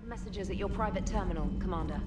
Messages at your private terminal, Commander.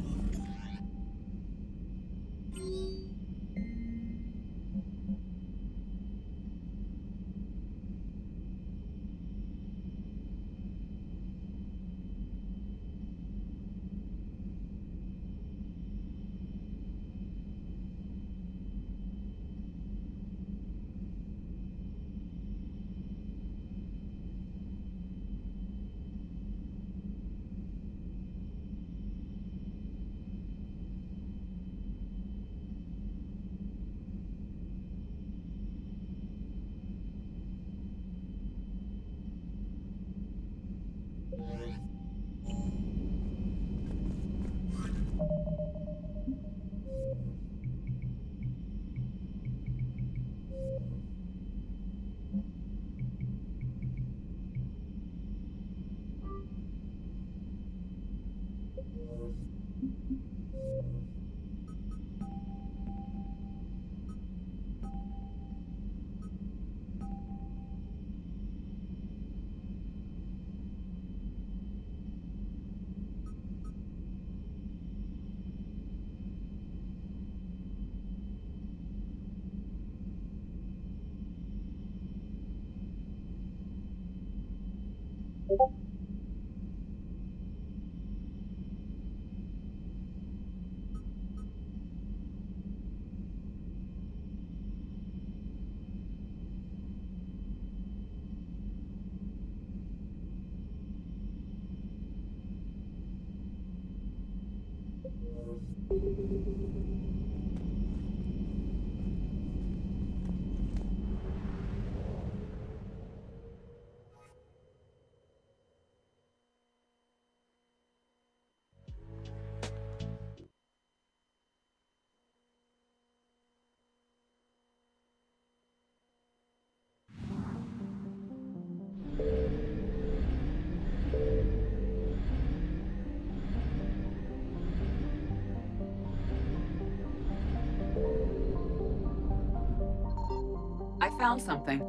I found something.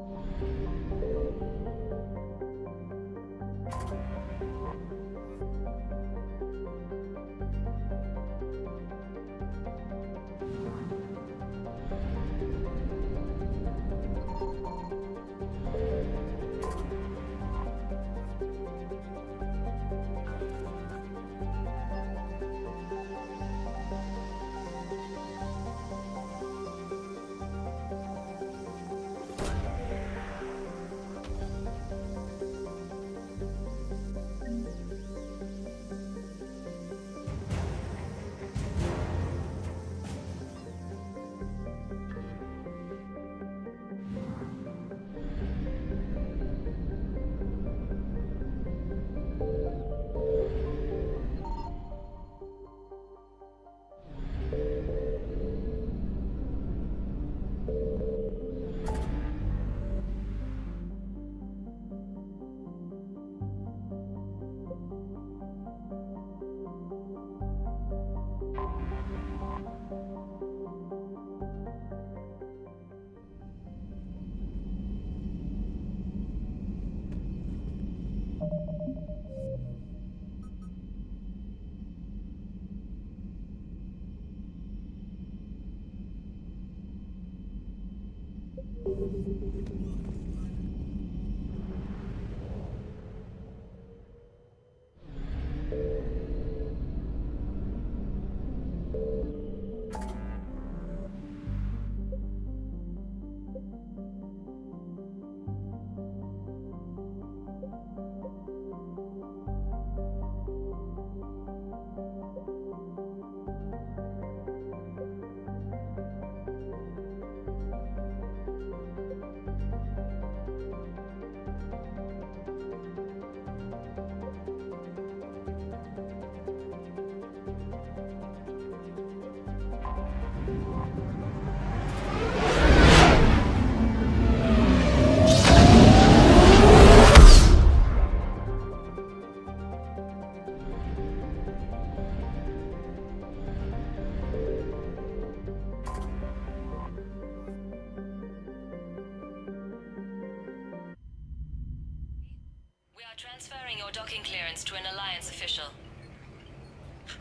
Transferring your docking clearance to an Alliance official.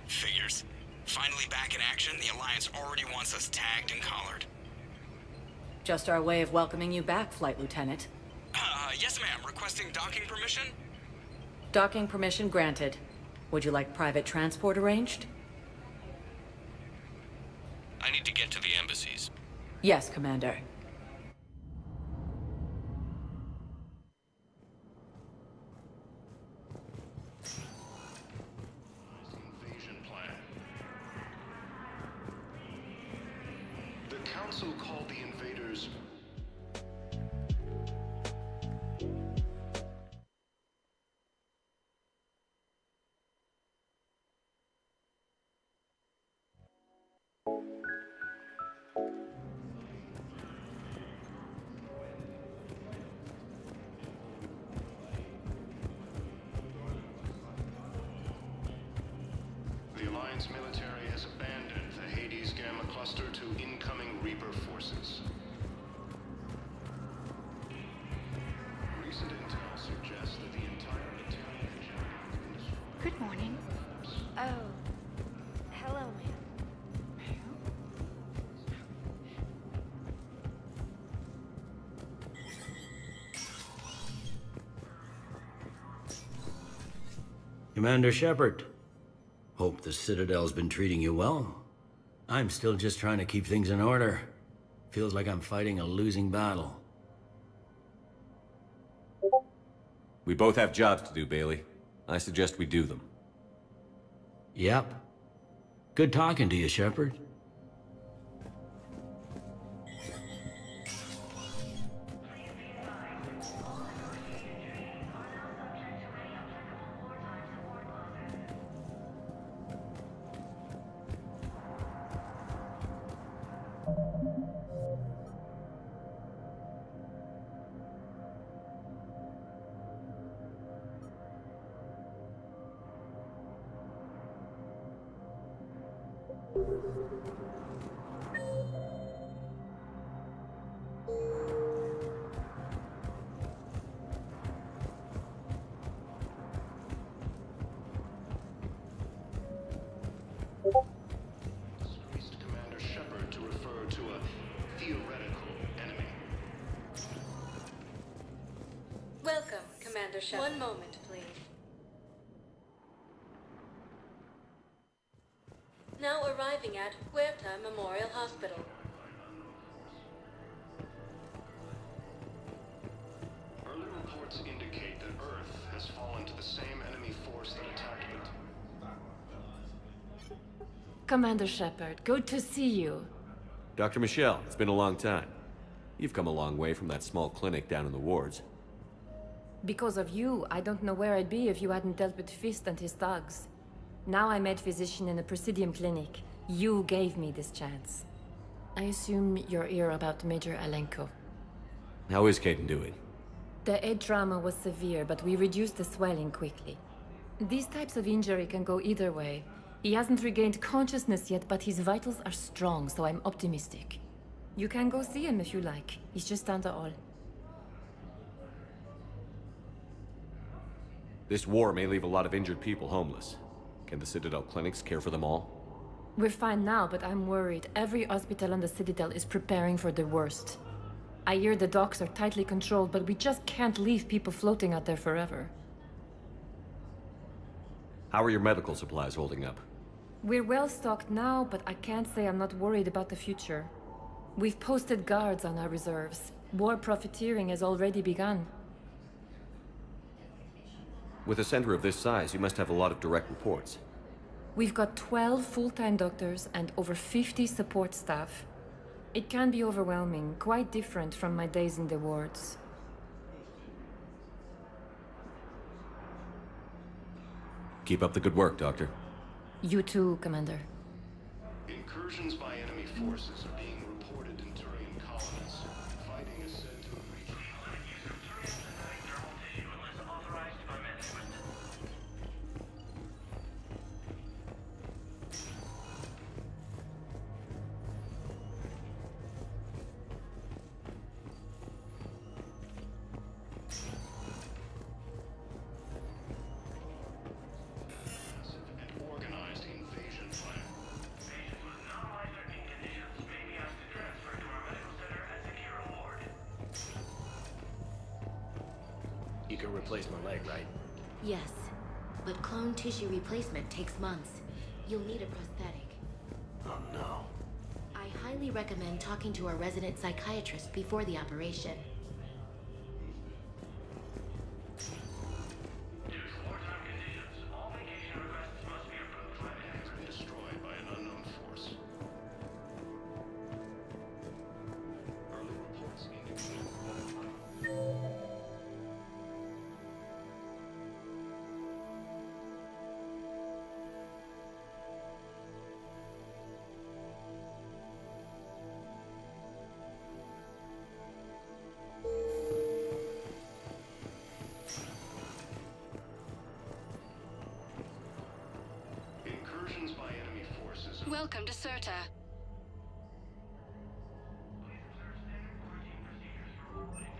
Figures. Finally back in action, the Alliance already wants us tagged and collared. Just our way of welcoming you back, Flight Lieutenant. Yes ma'am, requesting docking permission? Docking permission granted. Would you like private transport arranged? I need to get to the embassies. Yes, Commander. Invasion plan. The Council called the invaders The Alliance military has abandoned the Hades Gamma cluster to incoming Reaper forces. Recent intel suggests that the entire Italian hegemony has been destroyed. Good morning. Oh. Hello, ma'am. Commander Shepard. Hope the Citadel's been treating you well. I'm still just trying to keep things in order. Feels like I'm fighting a losing battle. We both have jobs to do, Bailey. I suggest we do them. Yep. Good talking to you, Shepard. Disgraced Commander Shepard to refer to a theoretical enemy. Welcome, Commander Shepard. One moment, please. Now arriving at Huerta Memorial Hospital. Early reports indicate that Earth has fallen to the same enemy force that attacked it. Commander Shepard, good to see you. Dr. Michelle, it's been a long time. You've come a long way from that small clinic down in the wards. Because of you, I don't know where I'd be if you hadn't dealt with Fist and his thugs. Now I'm head physician in a Presidium clinic. You gave me this chance. I assume you're here about Major Alenko. How is Caden doing? The head trauma was severe, but we reduced the swelling quickly. These types of injury can go either way. He hasn't regained consciousness yet, but his vitals are strong, so I'm optimistic. You can go see him if you like. He's just down the hall. This war may leave a lot of injured people homeless. Can the Citadel clinics care for them all? We're fine now, but I'm worried. Every hospital on the Citadel is preparing for the worst. I hear the docks are tightly controlled, but we just can't leave people floating out there forever. How are your medical supplies holding up? We're well stocked now, but I can't say I'm not worried about the future. We've posted guards on our reserves. War profiteering has already begun. With a center of this size, you must have a lot of direct reports. We've got 12 full-time doctors and over 50 support staff. It can be overwhelming, quite different from my days in the wards. Keep up the good work, Doctor. You too, Commander. Incursions by enemy forces are being reported in Turian colonies. Fighting is said to have reached. And organized invasion. you can replace my leg, right? Yes, but clone tissue replacement takes months. You'll need a prosthetic. Oh no. I highly recommend talking to a resident psychiatrist before the operation. Has been destroyed by an unknown force. Early reports indicate. Incursions by enemy forces. Welcome to Serta.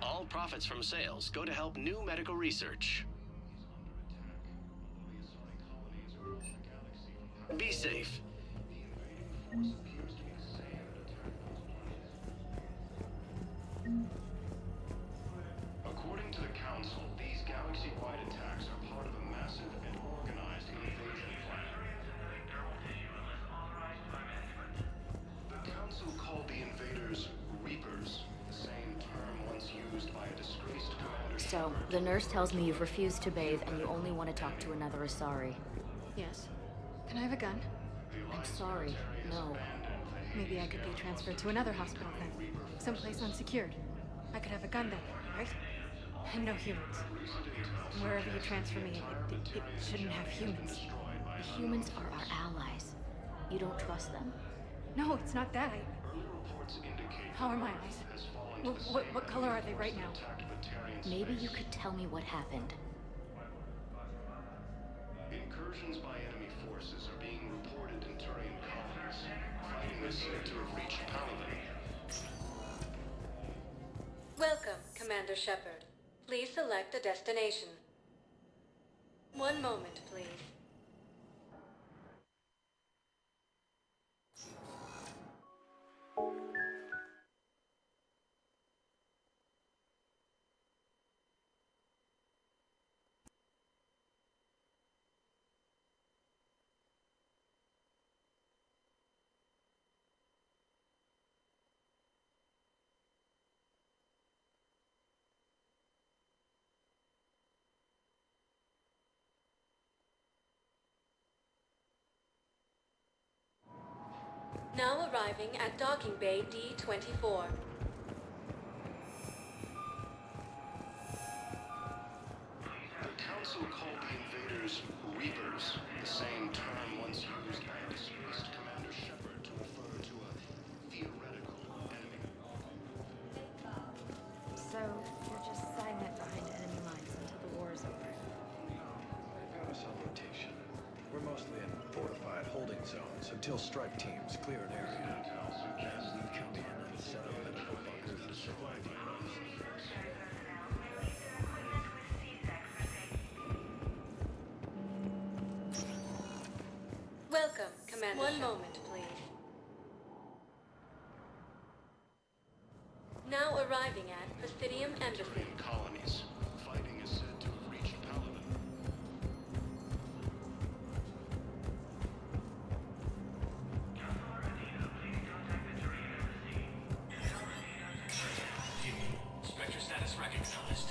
All profits from sales go to help new medical research. Be safe. According to the Council, these galaxy-wide attacks are part of a massive and organized invasion plan. The Council called the invaders Reapers, the same term once used by a disgraced commander. So, the nurse tells me you've refused to bathe and you only want to talk to another Asari. Yes. Can I have a gun? I'm sorry, no. Maybe I could be transferred to another hospital then. Someplace unsecured. I could have a gun then, right? And no humans. Wherever you transfer me, it shouldn't have humans. The humans are our allies. You don't trust them. No, it's not that. Early reports indicate How are my eyes? has fallen to the What color are they right now? attacked Batarian Maybe space. you could tell me what happened. Incursions by enemy forces are being reported in Turian colonies. Fighting is said to have reached Paladin. Welcome, Commander Shepard. Please select a destination. One moment, please. Now arriving at Docking Bay D-24. The Council called the invaders Reapers, the same term once used by a disgraced Commander Shepard to refer to a theoretical enemy. So, you're just silent behind enemy lines until the war is over. They've got us on rotation. We're mostly in fortified holding zones until strike teams clear an area. Then we come in and set up medical bunkers to survive the runs. Welcome, Commander. One moment, please. Now arriving at Presidium Embassy. Turian colonies. Fighting is said to have reached Paladin. Spectre status recognized.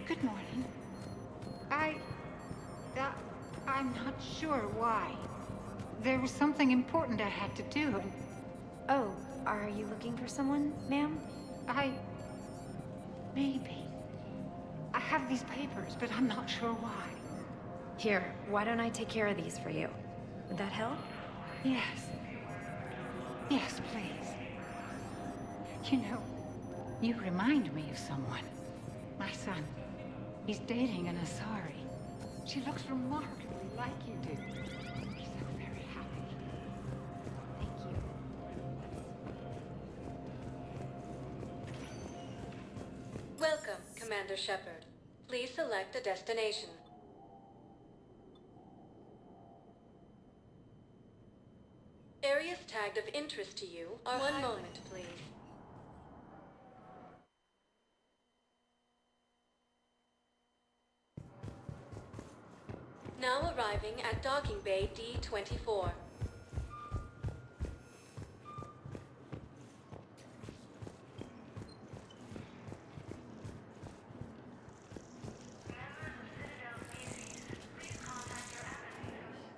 Good morning. I'm not sure why. There was something important I had to do, and Oh, are you looking for someone, ma'am? maybe. I have these papers, but I'm not sure why. Here, why don't I take care of these for you? Would that help? Yes. Yes, please. You know, you remind me of someone. My son. He's dating an Asari. She looks remarkably like you do. He's so very happy. Thank you. Welcome, Commander Shepard. Please select a destination. Areas tagged of interest to you are One moment, please. Now arriving at Docking Bay D-24.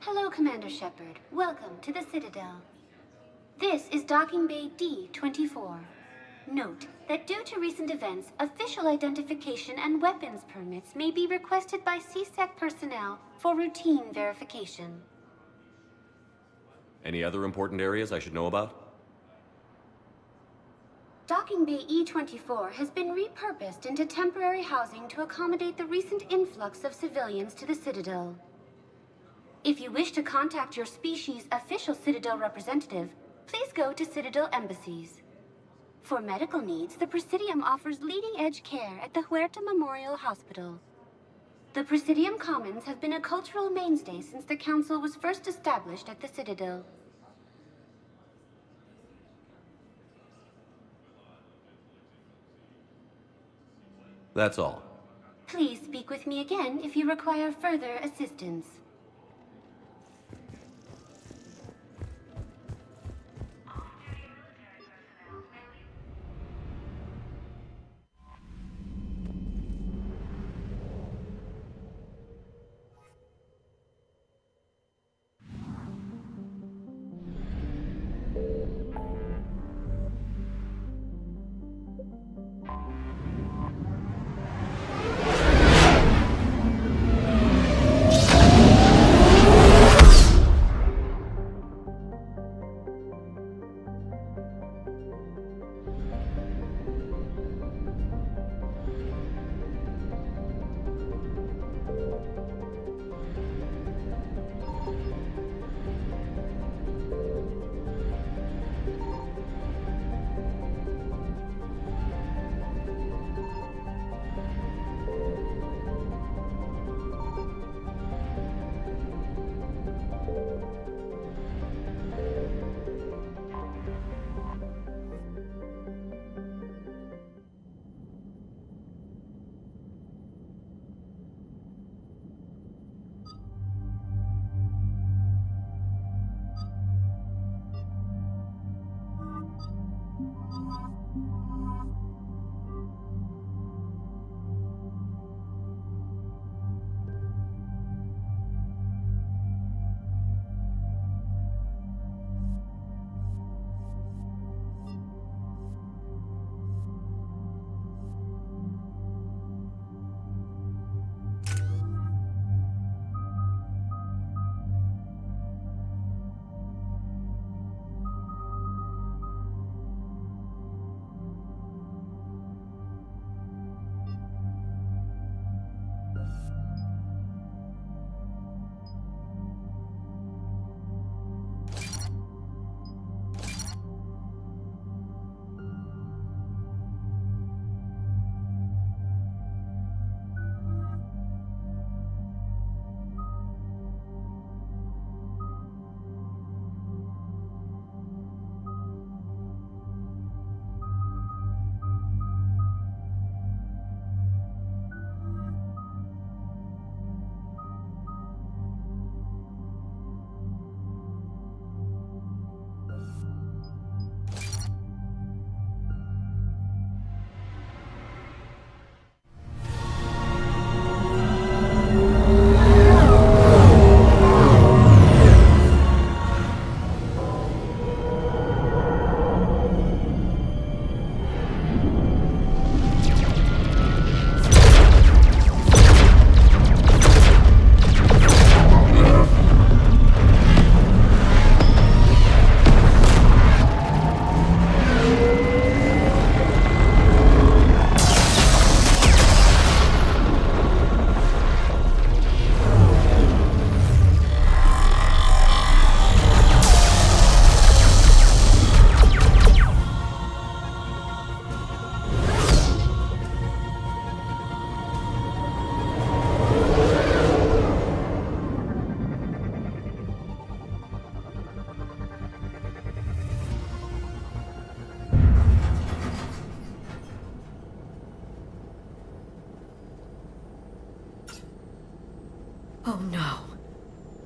Hello, Commander Shepard. Welcome to the Citadel. This is Docking Bay D-24. Note that due to recent events, official identification and weapons permits may be requested by CSEC personnel for routine verification. Any other important areas I should know about? Docking Bay E-24 has been repurposed into temporary housing to accommodate the recent influx of civilians to the Citadel. If you wish to contact your species' official Citadel representative, please go to Citadel embassies. For medical needs, the Presidium offers leading-edge care at the Huerta Memorial Hospital. The Presidium Commons have been a cultural mainstay since the Council was first established at the Citadel. That's all. Please speak with me again if you require further assistance.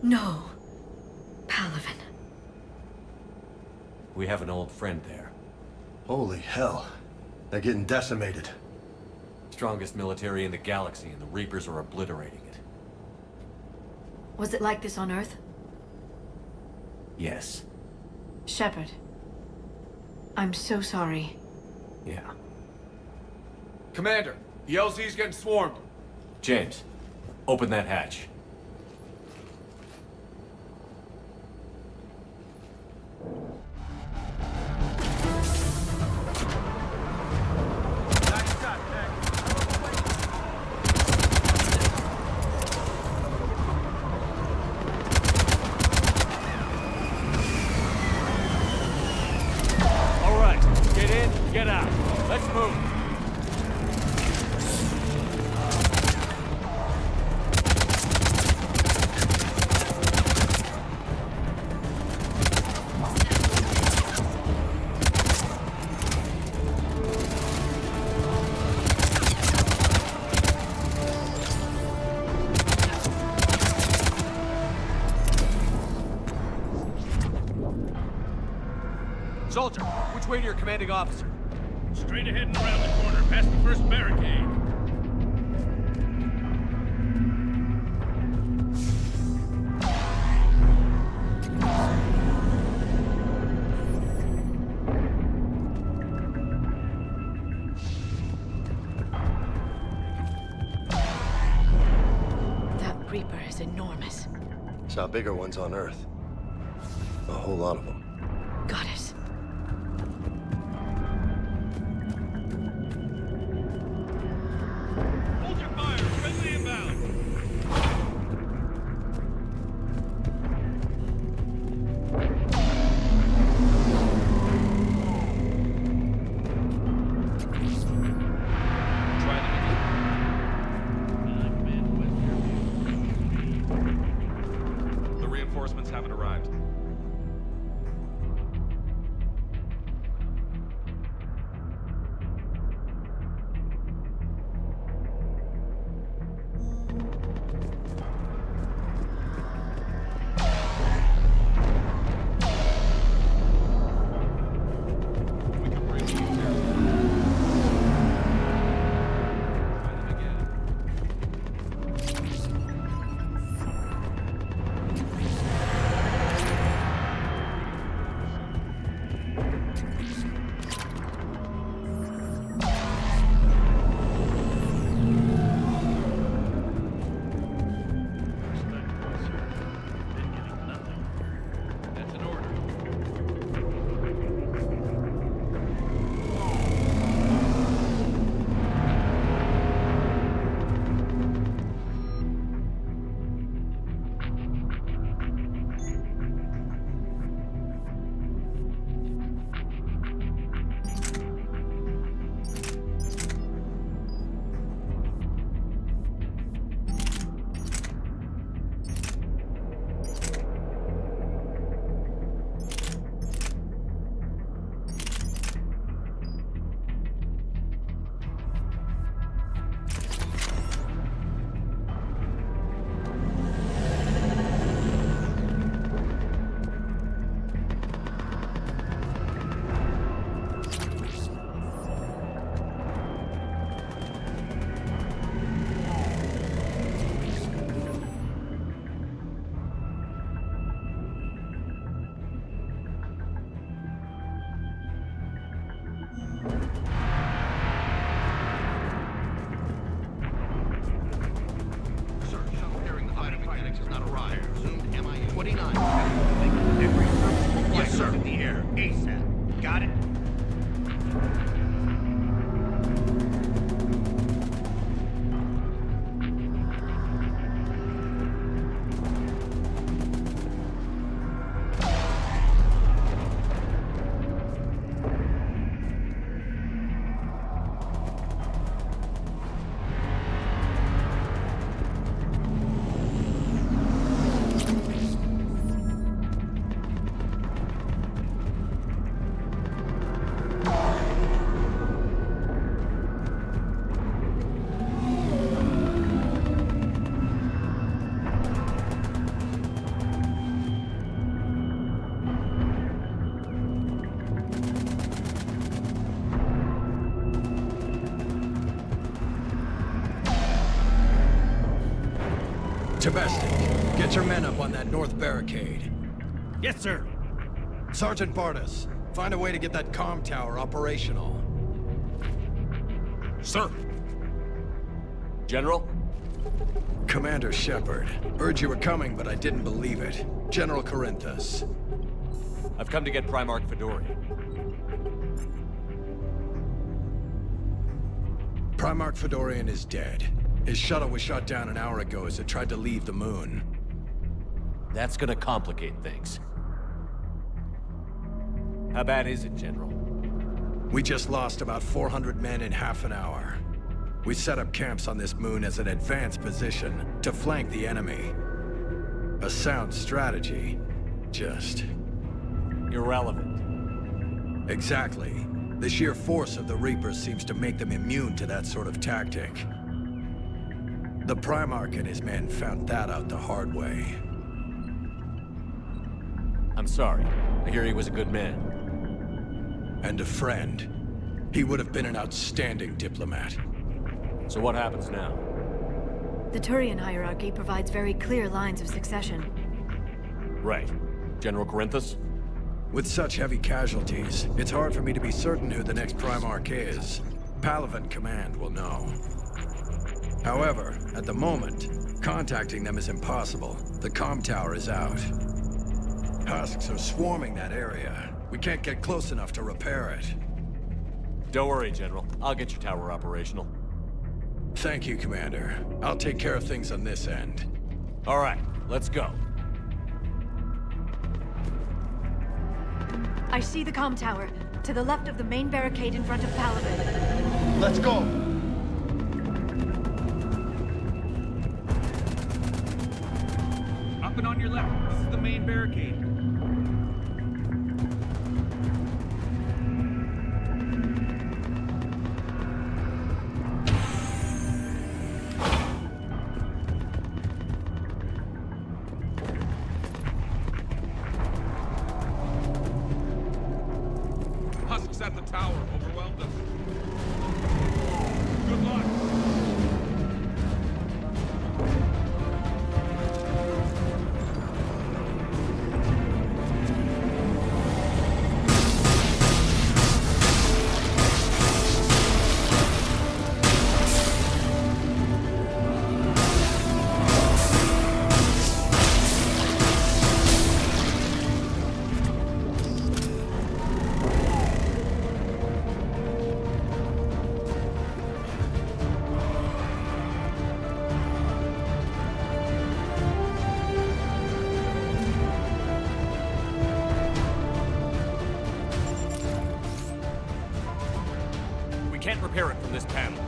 No. Palaven. We have an old friend there. Holy hell. They're getting decimated. Strongest military in the galaxy, and the Reapers are obliterating it. Was it like this on Earth? Yes. Shepard. I'm so sorry. Yeah. Commander, the LZ's getting swarmed. James, open that hatch. All right, get in, get out. Let's move. Soldier, which way to your commanding officer? Straight ahead and around the corner, past the first barricade. That Reaper is enormous. Saw bigger ones on Earth. A whole lot of them. Got it. Hold your fire, friendly inbound. Try them again. The reinforcements haven't arrived. Domestic, get your men up on that north barricade. Yes, sir. Sergeant Bartas, find a way to get that comm tower operational. Sir. General? Commander Shepard. Heard you were coming, but I didn't believe it. General Corinthus. I've come to get Primarch Fedorian. Primarch Fedorian is dead. His shuttle was shot down an hour ago as it tried to leave the moon. That's gonna complicate things. How bad is it, General? We just lost about 400 men in half an hour. We set up camps on this moon as an advanced position to flank the enemy. A sound strategy. Just... irrelevant. Exactly. The sheer force of the Reapers seems to make them immune to that sort of tactic. The Primarch and his men found that out the hard way. I'm sorry. I hear he was a good man. And a friend. He would have been an outstanding diplomat. So what happens now? The Turian hierarchy provides very clear lines of succession. Right. General Corinthus? With such heavy casualties, it's hard for me to be certain who the next Primarch is. Palaven Command will know. However, at the moment, contacting them is impossible. The comm tower is out. Husks are swarming that area. We can't get close enough to repair it. Don't worry, General. I'll get your tower operational. Thank you, Commander. I'll take care of things on this end. All right, let's go. I see the comm tower, to the left of the main barricade in front of Palaven. Let's go! Up and on your left. This is the main barricade. Husks at the tower. Overwhelmed us. Good luck. Can't repair it from this panel.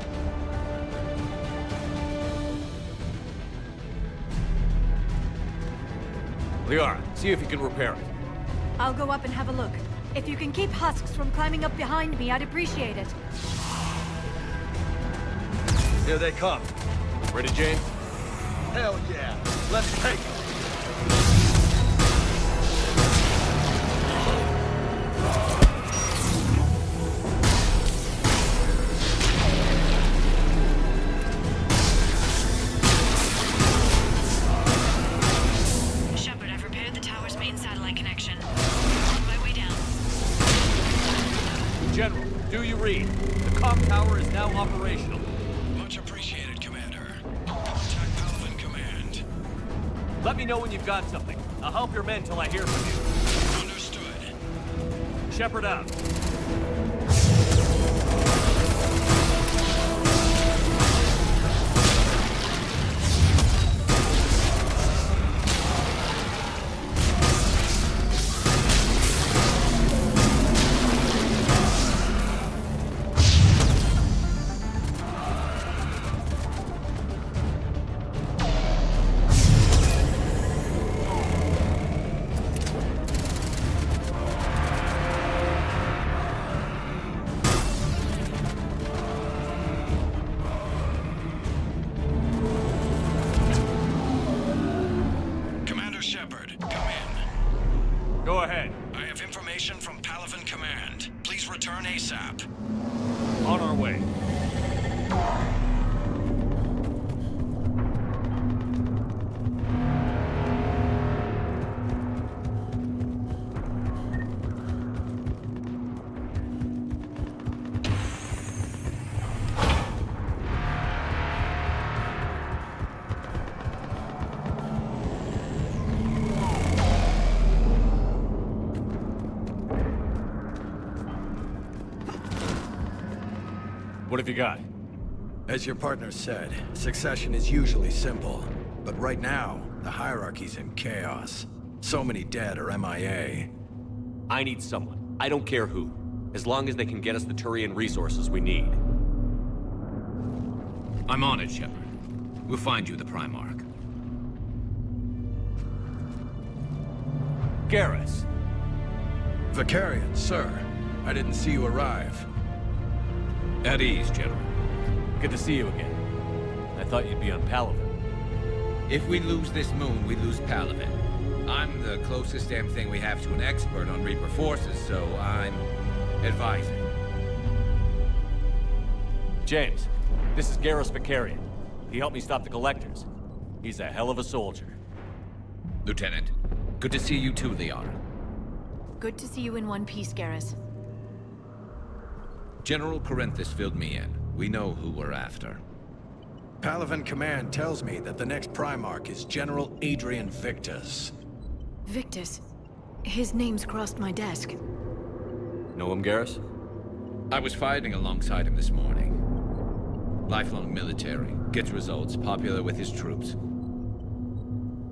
Liara, see if you can repair it. I'll go up and have a look. If you can keep Husks from climbing up behind me, I'd appreciate it. Here they come. Ready, James? Hell yeah! Let's take it! Shepard, I've repaired the tower's main satellite connection. On my way down. General, do you read? The comm tower is now operational. Much appreciated, Commander. Contact Palaven Command. Let me know when you've got something. I'll help your men till I hear from you. Understood. Shepard out. Commander Shepard, come in. Go ahead. I have information from Palaven Command. Please return ASAP. On our way. What have you got? As your partner said, succession is usually simple. But right now, the hierarchy's in chaos. So many dead or MIA. I need someone. I don't care who. As long as they can get us the Turian resources we need. I'm on it, Shepard. We'll find you the Primarch. Garrus. Vicarian, sir. I didn't see you arrive. At ease, General. Good to see you again. I thought you'd be on Palaven. If we lose this moon, we lose Palaven. I'm the closest damn thing we have to an expert on Reaper forces, so I'm advising. James, this is Garrus Vicarian. He helped me stop the Collectors. He's a hell of a soldier. Lieutenant, good to see you too, Liara. Good to see you in one piece, Garrus. General Corinthus filled me in. We know who we're after. Palaven Command tells me that the next Primarch is General Adrian Victus. Victus? His name's crossed my desk. Know him, Garrus? I was fighting alongside him this morning. Lifelong military, gets results, popular with his troops.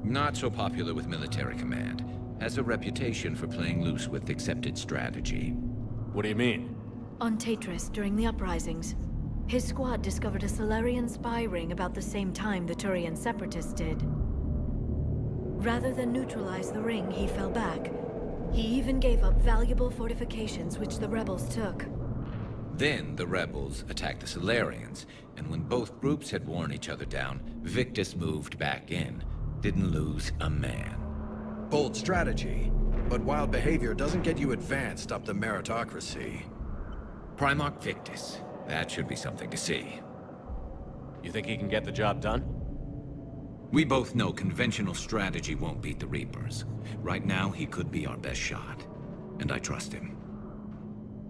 Not so popular with military command. Has a reputation for playing loose with accepted strategy. What do you mean? On Tatris, during the uprisings, his squad discovered a Solarian spy ring about the same time the Turian separatists did. Rather than neutralize the ring, he fell back. He even gave up valuable fortifications which the rebels took. Then the rebels attacked the Solarians, and when both groups had worn each other down, Victus moved back in. Didn't lose a man. Bold strategy, but wild behavior doesn't get you advanced up the meritocracy. Primarch Victus. That should be something to see. You think he can get the job done? We both know conventional strategy won't beat the Reapers. Right now, he could be our best shot. And I trust him.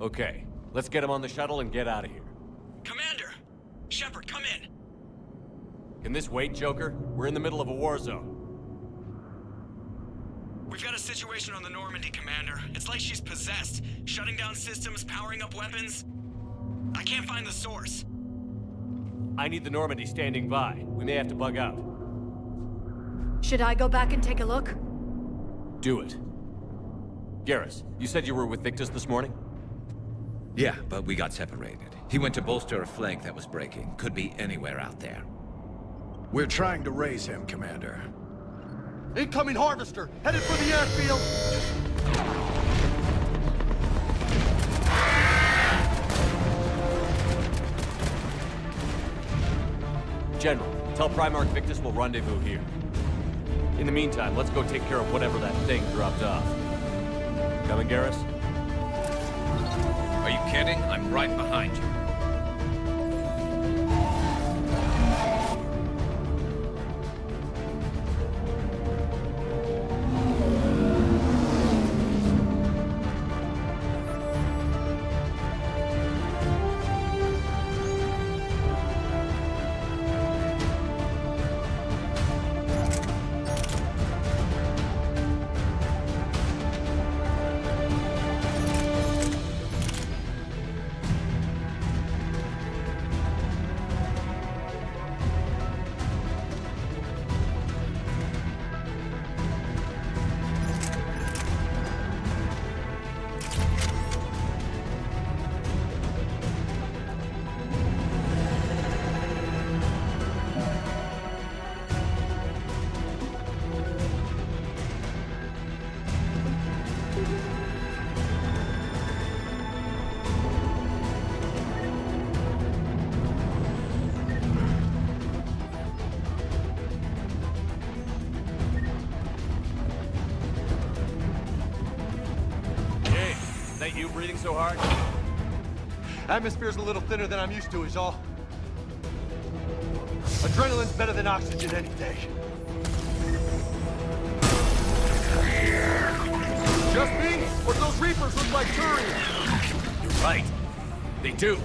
Okay, let's get him on the shuttle and get out of here. Commander! Shepard, come in! Can this wait, Joker? We're in the middle of a war zone. We've got a situation on the Normandy, Commander. It's like she's possessed. Shutting down systems, powering up weapons. I can't find the source. I need the Normandy standing by. We may have to bug out. Should I go back and take a look? Do it. Garrus, you said you were with Victus this morning? Yeah, but we got separated. He went to bolster a flank that was breaking. Could be anywhere out there. We're trying to raise him, Commander. Incoming Harvester, headed for the airfield! General, tell Primarch Victus we'll rendezvous here. In the meantime, let's go take care of whatever that thing dropped off. Coming, Garrus? Are you kidding? I'm right behind you. You breathing so hard? Atmosphere's a little thinner than I'm used to, is all. Adrenaline's better than oxygen any day. Just me? Or do those Reapers look like Turians? You're right. They do.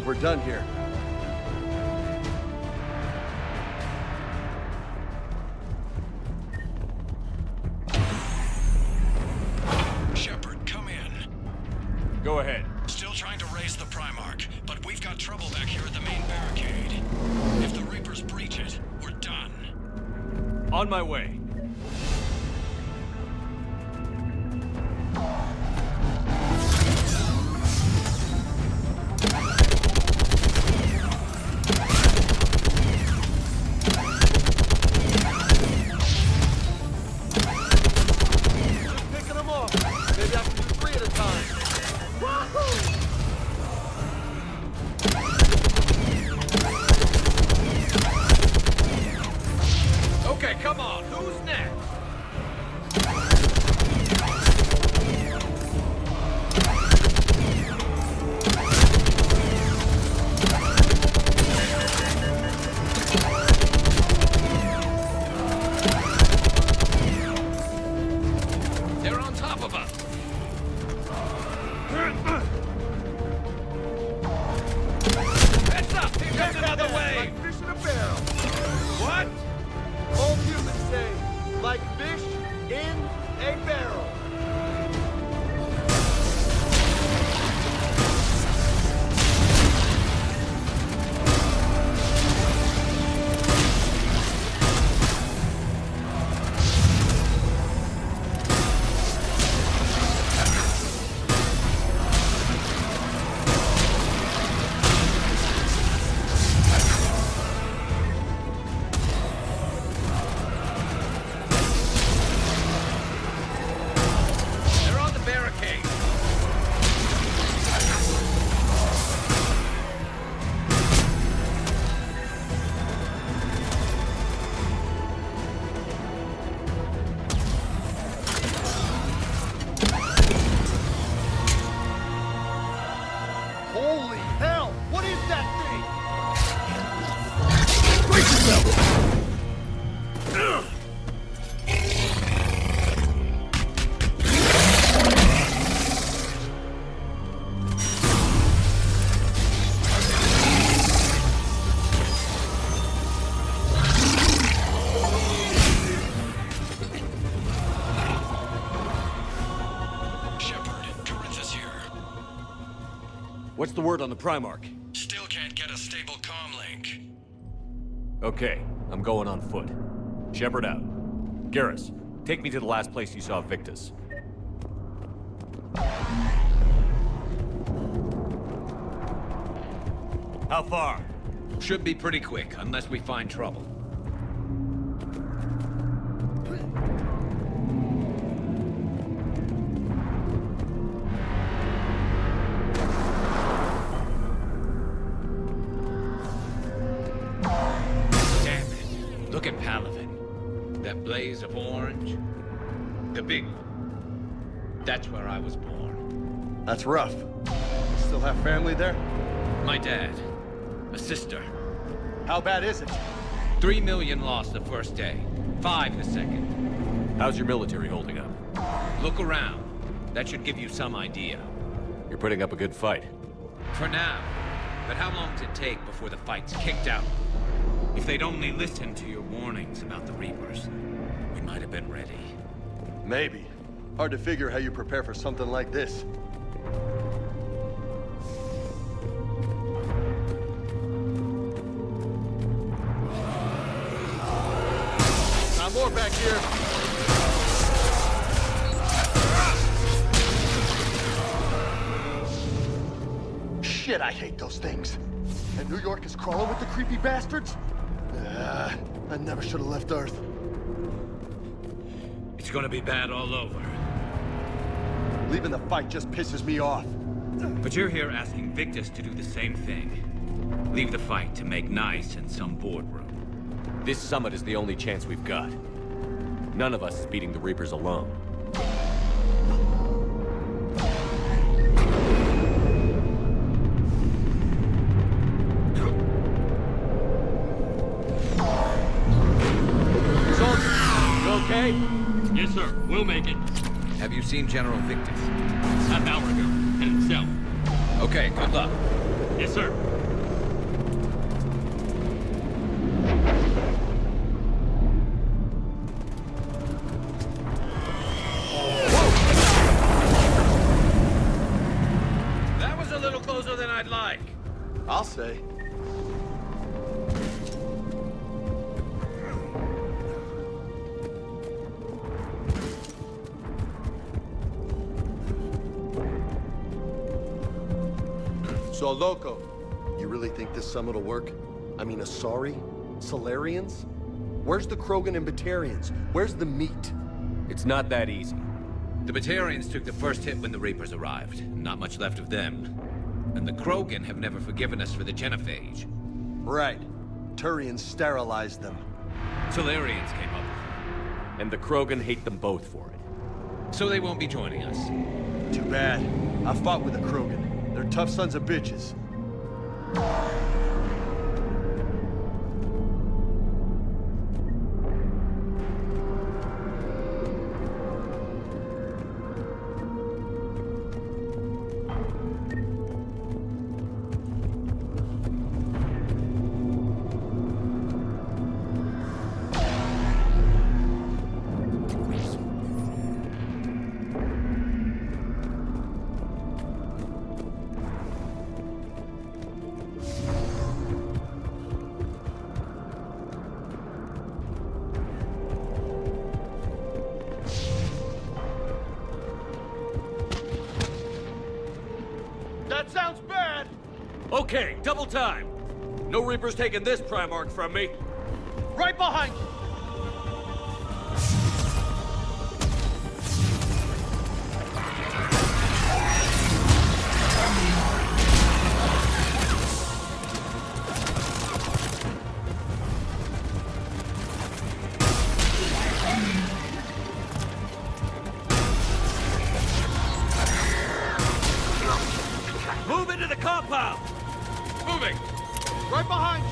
think we're done here. Shepard, come in. Go ahead. Still trying to raise the Primarch, but we've got trouble back here at the main barricade. If the Reapers breach it, we're done. On my way. Picking them off. Maybe I can do 3 at a time. Wahoo! Okay, come on. Who's next? They're on top of us. Heads up! Here comes another wave! Like fish in a barrel. What? Old humans say, like fish in a barrel. They're on the barricade. Holy hell! What is that thing? Shepard, Corinthus here. What's the word on the Primarch? Still can't get a stable comm link. Okay, I'm going on foot. Shepard out. Garrus, take me to the last place you saw Victus. How far? Should be pretty quick, unless we find trouble. Damn it. Look at Palavin. That blaze of orange. The big one. That's where I was born. That's rough. Still have family there? My dad. A sister. How bad is it? 3 million lost the first day. 5 the second. How's your military holding up? Look around. That should give you some idea. You're putting up a good fight. For now. But how long does it take before the fight's kicked out? If they'd only listened to your warnings about the Reapers, we might have been ready. Maybe. Hard to figure how you prepare for something like this. More back here. Shit, I hate those things. And New York is crawling with the creepy bastards? I never should have left Earth. It's gonna be bad all over. Leaving the fight just pisses me off. But you're here asking Victus to do the same thing. Leave the fight to make nice in some boardroom. This summit is the only chance we've got. None of us is beating the Reapers alone. Soldier, you okay? Yes, sir. We'll make it. Have you seen General Victus? Half hour ago. And himself. Okay, good luck. Yes, sir. That was a little closer than I'd like. I'll say. So, Loco, you really think this summit will work? I mean, Asari? Solarians? Where's the Krogan and Batarians? Where's the meat? It's not that easy. The Batarians took the first hit when the Reapers arrived. Not much left of them. And the Krogan have never forgiven us for the genophage. Right. Turians sterilized them. Solarians came up with it. And the Krogan hate them both for it. So they won't be joining us. Too bad. I fought with the Krogan. They're tough sons of bitches. That sounds bad! Okay, double time! No Reaper's taking this Primarch from me. Right behind you! Move into the compound! Moving! Right behind you!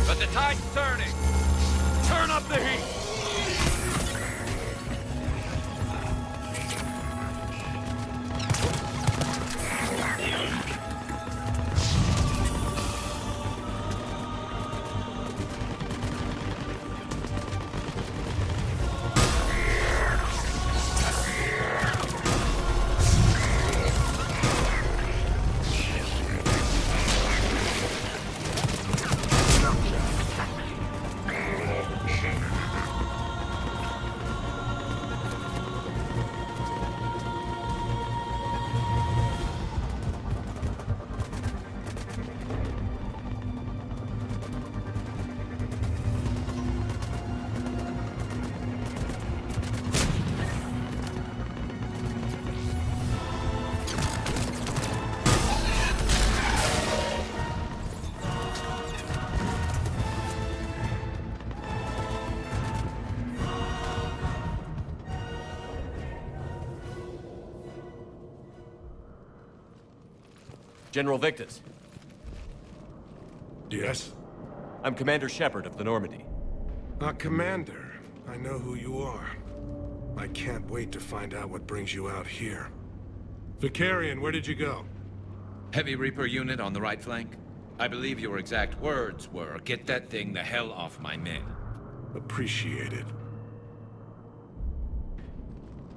But the tide's turning. Turn up the heat. General Victus. Yes? I'm Commander Shepard of the Normandy. Commander. I know who you are. I can't wait to find out what brings you out here. Vicarian, where did you go? Heavy Reaper unit on the right flank. I believe your exact words were, "Get that thing the hell off my men." Appreciate it.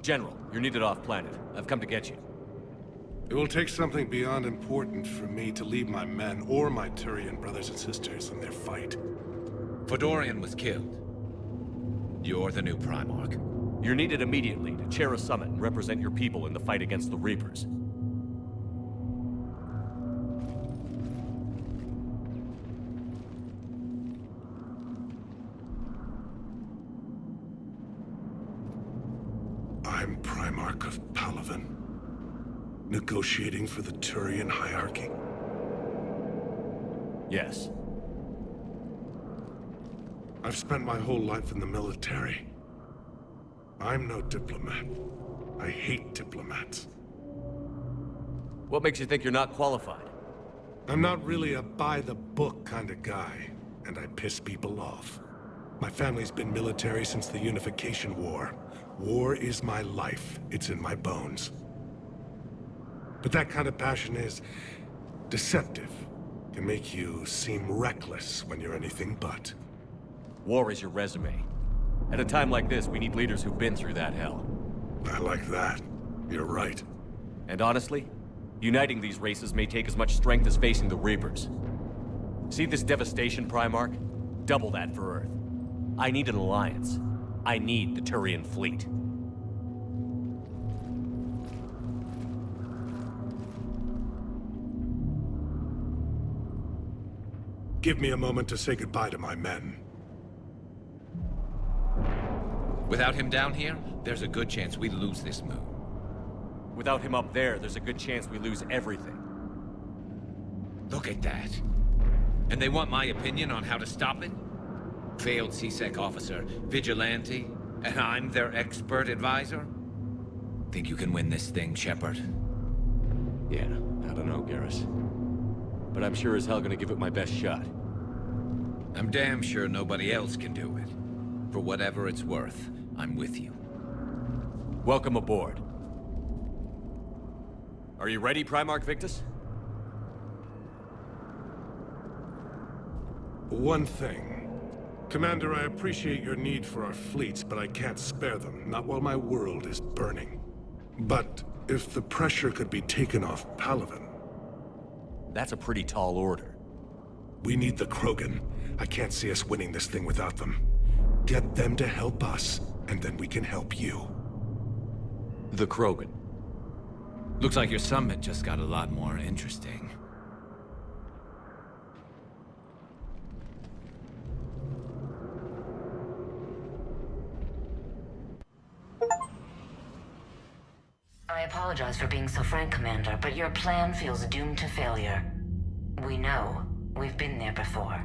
General, you're needed off-planet. I've come to get you. It will take something beyond important for me to leave my men or my Turian brothers and sisters in their fight. Fedorian was killed. You're the new Primarch. You're needed immediately to chair a summit and represent your people in the fight against the Reapers. I'm Primarch of Palaven. Negotiating for the Turian hierarchy? Yes. I've spent my whole life in the military. I'm no diplomat. I hate diplomats. What makes you think you're not qualified? I'm not really a by-the-book kind of guy, and I piss people off. My family's been military since the Unification War. War is my life. It's in my bones. But that kind of passion is deceptive. Can make you seem reckless when you're anything but. War is your resume. At a time like this, we need leaders who've been through that hell. I like that. You're right. And honestly, uniting these races may take as much strength as facing the Reapers. See this devastation, Primarch? Double that for Earth. I need an alliance. I need the Turian fleet. Give me a moment to say goodbye to my men. Without him down here, there's a good chance we lose this move. Without him up there's a good chance we lose everything. Look at that. And they want my opinion on how to stop it? Failed CSEC officer, vigilante, and I'm their expert advisor? Think you can win this thing, Shepard? Yeah, I don't know, Garrus. But I'm sure as hell gonna give it my best shot. I'm damn sure nobody else can do it. For whatever it's worth, I'm with you. Welcome aboard. Are you ready, Primarch Victus? One thing. Commander, I appreciate your need for our fleets, but I can't spare them. Not while my world is burning. But if the pressure could be taken off Palaven... That's a pretty tall order. We need the Krogan. I can't see us winning this thing without them. Get them to help us, and then we can help you. The Krogan. Looks like your summit just got a lot more interesting. I apologize for being so frank, Commander, but your plan feels doomed to failure. We know. We've been there before.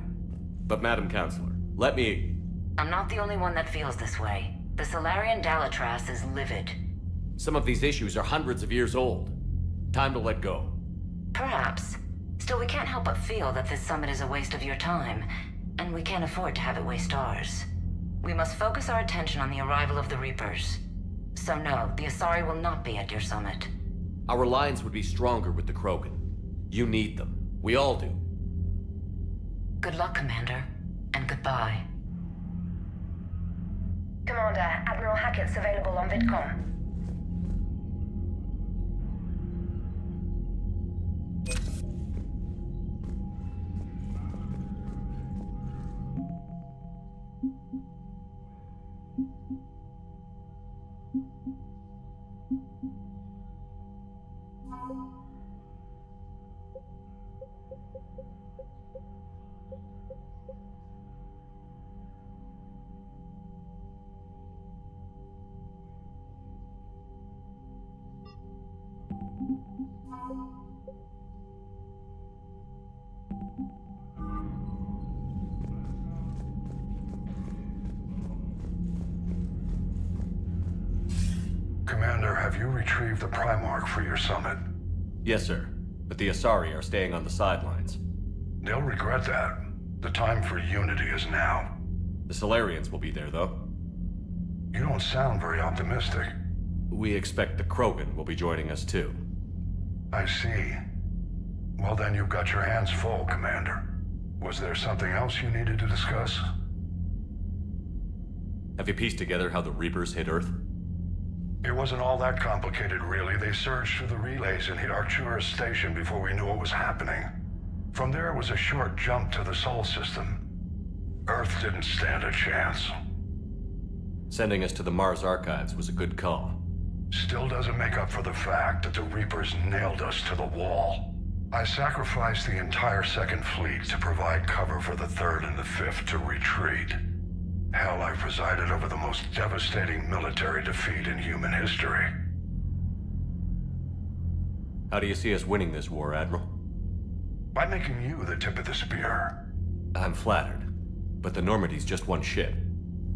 But Madam Counselor, let me... I'm not the only one that feels this way. The Solarian Dalatras is livid. Some of these issues are hundreds of years old. Time to let go. Perhaps. Still, we can't help but feel that this summit is a waste of your time, and we can't afford to have it waste ours. We must focus our attention on the arrival of the Reapers. So no, the Asari will not be at your summit. Our alliance would be stronger with the Krogan. You need them. We all do. Good luck, Commander, and goodbye. Commander, Admiral Hackett's available on VidCom. Commander, have you retrieved the Primarch for your summit? Yes, sir. But the Asari are staying on the sidelines. They'll regret that. The time for unity is now. The Solarians will be there, though. You don't sound very optimistic. We expect the Krogan will be joining us, too. I see. Well, then you've got your hands full, Commander. Was there something else you needed to discuss? Have you pieced together how the Reapers hit Earth? It wasn't all that complicated, really. They surged through the relays and hit Arcturus Station before we knew what was happening. From there was a short jump to the Sol system. Earth didn't stand a chance. Sending us to the Mars archives was a good call. Still doesn't make up for the fact that the Reapers nailed us to the wall. I sacrificed the entire Second Fleet to provide cover for the Third and the Fifth to retreat. Hell, I presided over the most devastating military defeat in human history. How do you see us winning this war, Admiral? By making you the tip of the spear. I'm flattered, but the Normandy's just one ship.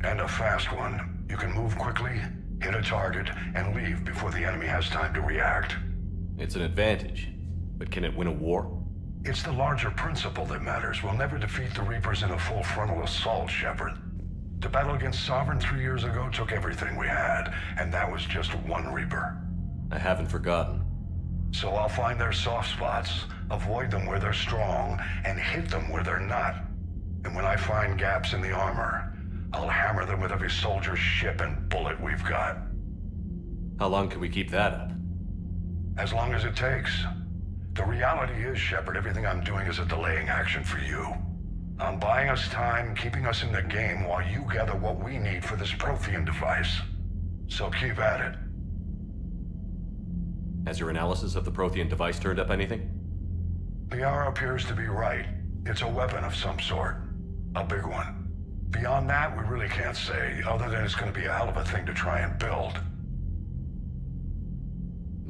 And a fast one. You can move quickly, hit a target, and leave before the enemy has time to react. It's an advantage, but can it win a war? It's the larger principle that matters. We'll never defeat the Reapers in a full frontal assault, Shepard. The battle against Sovereign 3 years ago took everything we had, and that was just one Reaper. I haven't forgotten. So I'll find their soft spots, avoid them where they're strong, and hit them where they're not. And when I find gaps in the armor, I'll hammer them with every soldier, ship, and bullet we've got. How long can we keep that up? As long as it takes. The reality is, Shepard, everything I'm doing is a delaying action for you. I'm buying us time, keeping us in the game while you gather what we need for this Prothean device. So keep at it. Has your analysis of the Prothean device turned up anything? The hour appears to be right. It's a weapon of some sort. A big one. Beyond that, we really can't say, other than it's going to be a hell of a thing to try and build.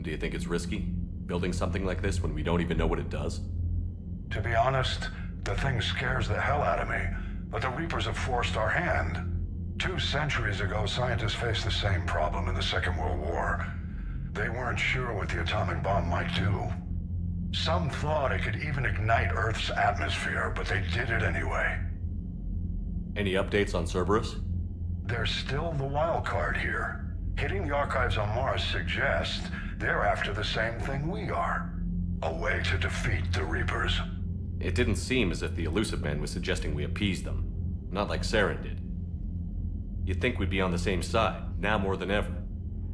Do you think it's risky, building something like this when we don't even know what it does? To be honest, the thing scares the hell out of me, but the Reapers have forced our hand. 2 centuries ago, scientists faced the same problem in the Second World War. They weren't sure what the atomic bomb might do. Some thought it could even ignite Earth's atmosphere, but they did it anyway. Any updates on Cerberus? They're still the wild card here. Hitting the archives on Mars suggests they're after the same thing we are. A way to defeat the Reapers. It didn't seem as if the Elusive Man was suggesting we appease them. Not like Saren did. You'd think we'd be on the same side, now more than ever.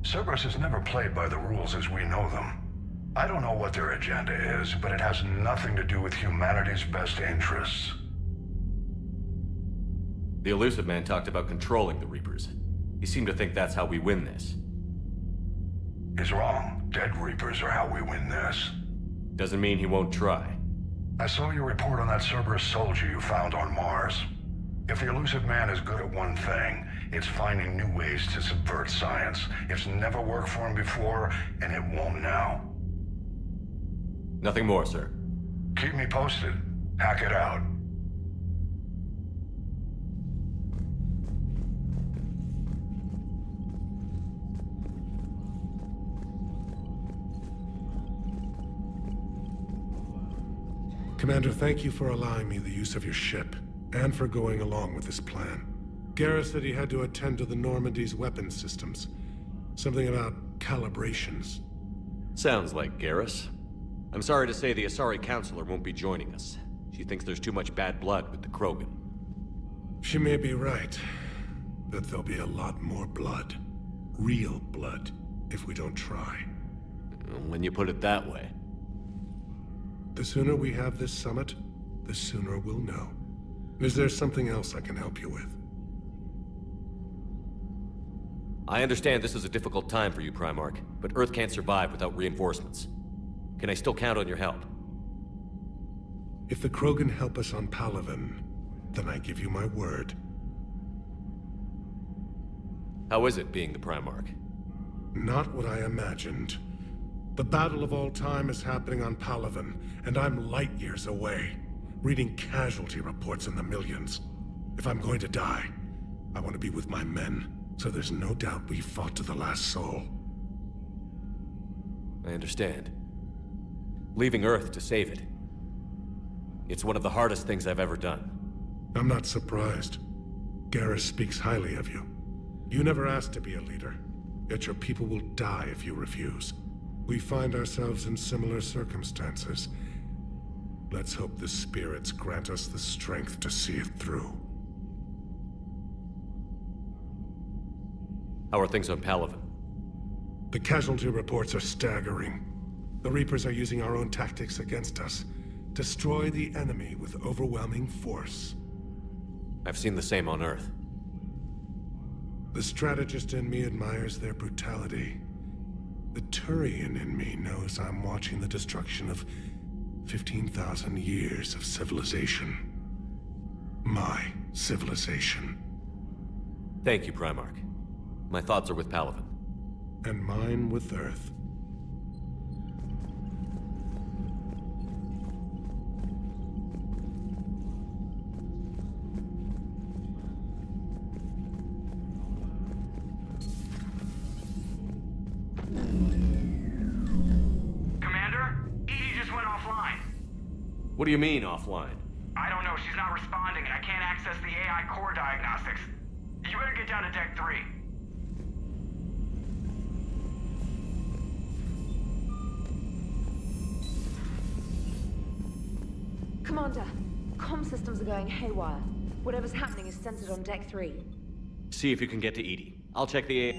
Cerberus has never played by the rules as we know them. I don't know what their agenda is, but it has nothing to do with humanity's best interests. The Elusive Man talked about controlling the Reapers. He seemed to think that's how we win this. He's wrong. Dead Reapers are how we win this. Doesn't mean he won't try. I saw your report on that Cerberus soldier you found on Mars. If the Elusive Man is good at one thing, it's finding new ways to subvert science. It's never worked for him before, and it won't now. Nothing more, sir. Keep me posted. Hack it out. Commander, thank you for allowing me the use of your ship, and for going along with this plan. Garrus said he had to attend to the Normandy's weapons systems. Something about calibrations. Sounds like Garrus. I'm sorry to say the Asari Counselor won't be joining us. She thinks there's too much bad blood with the Krogan. She may be right, but there'll be a lot more blood. Real blood, if we don't try. When you put it that way. The sooner we have this summit, the sooner we'll know. Is there something else I can help you with? I understand this is a difficult time for you, Primarch, but Earth can't survive without reinforcements. Can I still count on your help? If the Krogan help us on Palaven, then I give you my word. How is it being the Primarch? Not what I imagined. The battle of all time is happening on Palaven, and I'm light years away, reading casualty reports in the millions. If I'm going to die, I want to be with my men, so there's no doubt we fought to the last soul. I understand. Leaving Earth to save it. It's one of the hardest things I've ever done. I'm not surprised. Garrus speaks highly of you. You never asked to be a leader, yet your people will die if you refuse. We find ourselves in similar circumstances. Let's hope the spirits grant us the strength to see it through. How are things on Palaven? The casualty reports are staggering. The Reapers are using our own tactics against us. Destroy the enemy with overwhelming force. I've seen the same on Earth. The strategist in me admires their brutality. The Turian in me knows I'm watching the destruction of 15,000 years of civilization. My civilization. Thank you, Primarch. My thoughts are with Palaven. And mine with Earth. What do you mean, offline? I don't know. She's not responding, and I can't access the AI core diagnostics. You better get down to Deck 3. Commander, comm systems are going haywire. Whatever's happening is centered on Deck 3. See if you can get to EDI. I'll check the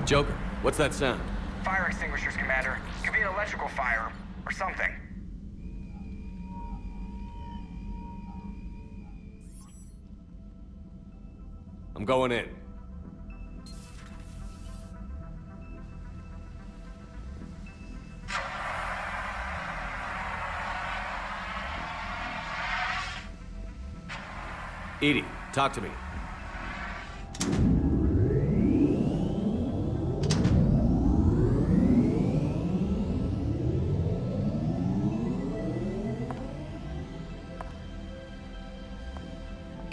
Joker, what's that sound? Fire extinguishers, Commander. Could be an electrical fire, or something. I'm going in. EDI, talk to me.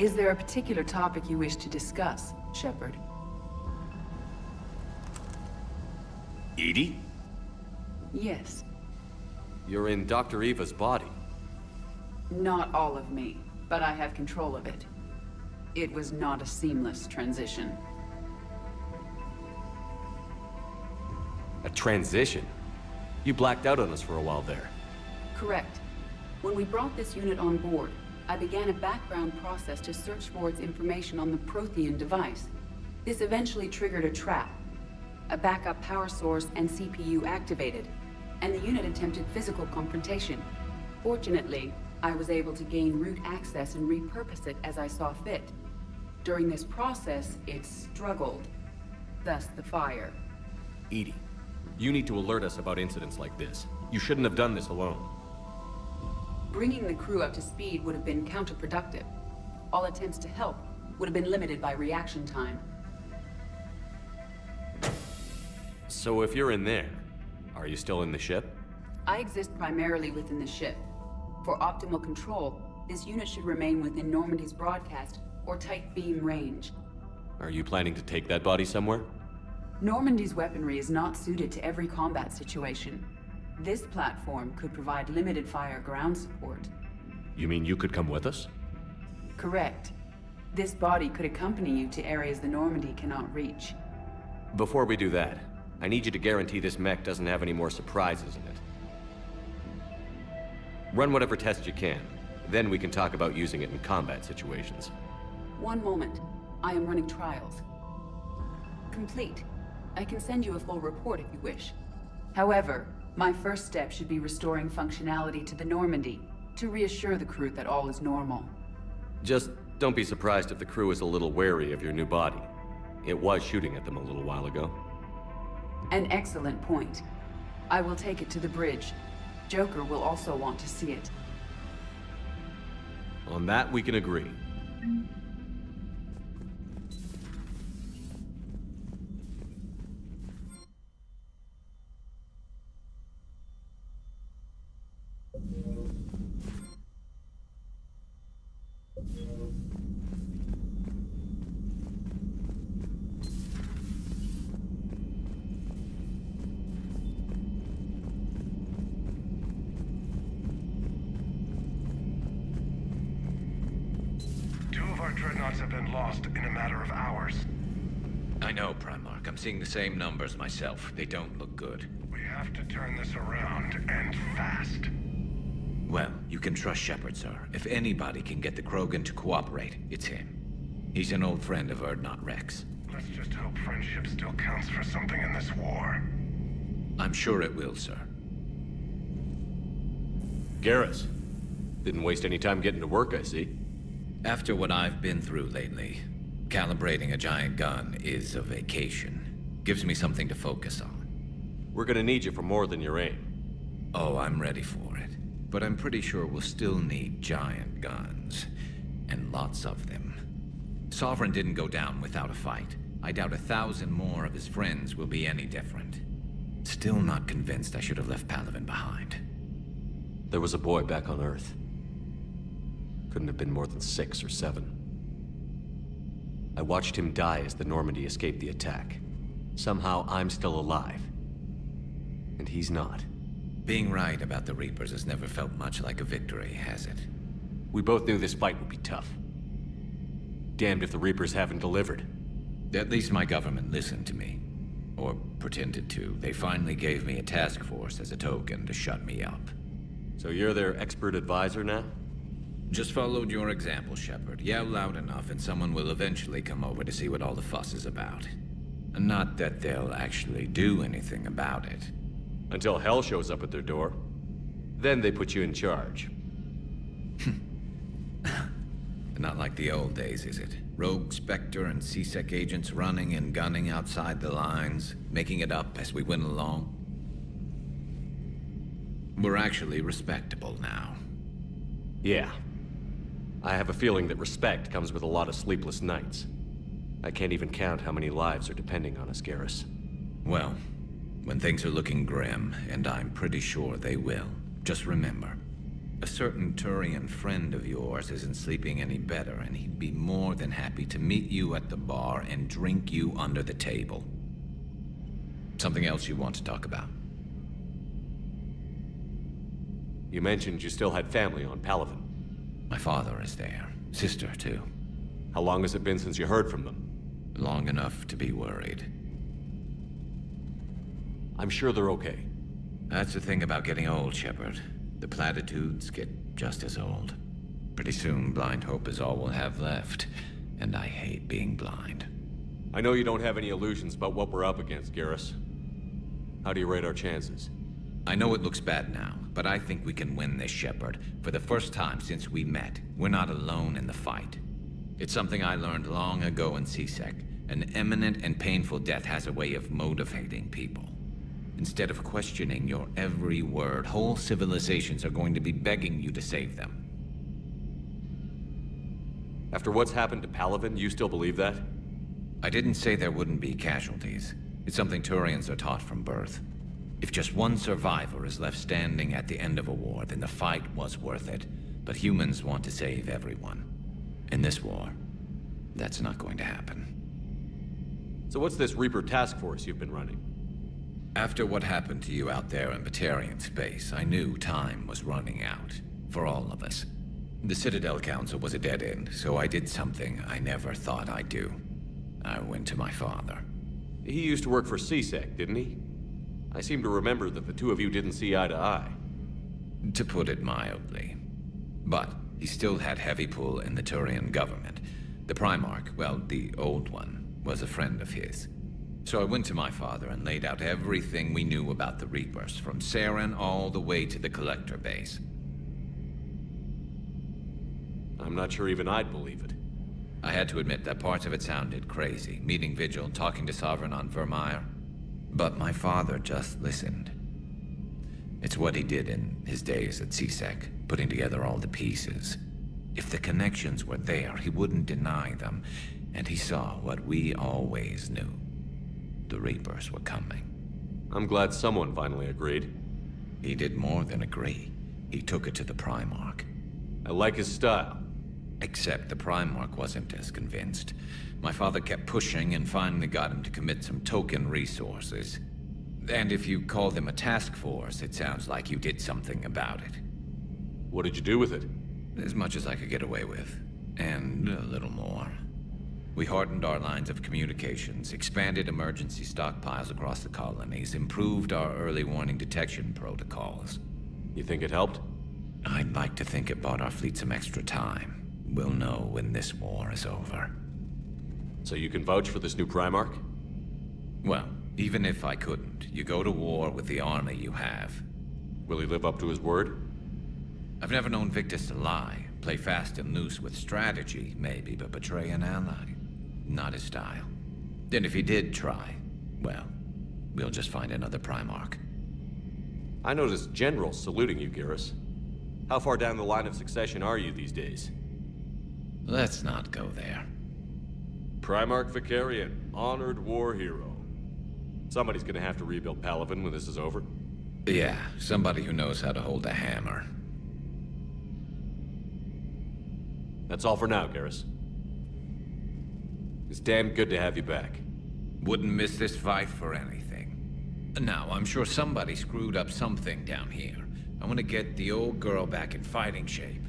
Is there a particular topic you wish to discuss, Shepard? EDI? Yes. You're in Dr. Eva's body. Not all of me, but I have control of it. It was not a seamless transition. A transition? You blacked out on us for a while there. Correct. When we brought this unit on board, I began a background process to search for its information on the Prothean device. This eventually triggered a trap. A backup power source and CPU activated, and the unit attempted physical confrontation. Fortunately, I was able to gain root access and repurpose it as I saw fit. During this process, it struggled. Thus the fire. EDI, you need to alert us about incidents like this. You shouldn't have done this alone. Bringing the crew up to speed would have been counterproductive. All attempts to help would have been limited by reaction time. So if you're in there, are you still in the ship? I exist primarily within the ship. For optimal control, this unit should remain within Normandy's broadcast or tight beam range. Are you planning to take that body somewhere? Normandy's weaponry is not suited to every combat situation. This platform could provide limited fire ground support. You mean you could come with us? Correct. This body could accompany you to areas the Normandy cannot reach. Before we do that, I need you to guarantee this mech doesn't have any more surprises in it. Run whatever tests you can. Then we can talk about using it in combat situations. One moment. I am running trials. Complete. I can send you a full report if you wish. However, my first step should be restoring functionality to the Normandy to reassure the crew that all is normal. Just don't be surprised if the crew is a little wary of your new body. It was shooting at them a little while ago. An excellent point. I will take it to the bridge. Joker will also want to see it. On that, we can agree. our dreadnoughts have been lost in a matter of hours. I know, Primarch. I'm seeing the same numbers myself. They don't look good. We have to turn this around, and fast. Well, you can trust Shepard, sir. If anybody can get the Krogan to cooperate, it's him. He's an old friend of Urdnot Rex. Let's just hope friendship still counts for something in this war. I'm sure it will, sir. Garrus. Didn't waste any time getting to work, I see. After what I've been through lately, calibrating a giant gun is a vacation. Gives me something to focus on. We're gonna need you for more than your aim. Oh, I'm ready for it. But I'm pretty sure we'll still need giant guns. And lots of them. Sovereign didn't go down without a fight. I doubt 1,000 more of his friends will be any different. Still not convinced I should have left Palaven behind. There was a boy back on Earth. Couldn't have been more than 6 or 7. I watched him die as the Normandy escaped the attack. Somehow I'm still alive. And he's not. Being right about the Reapers has never felt much like a victory, has it? We both knew this fight would be tough. Damned if the Reapers haven't delivered. At least my government listened to me. Or pretended to. They finally gave me a task force as a token to shut me up. So you're their expert advisor now? Just followed your example, Shepard. Yell loud enough and someone will eventually come over to see what all the fuss is about. Not that they'll actually do anything about it. Until hell shows up at their door. Then they put you in charge. Not like the old days, is it? Rogue Spectre and C-Sec agents running and gunning outside the lines, making it up as we went along. We're actually respectable now. Yeah. I have a feeling that respect comes with a lot of sleepless nights. I can't even count how many lives are depending on us, Garrus. Well, when things are looking grim, and I'm pretty sure they will, just remember, a certain Turian friend of yours isn't sleeping any better, and he'd be more than happy to meet you at the bar and drink you under the table. Something else you want to talk about? You mentioned you still had family on Palaven. My father is there. Sister, too. How long has it been since you heard from them? Long enough to be worried. I'm sure they're okay. That's the thing about getting old, Shepard. The platitudes get just as old. Pretty soon, blind hope is all we'll have left. And I hate being blind. I know you don't have any illusions about what we're up against, Garrus. How do you rate our chances? I know it looks bad now, but I think we can win this, Shepard. For the first time since we met, we're not alone in the fight. It's something I learned long ago in C-Sec. An imminent and painful death has a way of motivating people. Instead of questioning your every word, whole civilizations are going to be begging you to save them. After what's happened to Palaven, you still believe that? I didn't say there wouldn't be casualties. It's something Turians are taught from birth. If just one survivor is left standing at the end of a war, then the fight was worth it. But humans want to save everyone. In this war, that's not going to happen. So what's this Reaper task force you've been running? After what happened to you out there in Batarian space, I knew time was running out. For all of us. The Citadel Council was a dead end, so I did something I never thought I'd do. I went to my father. He used to work for C-Sec, didn't he? I seem to remember that the two of you didn't see eye to eye. To put it mildly. But he still had heavy pull in the Turian government. The Primarch, well, the old one, was a friend of his. So I went to my father and laid out everything we knew about the Reapers, from Saren all the way to the Collector base. I'm not sure even I'd believe it. I had to admit that parts of it sounded crazy, meeting Vigil, talking to Sovereign on Vermeer. But my father just listened. It's what he did in his days at C-Sec, putting together all the pieces. If the connections were there, he wouldn't deny them, and he saw what we always knew. The Reapers were coming. I'm glad someone finally agreed. He did more than agree. He took it to the Primarch. I like his style. Except the Primarch wasn't as convinced. My father kept pushing and finally got him to commit some token resources. And if you call them a task force, it sounds like you did something about it. What did you do with it? As much as I could get away with. And a little more. We hardened our lines of communications, expanded emergency stockpiles across the colonies, improved our early warning detection protocols. You think it helped? I'd like to think it bought our fleet some extra time. We'll know when this war is over. So you can vouch for this new Primarch? Well, even if I couldn't, you go to war with the army you have. Will he live up to his word? I've never known Victus to lie. Play fast and loose with strategy, maybe, but betray an ally. Not his style. And if he did try, well, we'll just find another Primarch. I noticed generals saluting you, Garrus. How far down the line of succession are you these days? Let's not go there. Primarch Vicarian, honored war hero. Somebody's gonna have to rebuild Palaven when this is over. Yeah, somebody who knows how to hold a hammer. That's all for now, Garrus. It's damn good to have you back. Wouldn't miss this fight for anything. Now, I'm sure somebody screwed up something down here. I want to get the old girl back in fighting shape.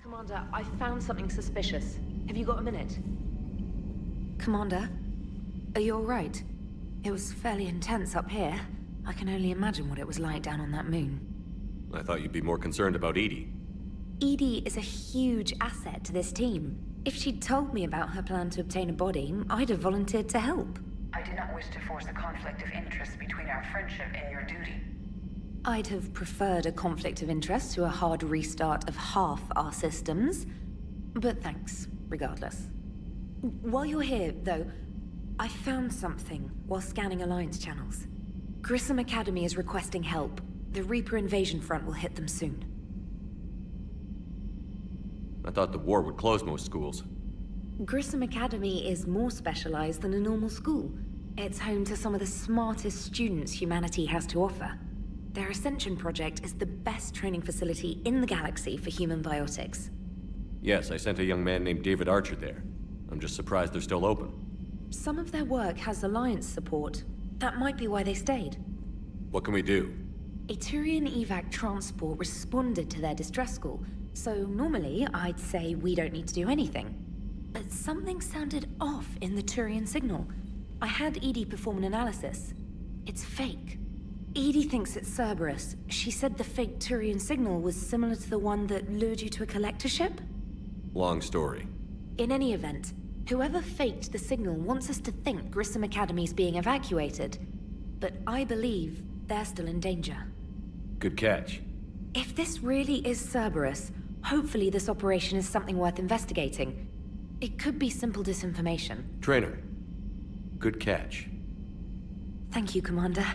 Commander, I found something suspicious. Have you got a minute? Commander, are you all right? It was fairly intense up here. I can only imagine what it was like down on that moon. I thought you'd be more concerned about Edie. Edie is a huge asset to this team. If she'd told me about her plan to obtain a body, I'd have volunteered to help. I do not wish to force a conflict of interest between our friendship and your duty. I'd have preferred a conflict of interest to a hard restart of half our systems. But thanks, regardless. While you're here, though, I found something while scanning Alliance channels. Grissom Academy is requesting help. The Reaper invasion front will hit them soon. I thought the war would close most schools. Grissom Academy is more specialized than a normal school. It's home to some of the smartest students humanity has to offer. Their Ascension project is the best training facility in the galaxy for human biotics. Yes, I sent a young man named David Archer there. I'm just surprised they're still open. Some of their work has Alliance support. That might be why they stayed. What can we do? A Turian evac transport responded to their distress call, so normally I'd say we don't need to do anything. But something sounded off in the Turian signal. I had Edie perform an analysis. It's fake. Edie thinks it's Cerberus. She said the fake Turian signal was similar to the one that lured you to a collector ship? Long story. In any event, whoever faked the signal wants us to think Grissom Academy's being evacuated. But I believe they're still in danger. Good catch. If this really is Cerberus, hopefully this operation is something worth investigating. It could be simple disinformation. Trainer. Good catch. Thank you, Commander.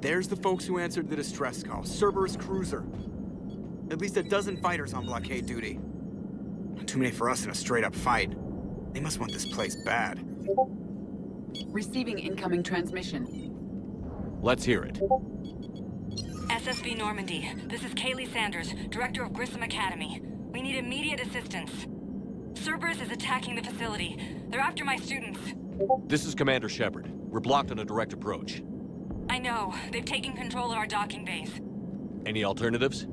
There's the folks who answered the distress call. Cerberus cruiser. At least a dozen fighters on blockade duty. Not too many for us in a straight-up fight. They must want this place bad. Receiving incoming transmission. Let's hear it. SSV Normandy, this is Kaylee Sanders, Director of Grissom Academy. We need immediate assistance. Cerberus is attacking the facility. They're after my students. This is Commander Shepard. We're blocked on a direct approach. I know. They've taken control of our docking base. Any alternatives?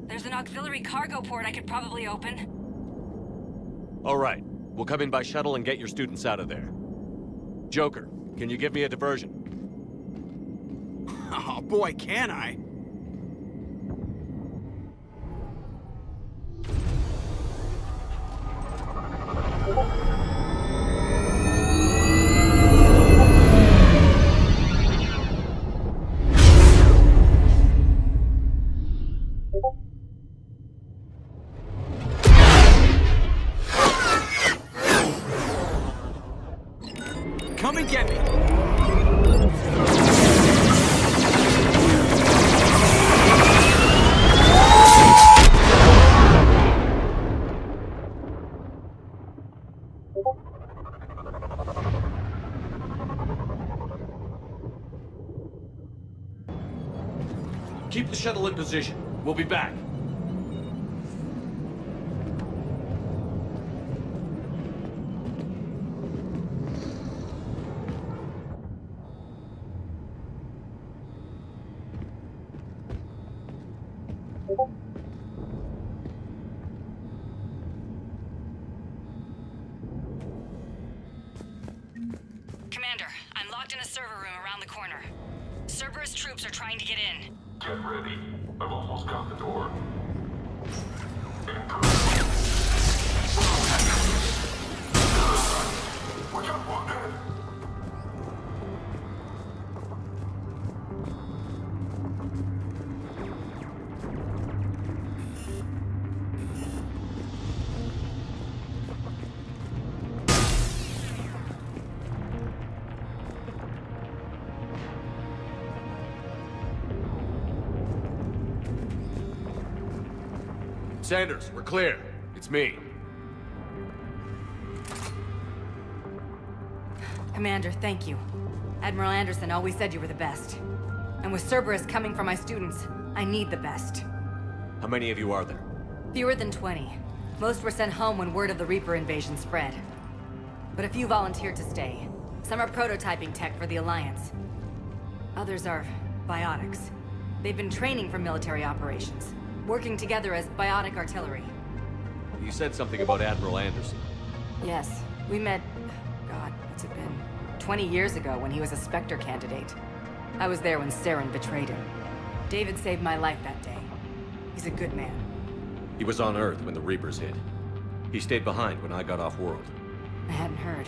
There's an auxiliary cargo port I could probably open. All right. We'll come in by shuttle and get your students out of there. Joker, can you give me a diversion? Oh boy, can I! Come and get me! Keep the shuttle in position. We'll be back. Commander, I'm locked in a server room around the corner. Cerberus troops are trying to get in. Get ready. I've almost got the door. We got one head. Sanders, we're clear. It's me. Commander, thank you. Admiral Anderson always said you were the best. And with Cerberus coming for my students, I need the best. How many of you are there? Fewer than 20. Most were sent home when word of the Reaper invasion spread. But a few volunteered to stay. Some are prototyping tech for the Alliance. Others are biotics. They've been training for military operations, working together as biotic artillery. You said something about Admiral Anderson. Yes, we met... God, what's it been? 20 years ago when he was a Spectre candidate. I was there when Saren betrayed him. David saved my life that day. He's a good man. He was on Earth when the Reapers hit. He stayed behind when I got off-world. I hadn't heard.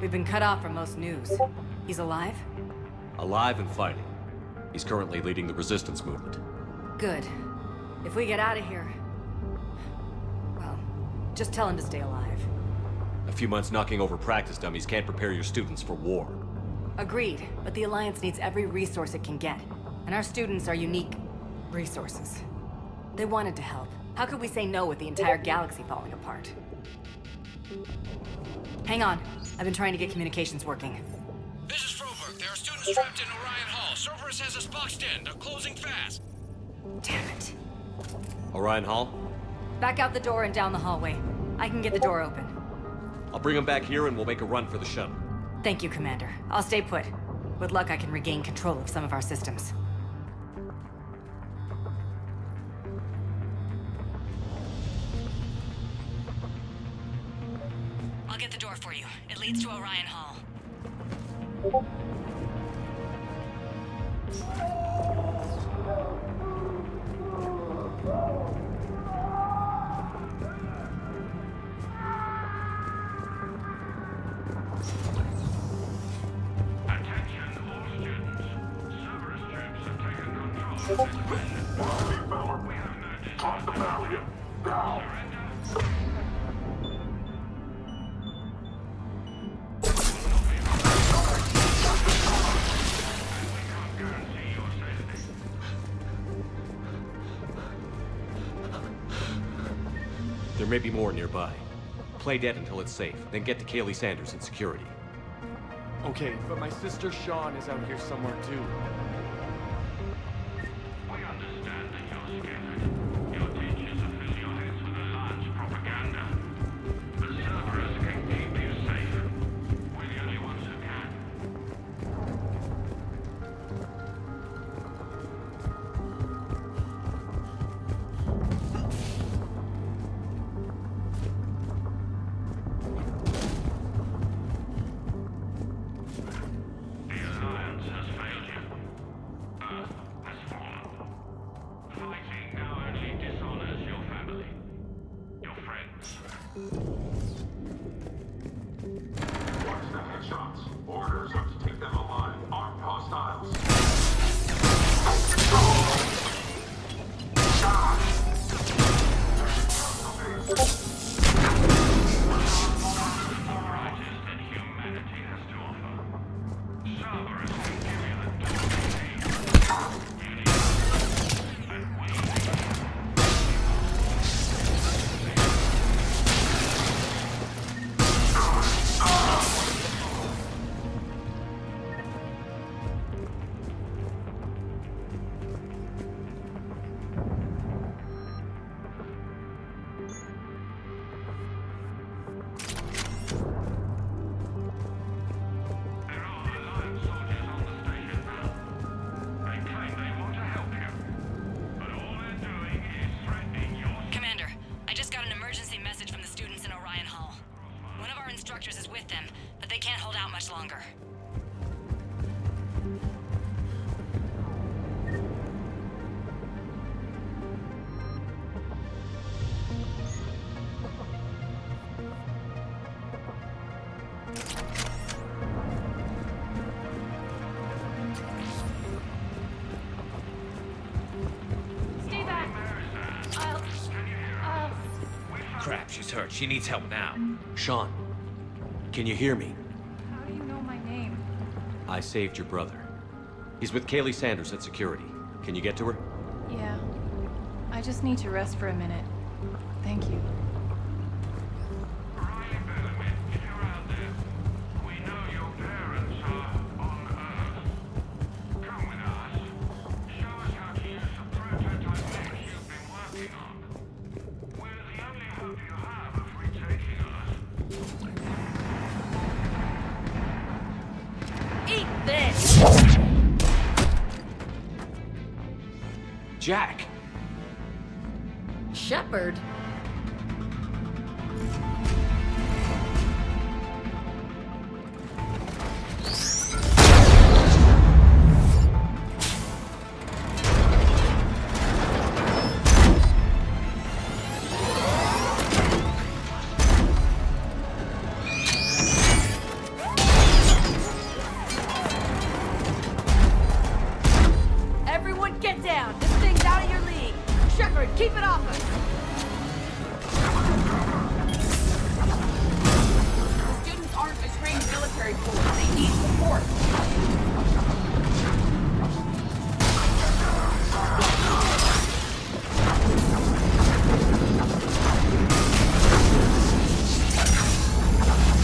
We've been cut off from most news. He's alive? Alive and fighting. He's currently leading the resistance movement. Good. If we get out of here... well, just tell him to stay alive. A few months knocking over practice dummies can't prepare your students for war. Agreed, but the Alliance needs every resource it can get. And our students are unique resources. They wanted to help. How could we say no with the entire galaxy falling apart? Hang on. I've been trying to get communications working. This is Froberg. There are students trapped in Orion Hall. Cerberus has us boxed in. They're closing fast. Damn it. Orion Hall? Back out the door and down the hallway. I can get the door open. I'll bring them back here and we'll make a run for the shuttle. Thank you, Commander. I'll stay put. With luck, I can regain control of some of our systems. I'll get the door for you. It leads to Orion Hall. There may be more nearby. Play dead until it's safe, then get to Kaylee Sanders in security. Okay, but my sister Sean is out here somewhere too. We understand that you're scared. Your teachers are filling your heads with Alliance propaganda. But Cerberus can keep you safe. We're the only ones who longer. Crap, she's hurt. She needs help now. Sean, can you hear me? How do you know my name? I saved your brother. He's with Kaylee Sanders at security. Can you get to her? Yeah. I just need to rest for a minute. Thank you. Eat this! Jack! Shepard? Everyone get down! This thing's out of your league! Shepard, keep it off us! The students aren't a trained military force. They need support.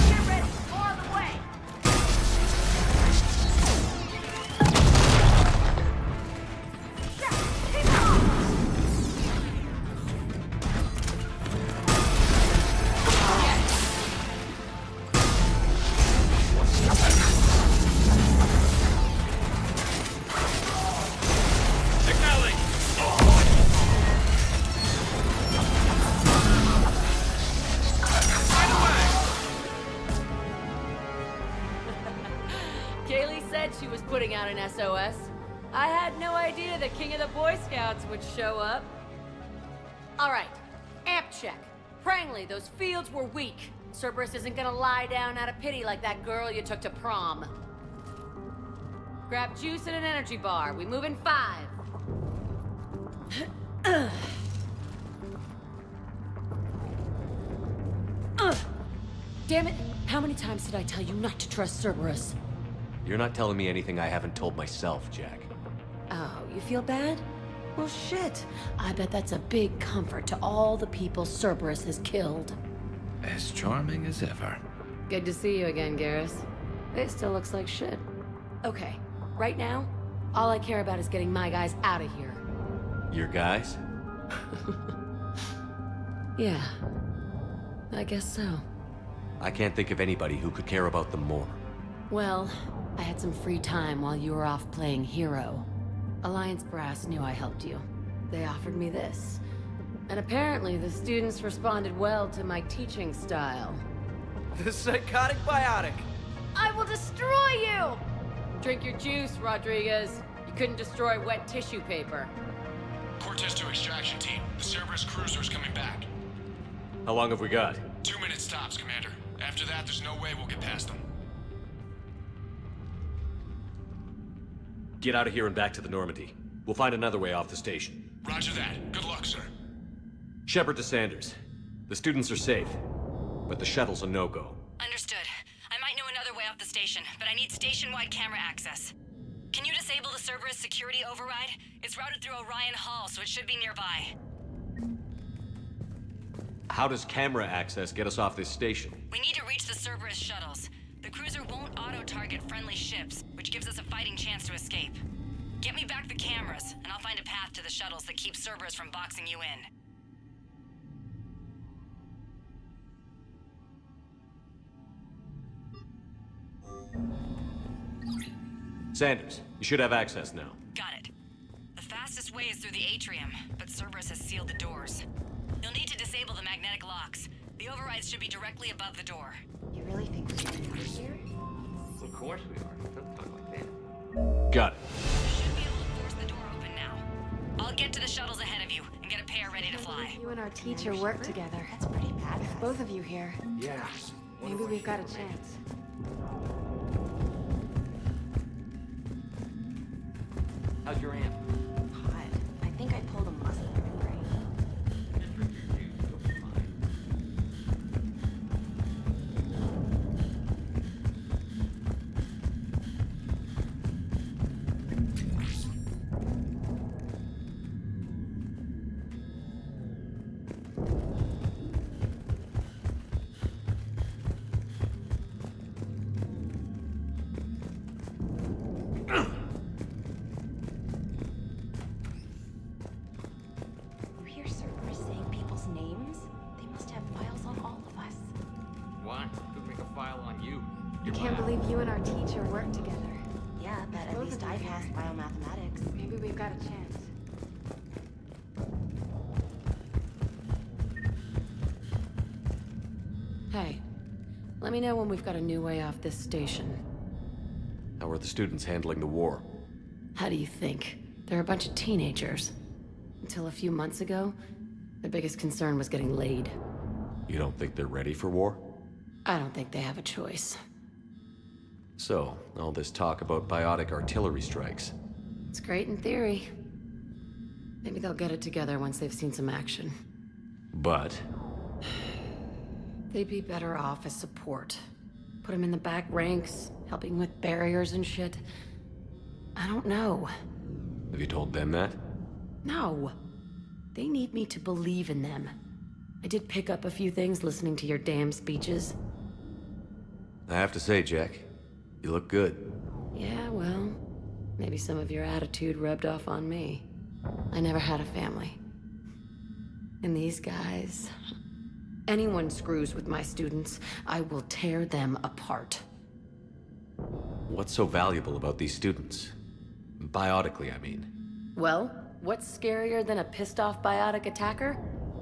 Get ready! More on the way! Kaylee said she was putting out an SOS. I had no idea the king of the Boy Scouts would show up. All right, amp check. Prangley, those fields were weak. Cerberus isn't gonna lie down out of pity like that girl you took to prom. Grab juice and an energy bar. We move in 5. Damn it! How many times did I tell you not to trust Cerberus? You're not telling me anything I haven't told myself, Jack. Oh, you feel bad? Well, shit. I bet that's a big comfort to all the people Cerberus has killed. As charming as ever. Good to see you again, Garrus. It still looks like shit. Okay, right now, all I care about is getting my guys out of here. Your guys? Yeah, I guess so. I can't think of anybody who could care about them more. Well, I had some free time while you were off playing hero. Alliance Brass knew I helped you. They offered me this. And apparently the students responded well to my teaching style. The psychotic biotic! I will destroy you! Drink your juice, Rodriguez. You couldn't destroy wet tissue paper. Cortez to extraction team. The Cerberus cruiser is coming back. How long have we got? 2 minutes tops, Commander. After that, there's no way we'll get past them. Get out of here and back to the Normandy. We'll find another way off the station. Roger that. Good luck, sir. Shepard to Sanders. The students are safe, but the shuttle's a no-go. Understood. I might know another way off the station, but I need station-wide camera access. Can you disable the Cerberus security override? It's routed through Orion Hall, so it should be nearby. How does camera access get us off this station? We need to reach the Cerberus shuttles. The cruiser won't auto-target friendly ships, which gives us a fighting chance to escape. Get me back the cameras, and I'll find a path to the shuttles that keep Cerberus from boxing you in. Sanders, you should have access now. Got it. The fastest way is through the atrium, but Cerberus has sealed the doors. You'll need to disable the magnetic locks. The overrides should be directly above the door. You really think we can get out of here? Of course we are. Don't talk like that. Got it. Should be able to force the door open now. I'll get to the shuttles ahead of you and get a pair ready to fly. You and our teacher work together. That's pretty bad. With both of you here. Yeah. Maybe we've got a chance. How's your aunt? Hot. I think I pulled a muscle in her brain. You hear Cerberus saying people's names? They must have files on all of us. Why? Could make a file on you. I can't believe you and our teacher work together. Yeah, but at Both least of I you here. passed biomathematics. Maybe we've got a chance. Hey, let me know when we've got a new way off this station. How are the students handling the war? How do you think? They're a bunch of teenagers. Until a few months ago, their biggest concern was getting laid. You don't think they're ready for war? I don't think they have a choice. So, all this talk about biotic artillery strikes. It's great in theory. Maybe they'll get it together once they've seen some action. But They'd be better off as support. Put them in the back ranks, helping with barriers and shit. I don't know. have you told them that? No. They need me to believe in them. I did pick up a few things listening to your damn speeches. I have to say, Jack, you look good. Yeah, well, maybe some of your attitude rubbed off on me. I never had a family. And these guys... Anyone screws with my students, I will tear them apart. What's so valuable about these students? Biotically, I mean. Well, what's scarier than a pissed-off biotic attacker?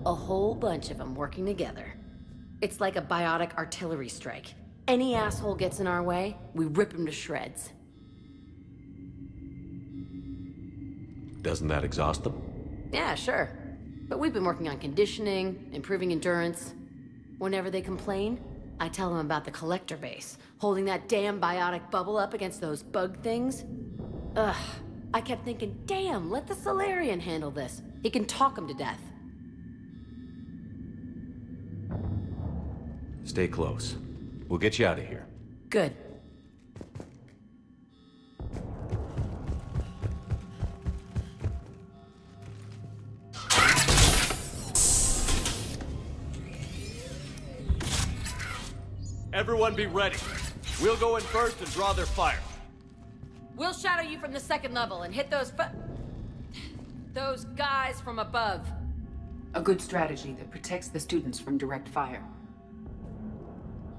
A whole bunch of them working together. It's like a biotic artillery strike. Any asshole gets in our way, we rip him to shreds. Doesn't that exhaust them? Yeah, sure. But we've been working on conditioning, improving endurance. Whenever they complain, I tell them about the collector base, holding that damn biotic bubble up against those bug things. Ugh. I kept thinking, damn, let the Solarian handle this. He can talk them to death. Stay close. We'll get you out of here. Good. Everyone be ready. We'll go in first and draw their fire. We'll shadow you from the second level and hit those guys from above. A good strategy that protects the students from direct fire.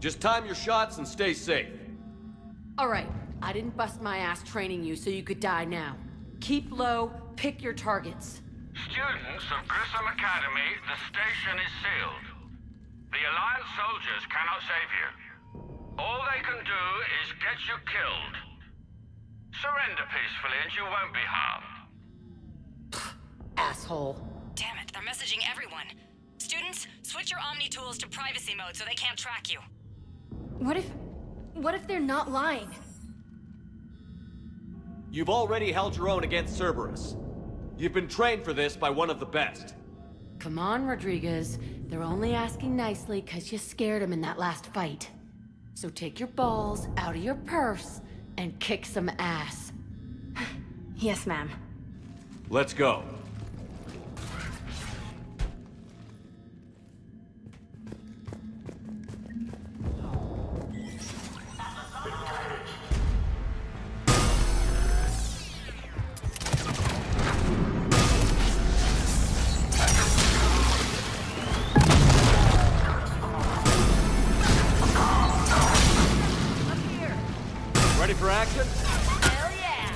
Just time your shots and stay safe. All right, I didn't bust my ass training you so you could die now. Keep low, pick your targets. Students of Grissom Academy, the station is sealed. The Alliance soldiers cannot save you. All they can do is get you killed. Surrender peacefully and you won't be harmed. Asshole. Damn it, they're messaging everyone. Students, switch your Omni tools to privacy mode so they can't track you. What if they're not lying? You've already held your own against Cerberus. You've been trained for this by one of the best. Come on, Rodriguez. They're only asking nicely because you scared them in that last fight. So take your balls out of your purse and kick some ass. Yes, ma'am. Let's go. Ready for action? Hell yeah!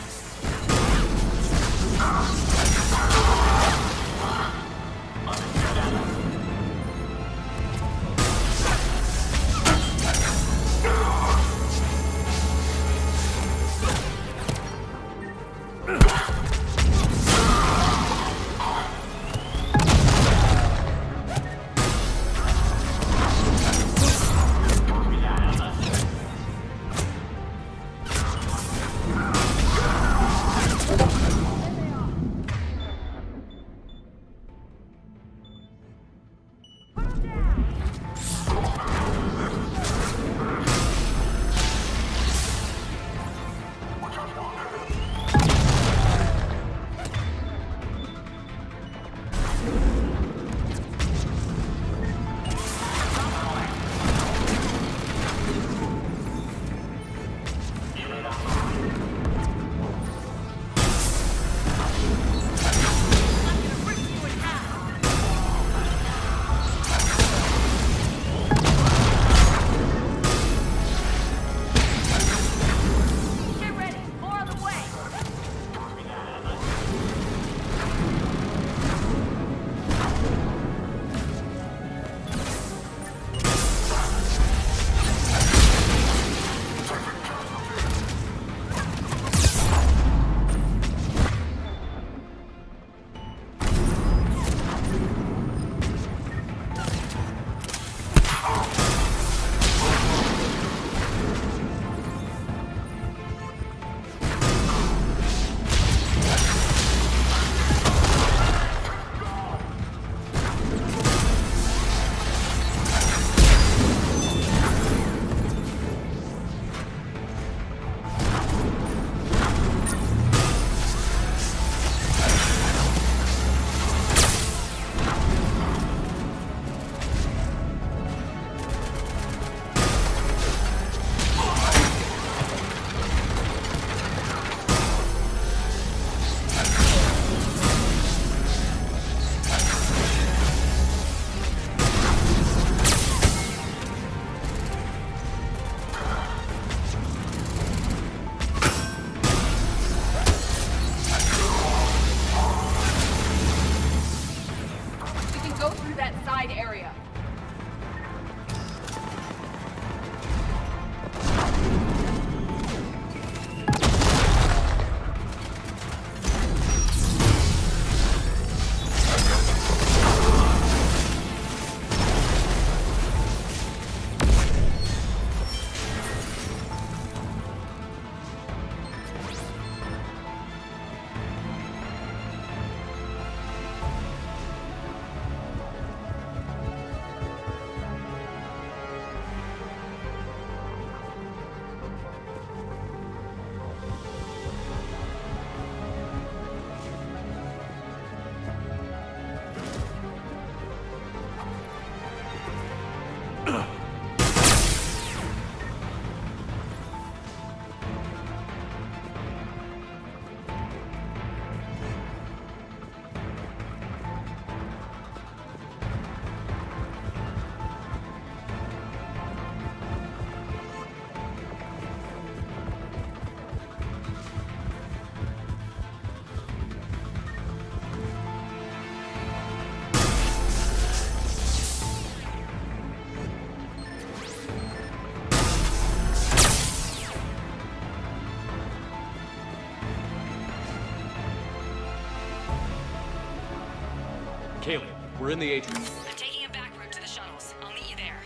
Kaylee, we're in the atrium. I'm taking a back route to the shuttles. I'll meet you there.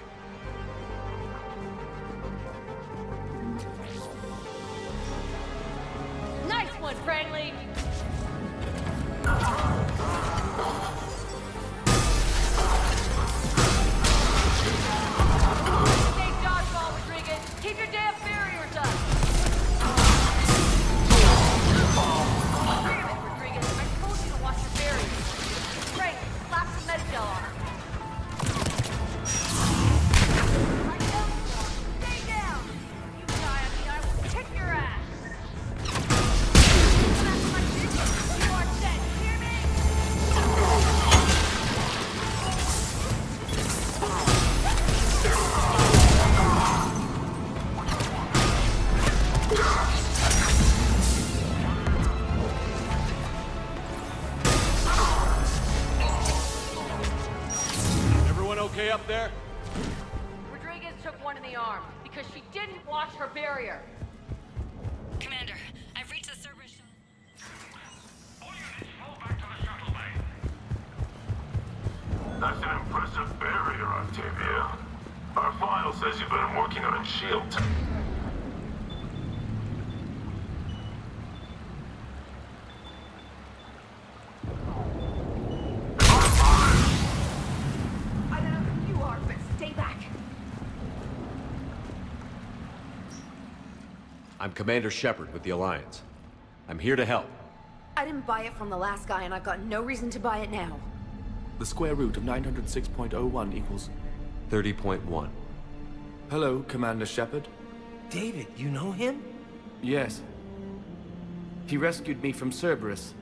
Nice one, Franklin! Stay dodgeball, Rodriguez! Keep your damn barriers up! Wait a minute, Rodriguez. I told you to watch your barriers. Frank, slap some Medigel on her. Stay down! You die on me, I will kick your ass! You are dead, hear me? Everyone okay up there? Rodriguez took one in the arm because she didn't watch her barrier. Commander, I've reached the Cerberus shuttle. on shield. I don't know who you are, but stay back. I'm Commander Shepard with the Alliance. I'm here to help. I didn't buy it from the last guy, and I've got no reason to buy it now. The square root of 906.01 equals... 30.1. Hello, Commander Shepard. David, you know him? Yes. He rescued me from Cerberus.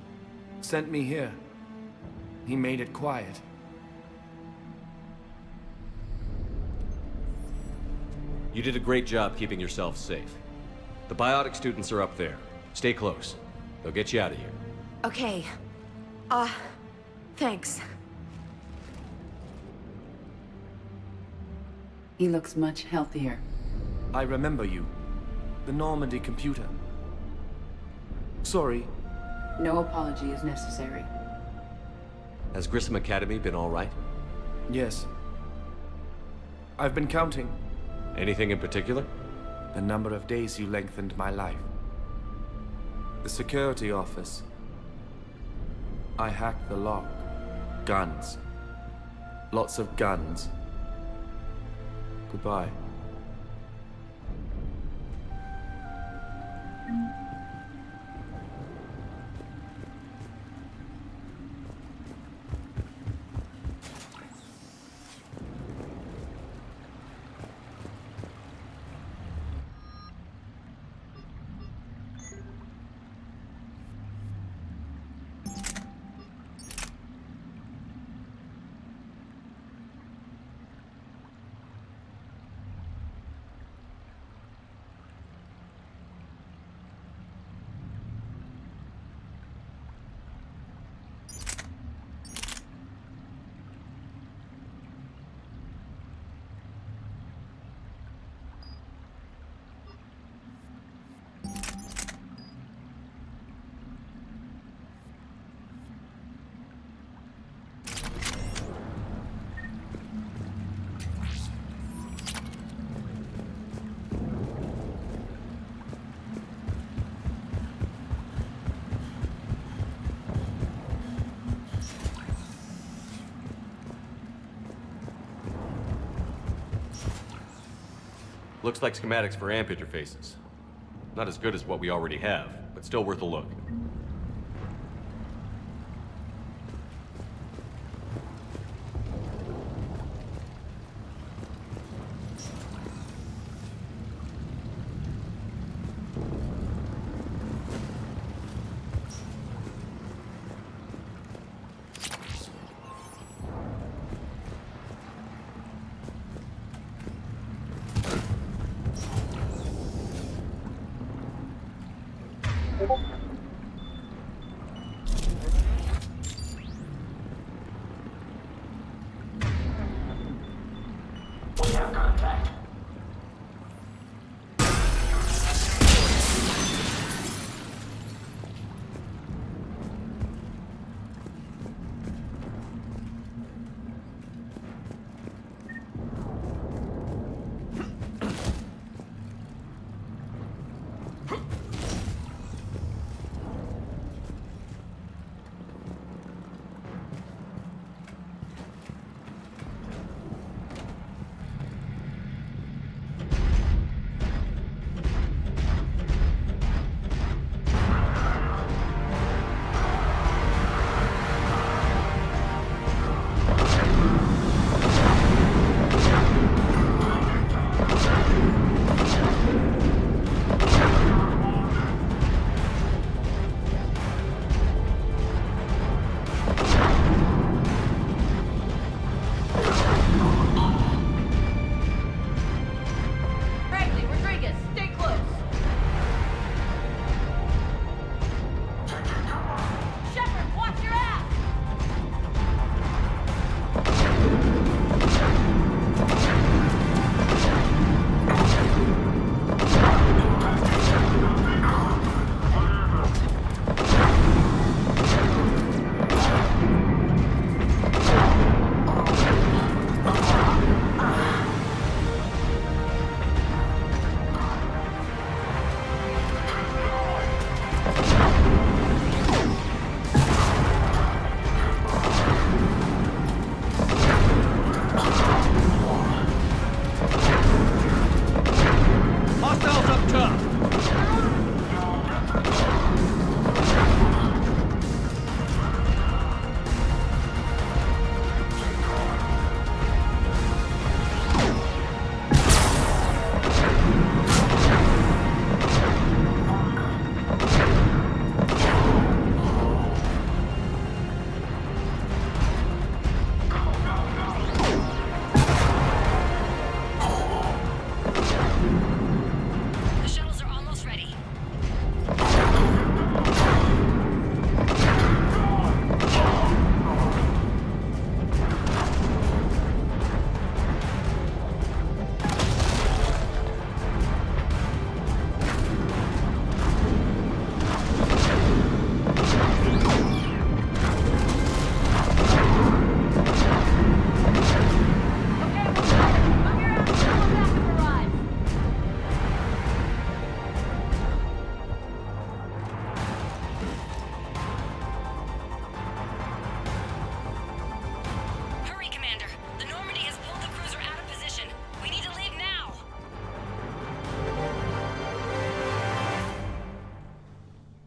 Sent me here. He made it quiet. You did a great job keeping yourself safe. The biotic students are up there. Stay close. They'll get you out of here. Okay. Thanks. He looks much healthier. I remember you. The Normandy computer. Sorry. No apology is necessary. Has Grissom Academy been all right? Yes. I've been counting. Anything in particular? The number of days you lengthened my life. The security office. I hacked the lock. Guns. Lots of guns. Goodbye. Looks like schematics for AMP interfaces. Not as good as what we already have, but still worth a look.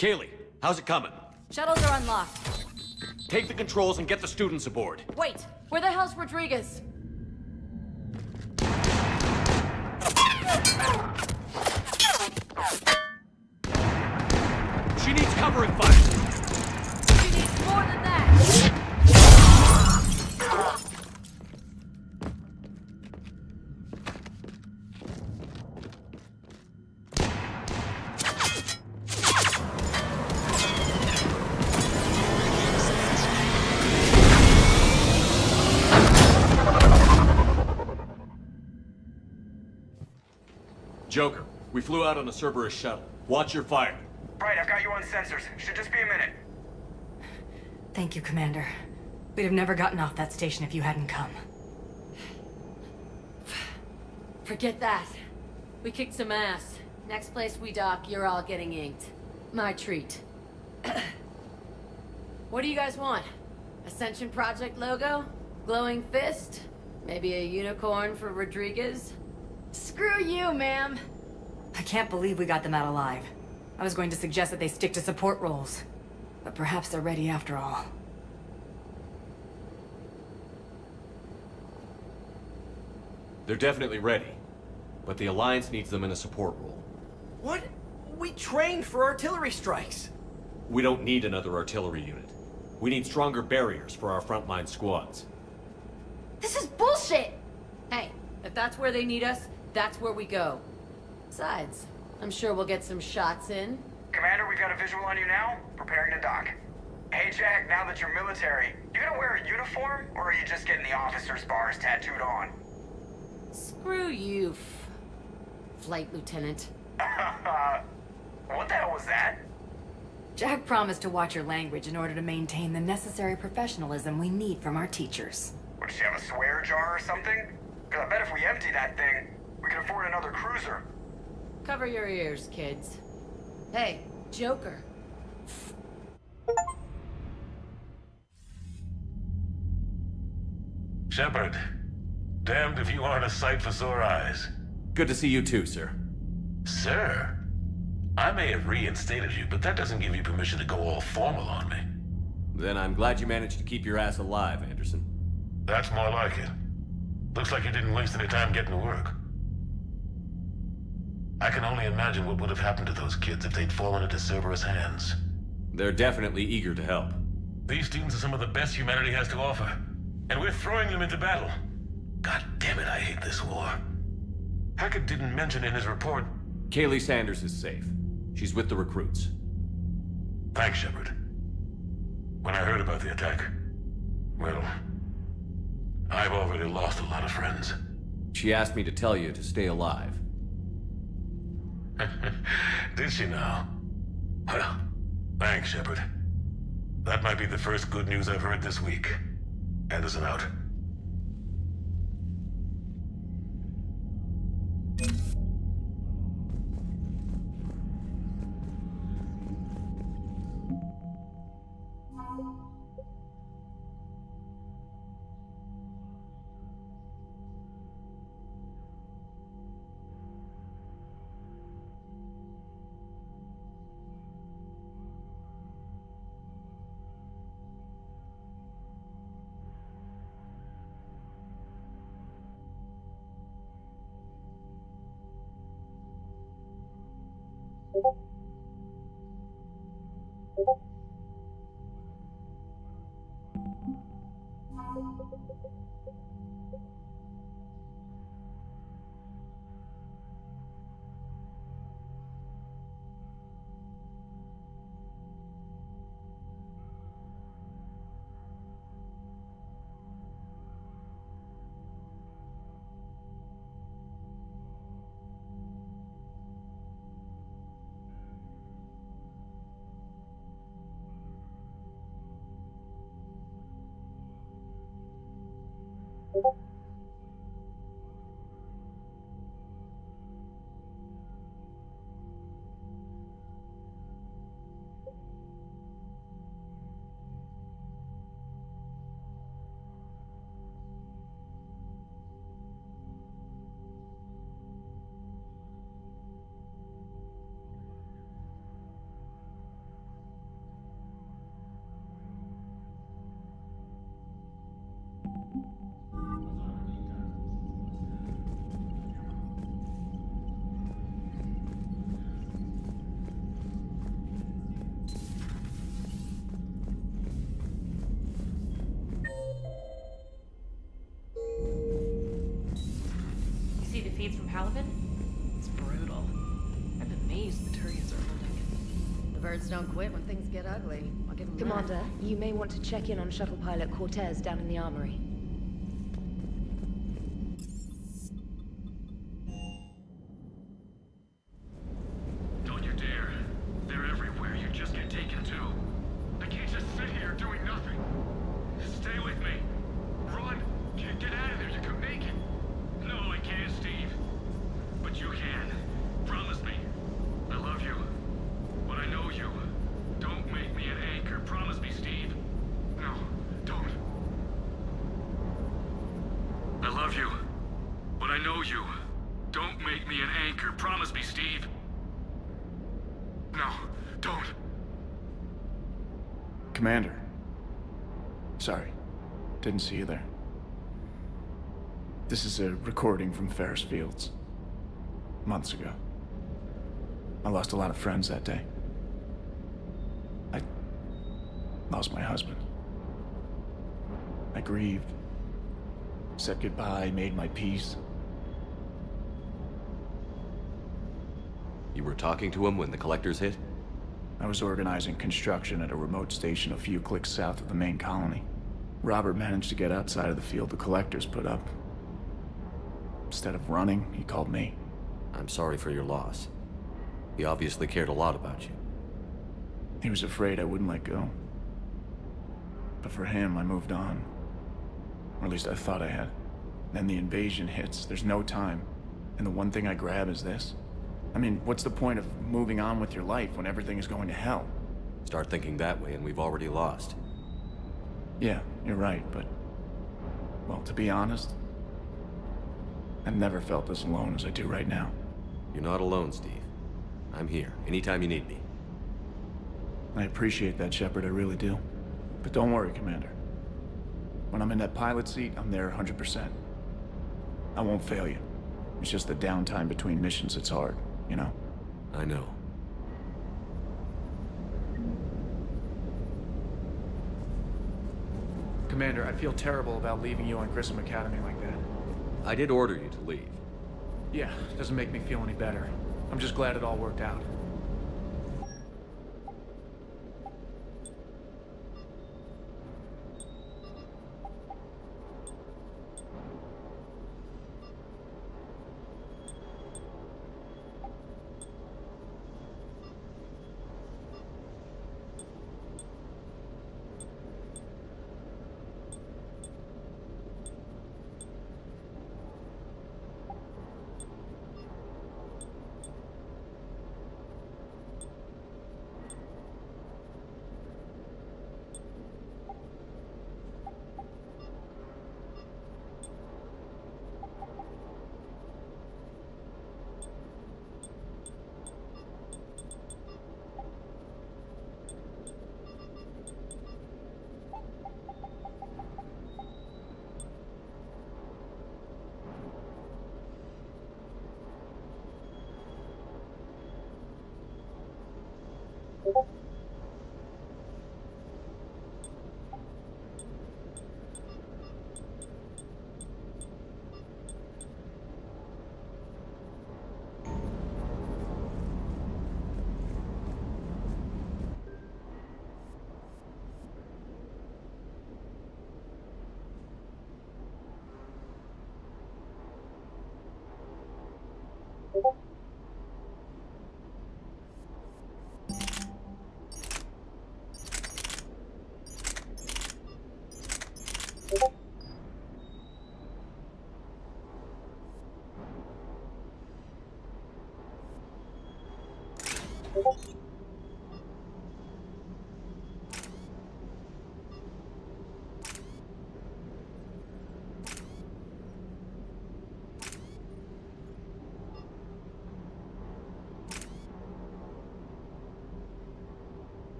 Kaylee, how's it coming? Shuttles are unlocked. Take the controls and get the students aboard. Wait, where the hell's Rodriguez? She needs covering fire. She needs more than that. Joker, we flew out on a Cerberus shuttle. Watch your fire. Right, I've got you on sensors. Should just be a minute. Thank you, Commander. We'd have never gotten off that station if you hadn't come. Forget that. We kicked some ass. Next place we dock, you're all getting inked. My treat. What do you guys want? Ascension Project logo? Glowing fist? Maybe a unicorn for Rodriguez? Screw you, ma'am! I can't believe we got them out alive. I was going to suggest that they stick to support roles. But perhaps they're ready after all. They're definitely ready. But the Alliance needs them in a support role. What? We trained for artillery strikes. We don't need another artillery unit. We need stronger barriers for our frontline squads. This is bullshit! Hey, if that's where they need us, that's where we go. Besides, I'm sure we'll get some shots in. Commander, we've got a visual on you now. Preparing to dock. Hey, Jack, now that you're military, you gonna wear a uniform, or are you just getting the officer's bars tattooed on? Screw you, Flight Lieutenant. What the hell was that? Jack promised to watch your language in order to maintain the necessary professionalism we need from our teachers. What, does she have a swear jar or something? Because I bet if we empty that thing, we can afford another cruiser. Cover your ears, kids. Hey, Joker. Shepard, damned if you aren't a sight for sore eyes. Good to see you too, sir. Sir? I may have reinstated you, but that doesn't give you permission to go all formal on me. Then I'm glad you managed to keep your ass alive, Anderson. That's more like it. Looks like you didn't waste any time getting to work. I can only imagine what would have happened to those kids if they'd fallen into Cerberus' hands. They're definitely eager to help. These students are some of the best humanity has to offer, and we're throwing them into battle. God damn it, I hate this war. Hackett didn't mention in his report... Kaylee Sanders is safe. She's with the recruits. Thanks, Shepard. When I heard about the attack, well, I've already lost a lot of friends. She asked me to tell you to stay alive. Did she now? Well, thanks, Shepard. That might be the first good news I've heard this week. Anderson out. You see the feeds from Halibut? It's brutal. I'm amazed the Turians are holding. The birds don't quit when things get ugly. I'll give them Commander, you may want to check in on shuttle pilot Cortez down in the armory. Don't you dare. They're everywhere. You just get taken to. I can't just sit here doing nothing. Stay with me. Run. Get out of there. You can make it. No, I can't, Steve. But you can. Promise me. I love you. But I know you. Don't make me an anchor. Promise me, Steve. No, don't. I love you. But I know you. Don't make me an anchor. Promise me, Steve. No, don't. Commander. Sorry. Didn't see you there. This is a recording from Ferris Fields. Months ago. I lost a lot of friends that day. I lost my husband. I grieved. Said goodbye, made my peace. You were talking to him when the collectors hit? I was organizing construction at a remote station a few clicks south of the main colony. Robert managed to get outside of the field the collectors put up. Instead of running, he called me. I'm sorry for your loss. He obviously cared a lot about you. He was afraid I wouldn't let go. But for him, I moved on. Or at least I thought I had. Then the invasion hits, there's no time. And the one thing I grab is this. I mean, what's the point of moving on with your life when everything is going to hell? Start thinking that way and we've already lost. Yeah, you're right, but... well, to be honest, I've never felt as alone as I do right now. You're not alone, Steve. I'm here, anytime you need me. I appreciate that, Shepard, I really do. But don't worry, Commander. When I'm in that pilot seat, I'm there 100%. I won't fail you. It's just the downtime between missions that's hard, you know? I know. Commander, I feel terrible about leaving you on Grissom Academy like that. I did order you to leave. Yeah, doesn't make me feel any better. I'm just glad it all worked out.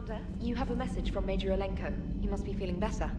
Commander, you have a message from Major Olenko. He must be feeling better.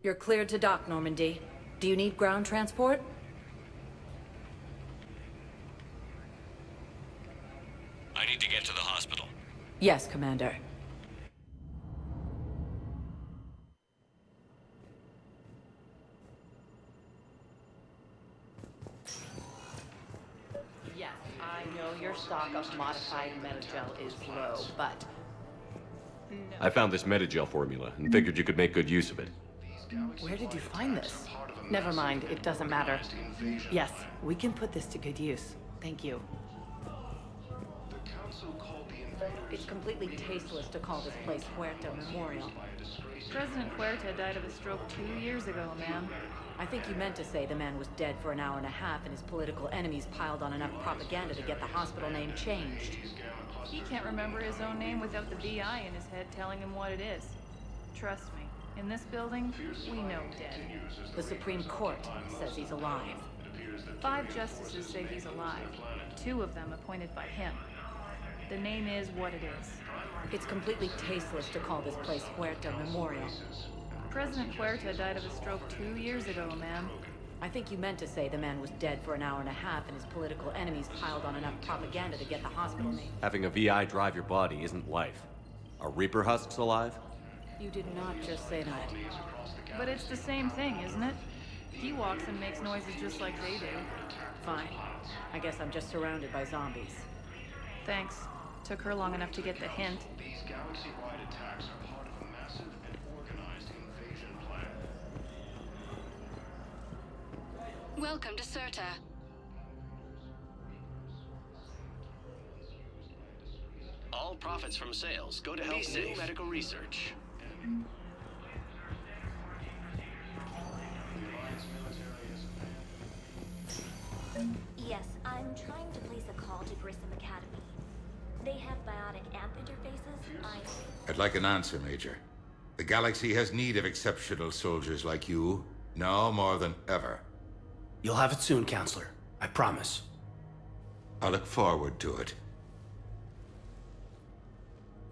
You're cleared to dock, Normandy. Do you need ground transport? I need to get to the hospital. Yes, Commander. Yes, I know your stock of modified metagel is low, but... I found this metagel formula and figured you could make good use of it. Where did you find this? Never mind, it doesn't matter. Yes, we can put this to good use. Thank you. It's completely tasteless to call this place Puerto Memorial. President Huerta died of a stroke 2 years ago, ma'am. I think you meant to say the man was dead for an hour and a half and his political enemies piled on enough propaganda to get the hospital name changed. He can't remember his own name without the VI in his head telling him what it is. Trust me, in this building, we know dead. The Supreme Court says he's alive. 5 justices say he's alive, 2 of them appointed by him. The name is what it is. It's completely tasteless to call this place Puerto Memorial. President Huerta died of a stroke 2 years ago, ma'am. I think you meant to say the man was dead for an hour and a half and his political enemies piled on enough propaganda to get the hospital name. Having a VI drive your body isn't life. Are Reaper husks alive? You did not just say that. But it's the same thing, isn't it? He walks and makes noises just like they do. Fine. I guess I'm just surrounded by zombies. Thanks. Took her long enough to get the hint. These galaxy-wide attacks are part of a massive and organized invasion plan. Welcome to Serta. All profits from sales go to help new medical research. Yes, I'm trying to place a call to Grissom Academy. They have biotic amp interfaces. I'd like an answer, Major. The galaxy has need of exceptional soldiers like you, now more than ever. You'll have it soon, Counselor. I promise. I look forward to it.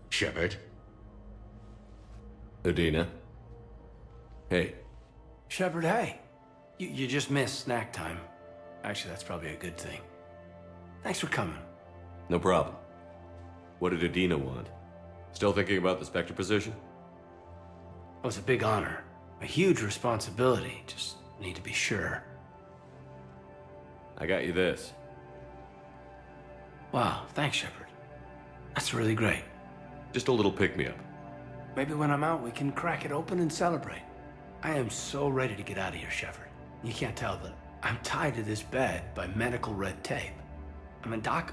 Shepard? Udina? Hey. Shepard, hey. You just missed snack time. Actually, that's probably a good thing. Thanks for coming. No problem. What did Udina want? Still thinking about the Spectre position? It was a big honor. A huge responsibility. Just need to be sure. I got you this. Wow, thanks, Shepard. That's really great. Just a little pick-me-up. Maybe when I'm out, we can crack it open and celebrate. I am so ready to get out of here, Shepard. You can't tell, but I'm tied to this bed by medical red tape. I mean, Doc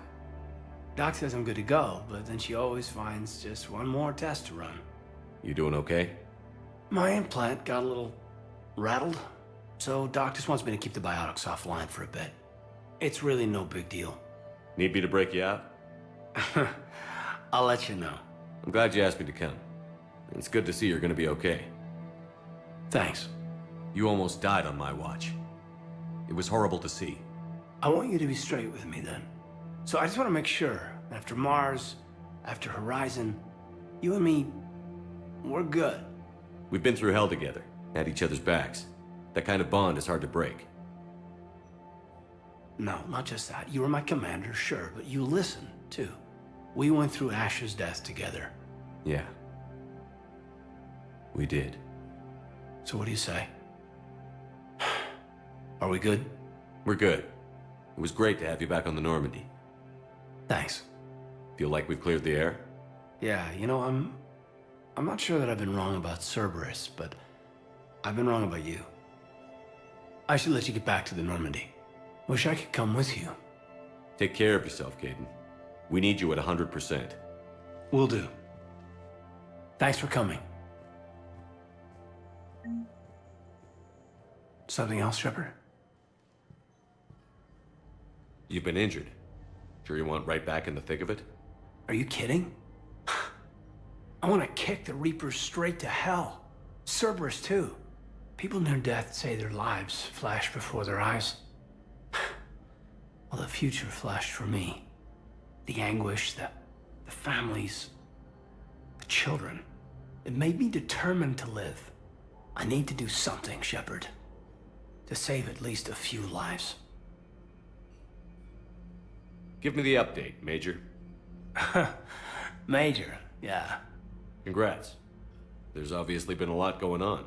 says I'm good to go, but then she always finds just one more test to run. You doing okay? My implant got a little rattled, so Doc just wants me to keep the biotics offline for a bit. It's really no big deal. Need me to break you out? I'll let you know. I'm glad you asked me to come. It's good to see you're gonna be okay. Thanks. You almost died on my watch. It was horrible to see. I want you to be straight with me then. So I just want to make sure, after Mars, after Horizon, you and me, we're good. We've been through hell together, at each other's backs. That kind of bond is hard to break. No, not just that. You were my commander, sure, but you listened, too. We went through Ash's death together. Yeah. We did. So what do you say? Are we good? We're good. It was great to have you back on the Normandy. Thanks. Feel like we've cleared the air? Yeah, you know, I'm not sure that I've been wrong about Cerberus, but I've been wrong about you. I should let you get back to the Normandy. Wish I could come with you. Take care of yourself, Caden. We need you at 100%. Will do. Thanks for coming. Something else, Shepard? You've been injured. Sure you want right back in the thick of it? Are you kidding? I want to kick the Reapers straight to hell. Cerberus, too. People near death say their lives flash before their eyes. Well, the future flashed for me. The anguish, the families, the children. It made me determined to live. I need to do something, Shepard. To save at least a few lives. Give me the update, Major. Major, yeah. Congrats. There's obviously been a lot going on.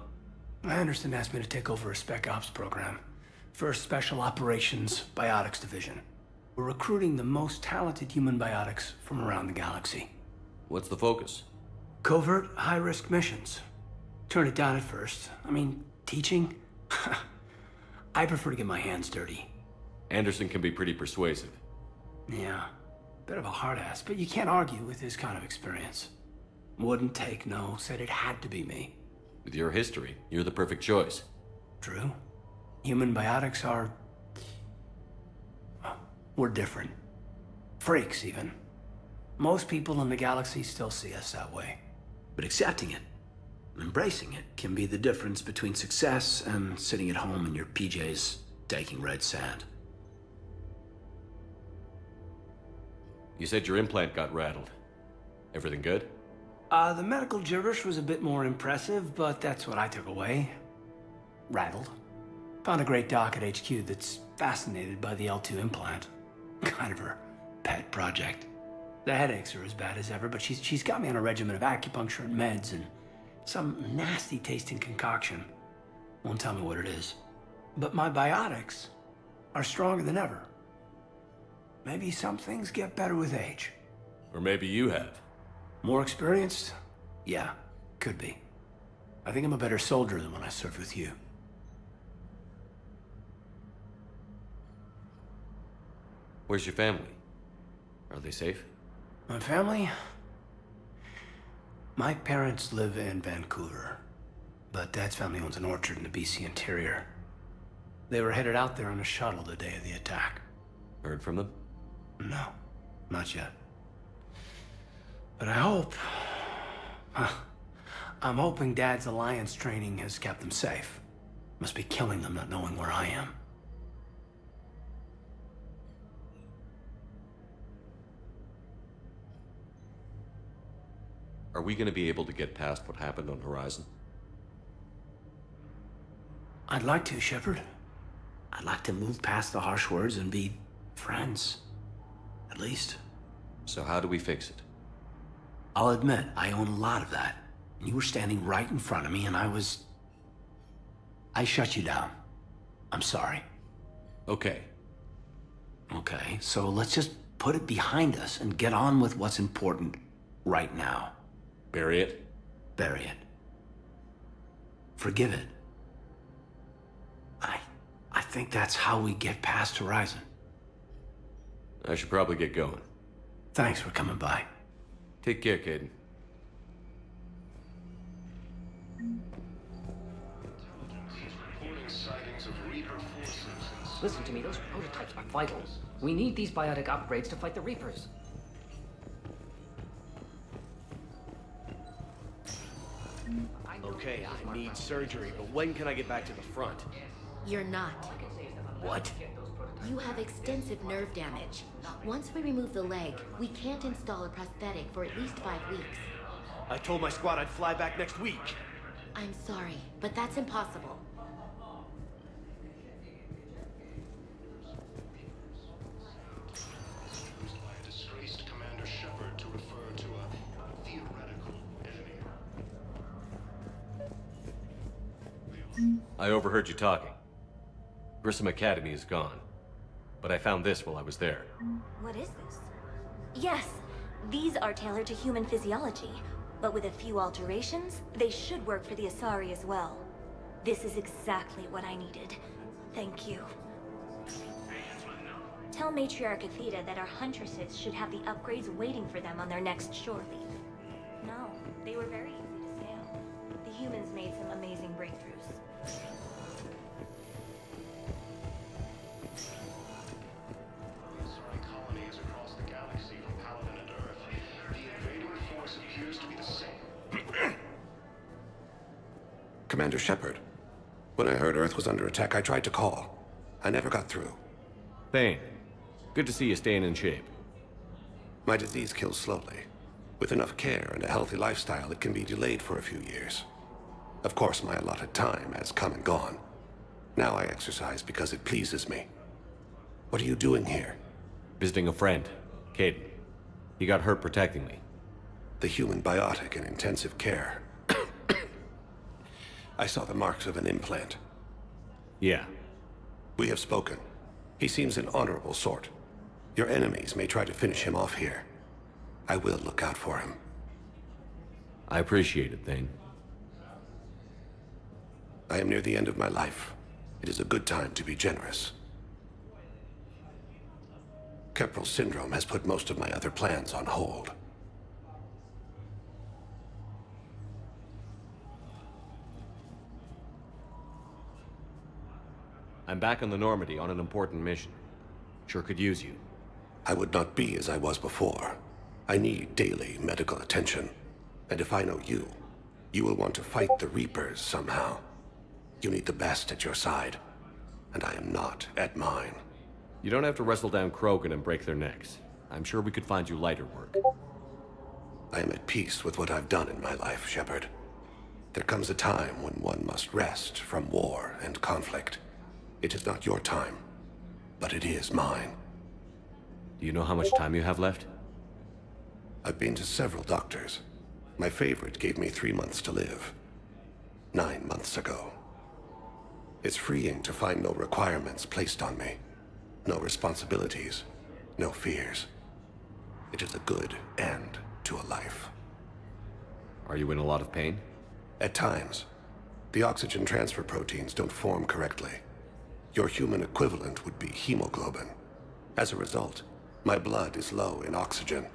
Anderson asked me to take over a Spec Ops program. First Special Operations Biotics Division. We're recruiting the most talented human biotics from around the galaxy. What's the focus? Covert, high-risk missions. Turn it down at first. I mean, teaching? I prefer to get my hands dirty. Anderson can be pretty persuasive. Yeah, bit of a hard ass, but you can't argue with his kind of experience. Wouldn't take no, said it had to be me. With your history, you're the perfect choice. True. Human biotics are... we're different. Freaks, even. Most people in the galaxy still see us that way. But accepting it, embracing it, can be the difference between success and sitting at home in your PJs, taking red sand. You said your implant got rattled. Everything good? The medical gibberish was a bit more impressive, but that's what I took away. Rattled. Found a great doc at HQ that's fascinated by the L2 implant. Kind of her pet project. The headaches are as bad as ever, but she's got me on a regimen of acupuncture and meds and some nasty tasting concoction. Won't tell me what it is. But my biotics are stronger than ever. Maybe some things get better with age. Or maybe you have. More experienced? Yeah, could be. I think I'm a better soldier than when I served with you. Where's your family? Are they safe? My family? My parents live in Vancouver, but Dad's family owns an orchard in the BC interior. They were headed out there on a shuttle the day of the attack. Heard from them? No, not yet. But I hope... I'm hoping Dad's Alliance training has kept them safe. Must be killing them not knowing where I am. Are we going to be able to get past what happened on Horizon? I'd like to, Shepard. I'd like to move past the harsh words and be friends. At least. So how do we fix it? I'll admit, I own a lot of that. You were standing right in front of me and I shut you down. I'm sorry. Okay. Okay, so let's just put it behind us and get on with what's important right now. Bury it? Bury it. Forgive it. I think that's how we get past Horizon. I should probably get going. Thanks for coming by. Take care, Caden. Listen to me, those prototypes are vital. We need these biotic upgrades to fight the Reapers. Okay, I need surgery, but when can I get back to the front? You're not. What? You have extensive nerve damage. Once we remove the leg, we can't install a prosthetic for at least 5 weeks. I told my squad I'd fly back next week. I'm sorry, but that's impossible. Disgraced Commander Shepard to refer to a theoretical enemy. I overheard you talking. Grissom Academy is gone. But I found this while I was there. What is this? Yes, these are tailored to human physiology, but with a few alterations, they should work for the Asari as well. This is exactly what I needed. Thank you. Tell Matriarch Athena that our huntresses should have the upgrades waiting for them on their next shore leave. No, they were very easy to scale. The humans made some amazing breakthroughs. Colonies across the galaxy from Paladin and Earth. The invading force appears to be the same. Commander Shepard. When I heard Earth was under attack, I tried to call. I never got through. Thane, good to see you staying in shape. My disease kills slowly. With enough care and a healthy lifestyle, it can be delayed for a few years. Of course, my allotted time has come and gone. Now I exercise because it pleases me. What are you doing here? Visiting a friend, Caden. He got hurt protecting me. The human biotic in intensive care. I saw the marks of an implant. Yeah. We have spoken. He seems an honorable sort. Your enemies may try to finish him off here. I will look out for him. I appreciate it, Thane. I am near the end of my life. It is a good time to be generous. Keprel syndrome has put most of my other plans on hold. I'm back on the Normandy on an important mission. Sure could use you. I would not be as I was before. I need daily medical attention. And if I know you, you will want to fight the Reapers somehow. You need the best at your side, and I am not at mine. You don't have to wrestle down Krogan and break their necks. I'm sure we could find you lighter work. I am at peace with what I've done in my life, Shepard. There comes a time when one must rest from war and conflict. It is not your time, but it is mine. Do you know how much time you have left? I've been to several doctors. My favorite gave me 3 months to live. 9 months ago. It's freeing to find no requirements placed on me. No responsibilities. No fears. It is a good end to a life. Are you in a lot of pain? At times. The oxygen transfer proteins don't form correctly. Your human equivalent would be hemoglobin. As a result, my blood is low in oxygen.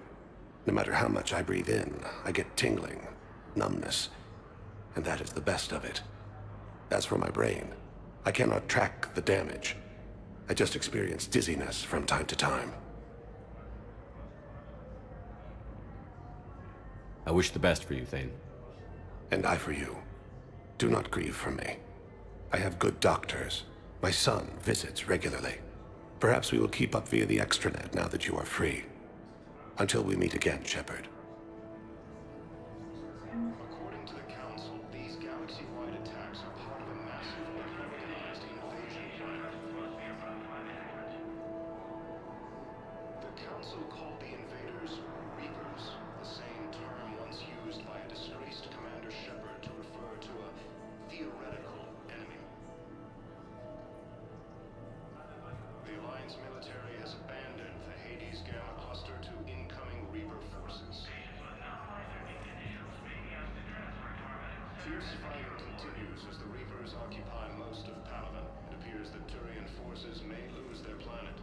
No matter how much I breathe in, I get tingling, numbness, and that is the best of it. As for my brain, I cannot track the damage. I just experience dizziness from time to time. I wish the best for you, Thane. And I for you. Do not grieve for me. I have good doctors. My son visits regularly. Perhaps we will keep up via the extranet now that you are free. Until we meet again, Shepard. According to the Council, these galaxy-wide attacks are part of a massive organized invasion plan. The Council called the invaders Reapers, the same term once used by a disgraced Commander Shepard to refer to a theoretical enemy. The Alliance military has abandoned the Hades Gamma cluster to incoming Reaper forces. Fierce fighting continues as the Reapers occupy most of Palaven. It appears that Turian forces may lose their planet.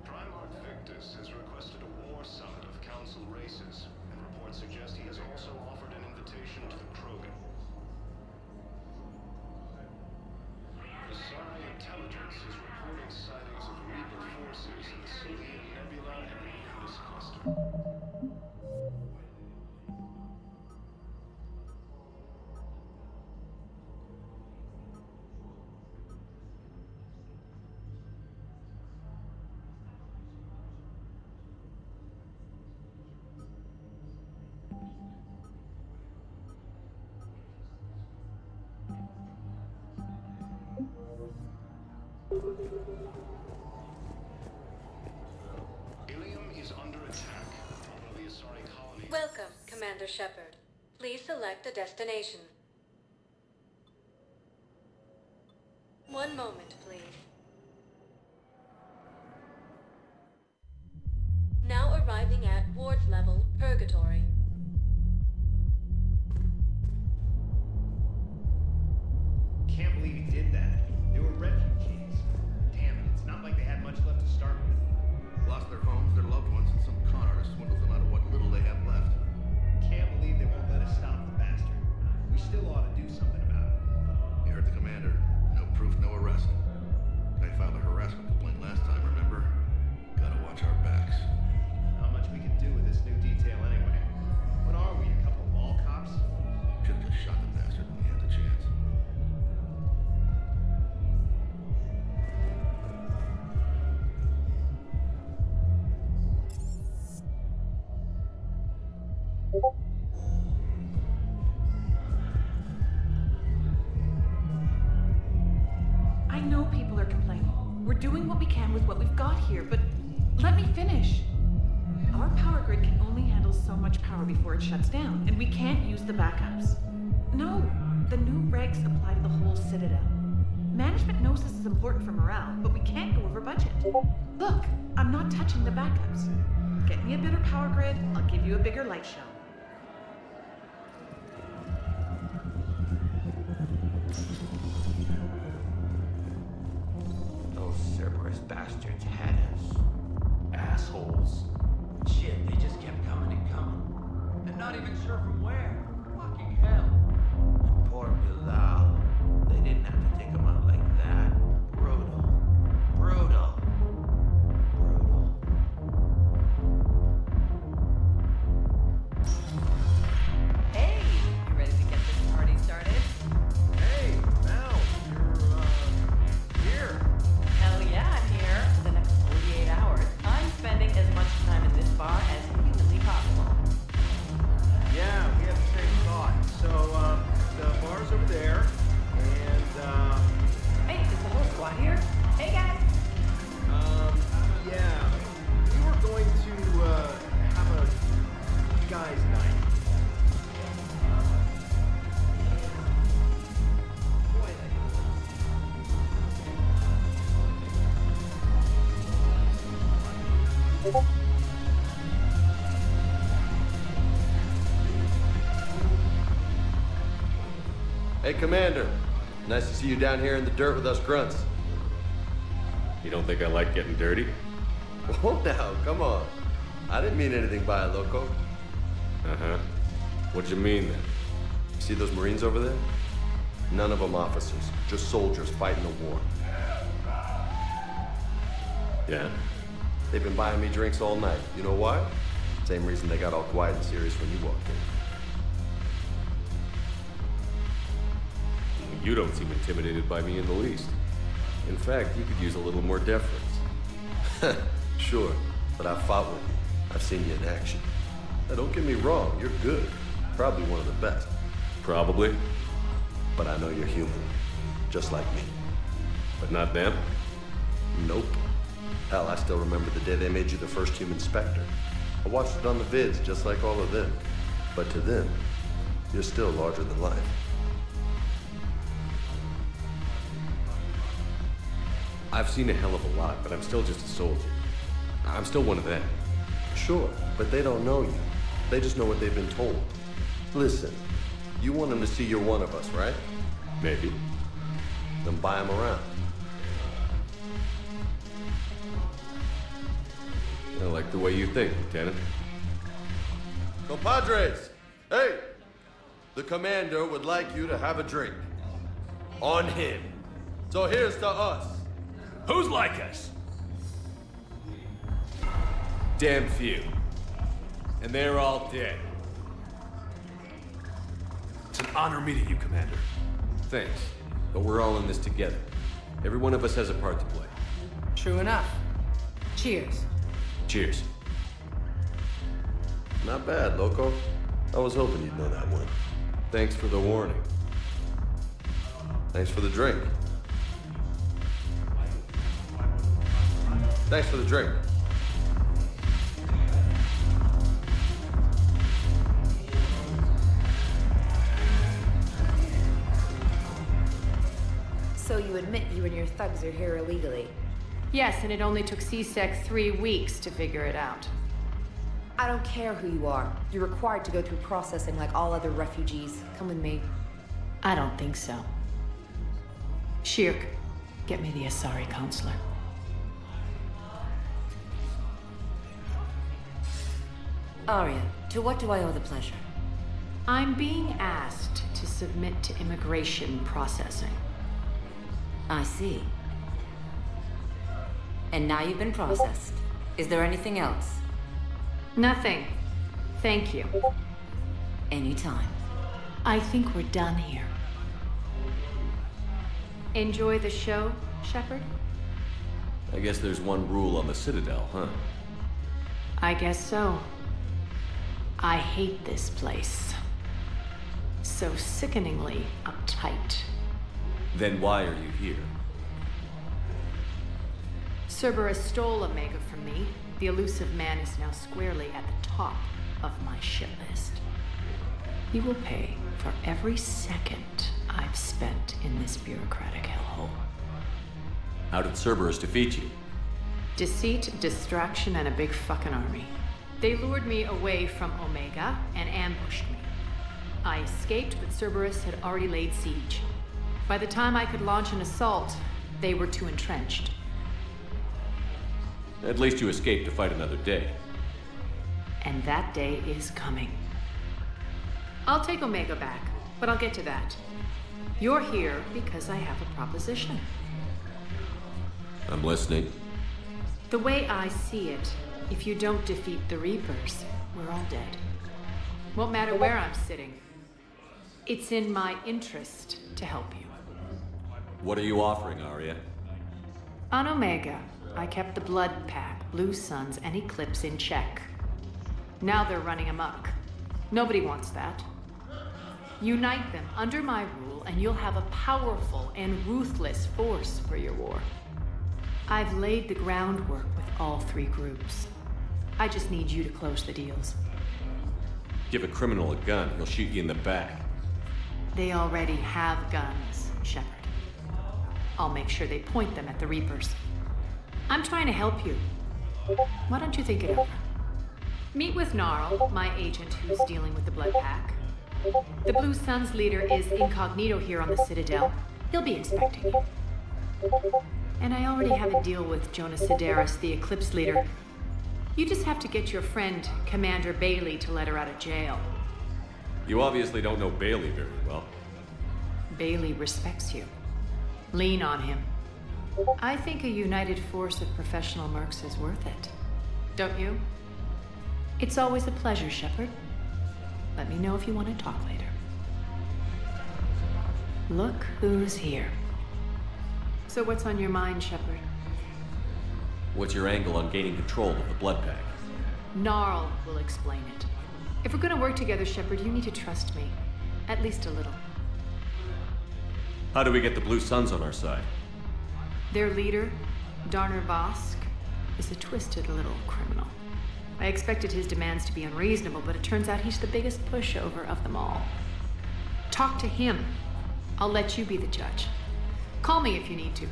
Primarch Victus has requested a war summit of Council races, and reports suggest he has also offered an invitation to the Krogan. Asari intelligence is reporting sightings of Reaper forces in the Silian Nebula and Nimbus cluster. Ilium is under attack, although the Asari colony... Welcome, Commander Shepard. Please select a destination. One moment, please. Now arriving at Ward Level, Purgatory. Can't believe he did that. They were refugees. Damn it, it's not like they had much left to start with. Lost their homes, their loved ones, and some con artist swindles them out of what little they have left. Can't believe they won't let us stop the bastard. We still ought to do something about it. You heard the commander. No proof, no arrest. Guy filed a harassment complaint last time, remember? Gotta watch our backs. Not much we can do with this new detail anyway. What are we, a couple of mall cops? Should've just shot the bastard when we had the chance. I know people are complaining. We're doing what we can with what we've got here, but let me finish. Our power grid can only handle so much power before it shuts down, and we can't use the backups. No, the new regs apply to the whole Citadel. Management knows this is important for morale, but we can't go over budget. Look, I'm not touching the backups. Get me a better power grid, I'll give you a bigger light show. Those Cerberus bastards had us. Assholes. Shit, they just kept coming and coming. And not even sure from where. Fucking hell. And poor Bilal. They didn't have to take him out like that. Brutal. Brutal. Brutal. Hey, Commander. Nice to see you down here in the dirt with us grunts. You don't think I like getting dirty? Oh, now, come on. I didn't mean anything by it, Loco. Uh-huh. What'd you mean, then? See those Marines over there? None of them officers, just soldiers fighting the war. Yeah? They've been buying me drinks all night. You know why? Same reason they got all quiet and serious when you walked in. You don't seem intimidated by me in the least. In fact, you could use a little more deference. Sure, but I've fought with you. I've seen you in action. Now, don't get me wrong, you're good. Probably one of the best. Probably. But I know you're human. Just like me. But not them? Nope. Hell, I still remember the day they made you the first human Spectre. I watched it on the vids, just like all of them. But to them, you're still larger than life. I've seen a hell of a lot, but I'm still just a soldier. I'm still one of them. Sure, but they don't know you. They just know what they've been told. Listen, you want them to see you're one of us, right? Maybe. Then buy them around. I like the way you think, Lieutenant. Compadres! Hey! The commander would like you to have a drink. On him. So here's to us. Who's like us? Damn few. And they're all dead. It's an honor meeting you, Commander. Thanks. But we're all in this together. Every one of us has a part to play. True enough. Cheers. Cheers. Not bad, Loco. I was hoping you'd know that one. Thanks for the warning. Thanks for the drink. Thanks for the drink. So you admit you and your thugs are here illegally? Yes, and it only took C-Sec 3 weeks to figure it out. I don't care who you are. You're required to go through processing like all other refugees. Come with me. I don't think so. Shirk, get me the Asari counselor. Arya, to what do I owe the pleasure? I'm being asked to submit to immigration processing. I see. And now you've been processed. Is there anything else? Nothing. Thank you. Anytime. I think we're done here. Enjoy the show, Shepard? I guess there's one rule on the Citadel, huh? I guess so. I hate this place. So sickeningly uptight. Then why are you here? Cerberus stole Omega from me. The elusive man is now squarely at the top of my shit list. He will pay for every second I've spent in this bureaucratic hellhole. How did Cerberus defeat you? Deceit, distraction, and a big fucking army. They lured me away from Omega and ambushed me. I escaped, but Cerberus had already laid siege. By the time I could launch an assault, they were too entrenched. At least you escaped to fight another day. And that day is coming. I'll take Omega back, but I'll get to that. You're here because I have a proposition. I'm listening. The way I see it, if you don't defeat the Reapers, we're all dead. Won't matter where I'm sitting. It's in my interest to help you. What are you offering, Arya? On Omega, I kept the Blood Pack, Blue Suns, and Eclipse in check. Now they're running amok. Nobody wants that. Unite them under my rule, and you'll have a powerful and ruthless force for your war. I've laid the groundwork with all three groups. I just need you to close the deals. Give a criminal a gun, he'll shoot you in the back. They already have guns, Shepard. I'll make sure they point them at the Reapers. I'm trying to help you. Why don't you think it over? Meet with Gnarl, my agent who's dealing with the Blood Pack. The Blue Suns leader is incognito here on the Citadel. He'll be expecting you. And I already have a deal with Jonas Sidaris, the Eclipse leader. You just have to get your friend, Commander Bailey, to let her out of jail. You obviously don't know Bailey very well. Bailey respects you. Lean on him. I think a united force of professional mercs is worth it. Don't you? It's always a pleasure, Shepard. Let me know if you want to talk later. Look who's here. So what's on your mind, Shepard? What's your angle on gaining control of the blood pack? Gnarl will explain it. If we're gonna work together, Shepard, you need to trust me. At least a little. How do we get the Blue Suns on our side? Their leader, Darner Vosk, is a twisted little criminal. I expected his demands to be unreasonable, but it turns out he's the biggest pushover of them all. Talk to him. I'll let you be the judge. Call me if you need to.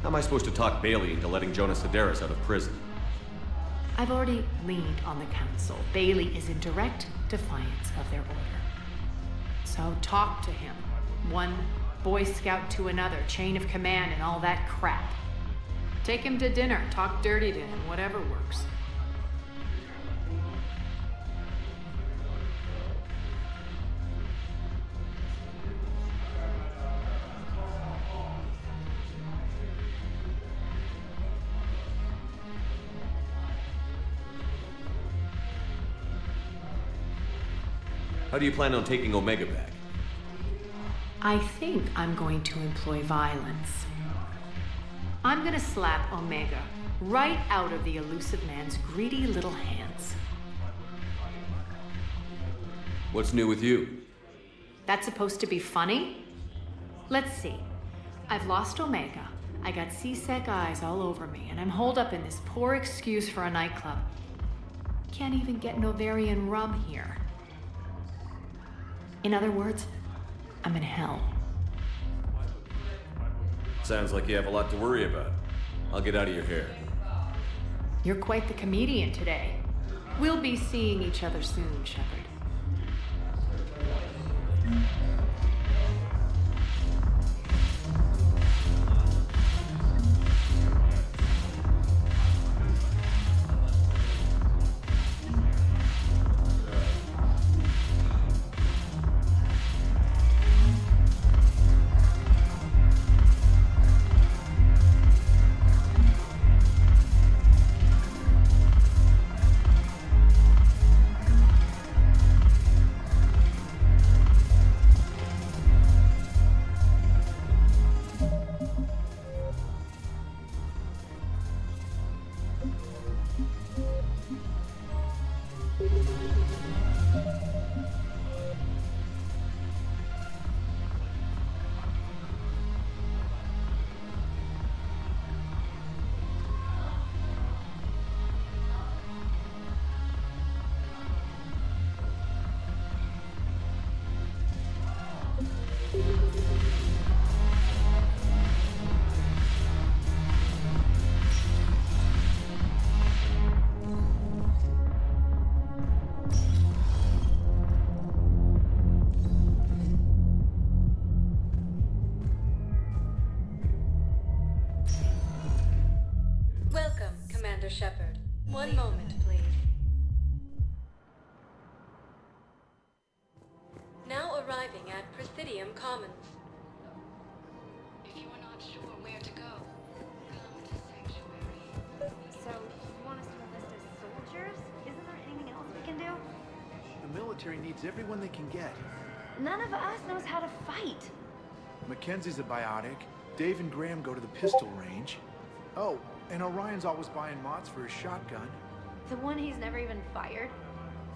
How am I supposed to talk Bailey into letting Jonas Sidaris out of prison? I've already leaned on the council. Bailey is in direct defiance of their order. So talk to him. One Boy Scout to another, chain of command and all that crap. Take him to dinner, talk dirty to him, whatever works. How do you plan on taking Omega back? I think I'm going to employ violence. I'm gonna slap Omega right out of the elusive man's greedy little hands. What's new with you? That's supposed to be funny? Let's see. I've lost Omega. I got C-Sec eyes all over me, and I'm holed up in this poor excuse for a nightclub. Can't even get Novarian rum here. In other words, I'm in hell. Sounds like you have a lot to worry about. I'll get out of your hair. You're quite the comedian today. We'll be seeing each other soon, Shepard. Shepard. One moment, please. Now arriving at Presidium Commons. If you are not sure where to go, come to Sanctuary. So, you want us to enlist as soldiers? Isn't there anything else we can do? The military needs everyone they can get. None of us knows how to fight. Mackenzie's a biotic. Dave and Graham go to the pistol range. Oh, and Orion's always buying mods for his shotgun. The one he's never even fired.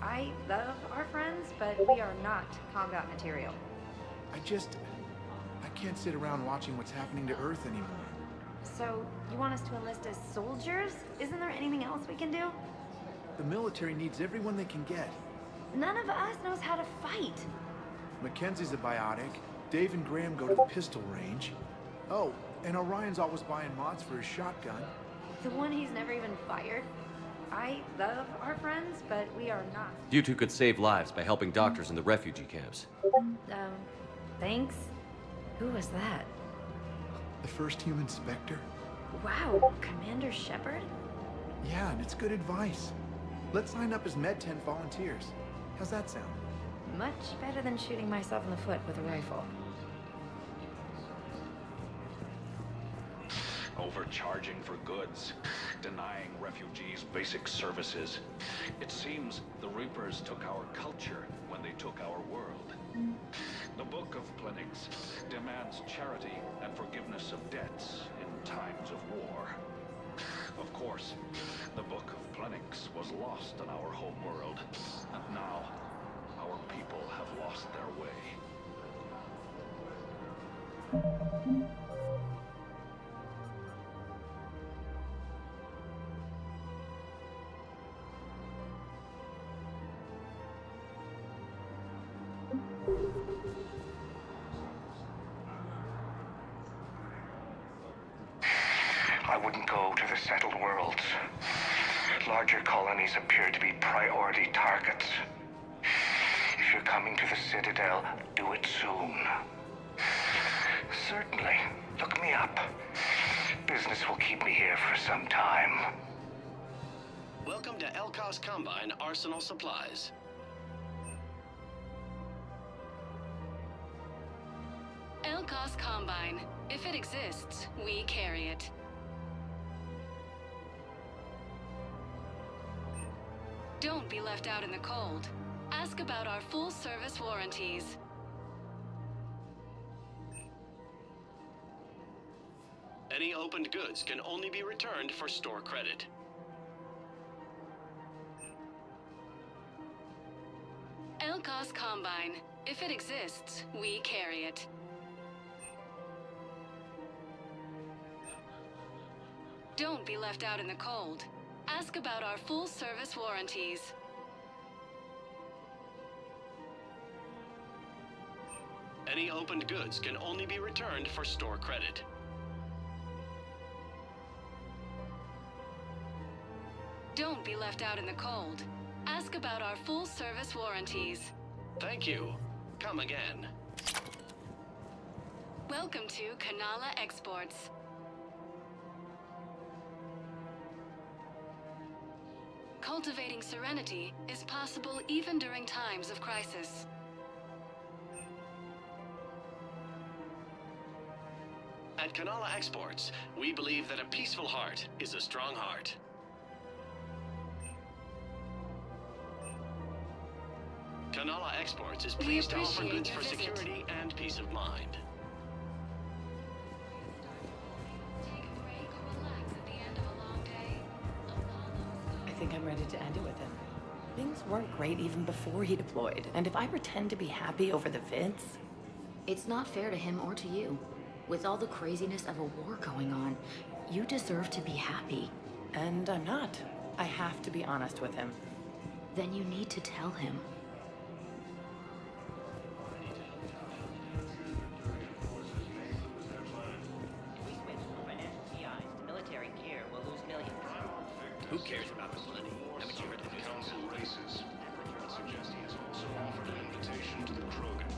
I love our friends, but we are not combat material. I can't sit around watching what's happening to Earth anymore. So, you want us to enlist as soldiers? Isn't there anything else we can do? The military needs everyone they can get. None of us knows how to fight. Mackenzie's a biotic. Dave and Graham go to the pistol range. Oh, and Orion's always buying mods for his shotgun. The one he's never even fired. I love our friends, but we are not. You two could save lives by helping doctors in the refugee camps. Thanks? Who was that? The first human Spectre? Wow, Commander Shepard? Yeah, and it's good advice. Let's sign up as Med-10 volunteers. How's that sound? Much better than shooting myself in the foot with a rifle. Overcharging for goods, denying refugees basic services. It seems the Reapers took our culture when they took our world. The Book of Clinics demands charity and forgiveness of debts in times of war. Of course, the Book of Clinics was lost in our homeworld, and now our people have lost their way. I wouldn't go to the settled worlds. Larger colonies appear to be priority targets. If you're coming to the Citadel, do it soon. Certainly. Look me up. Business will keep me here for some time. Welcome to Elkos Combine Arsenal Supplies. Elkos Combine. If it exists, we carry it. Don't be left out in the cold. Ask about our full-service warranties. Any opened goods can only be returned for store credit. Elkos Combine. If it exists, we carry it. Don't be left out in the cold. Ask about our full-service warranties. Any opened goods can only be returned for store credit. Don't be left out in the cold. Ask about our full-service warranties. Thank you. Come again. Welcome to Kanala Exports. Cultivating serenity is possible even during times of crisis. At Kanala Exports, we believe that a peaceful heart is a strong heart. Kanala Exports is pleased to offer goods for security and peace of mind. I think I'm ready to end it with him. Things weren't great even before he deployed, and if I pretend to be happy over the vids... It's not fair to him or to you. With all the craziness of a war going on, you deserve to be happy. And I'm not. I have to be honest with him. Then you need to tell him. Who cares about the money? Haven't you heard the news? Council races. Reports suggest he has also offered an invitation to the Krogan.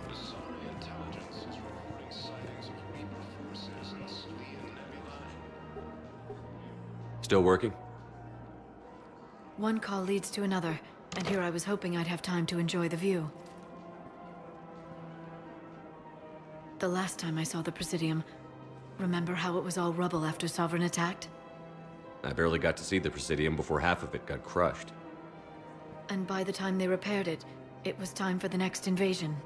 Asari intelligence is reporting sightings of Reaper forces in Slian Nebula. Still working? One call leads to another, and here I was hoping I'd have time to enjoy the view. The last time I saw the Presidium, remember how it was all rubble after Sovereign attacked? I barely got to see the Presidium before half of it got crushed. And by the time they repaired it, it was time for the next invasion.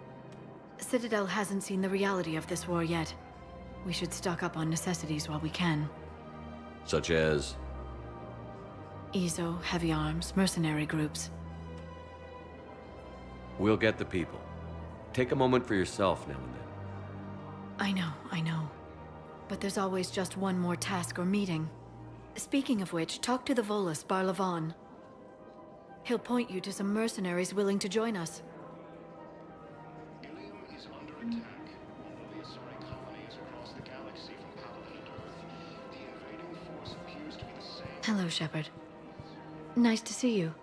Citadel hasn't seen the reality of this war yet. We should stock up on necessities while we can. Such as? EZO, heavy arms, mercenary groups. We'll get the people. Take a moment for yourself now and then. I know. But there's always just one more task or meeting. Speaking of which, talk to the Volus, Barlavon. He'll point you to some mercenaries willing to join us. Ilium is under attack. Although the Asari colony is across the galaxy from Paladin Earth, the invading Hello, Shepard. Nice to see you.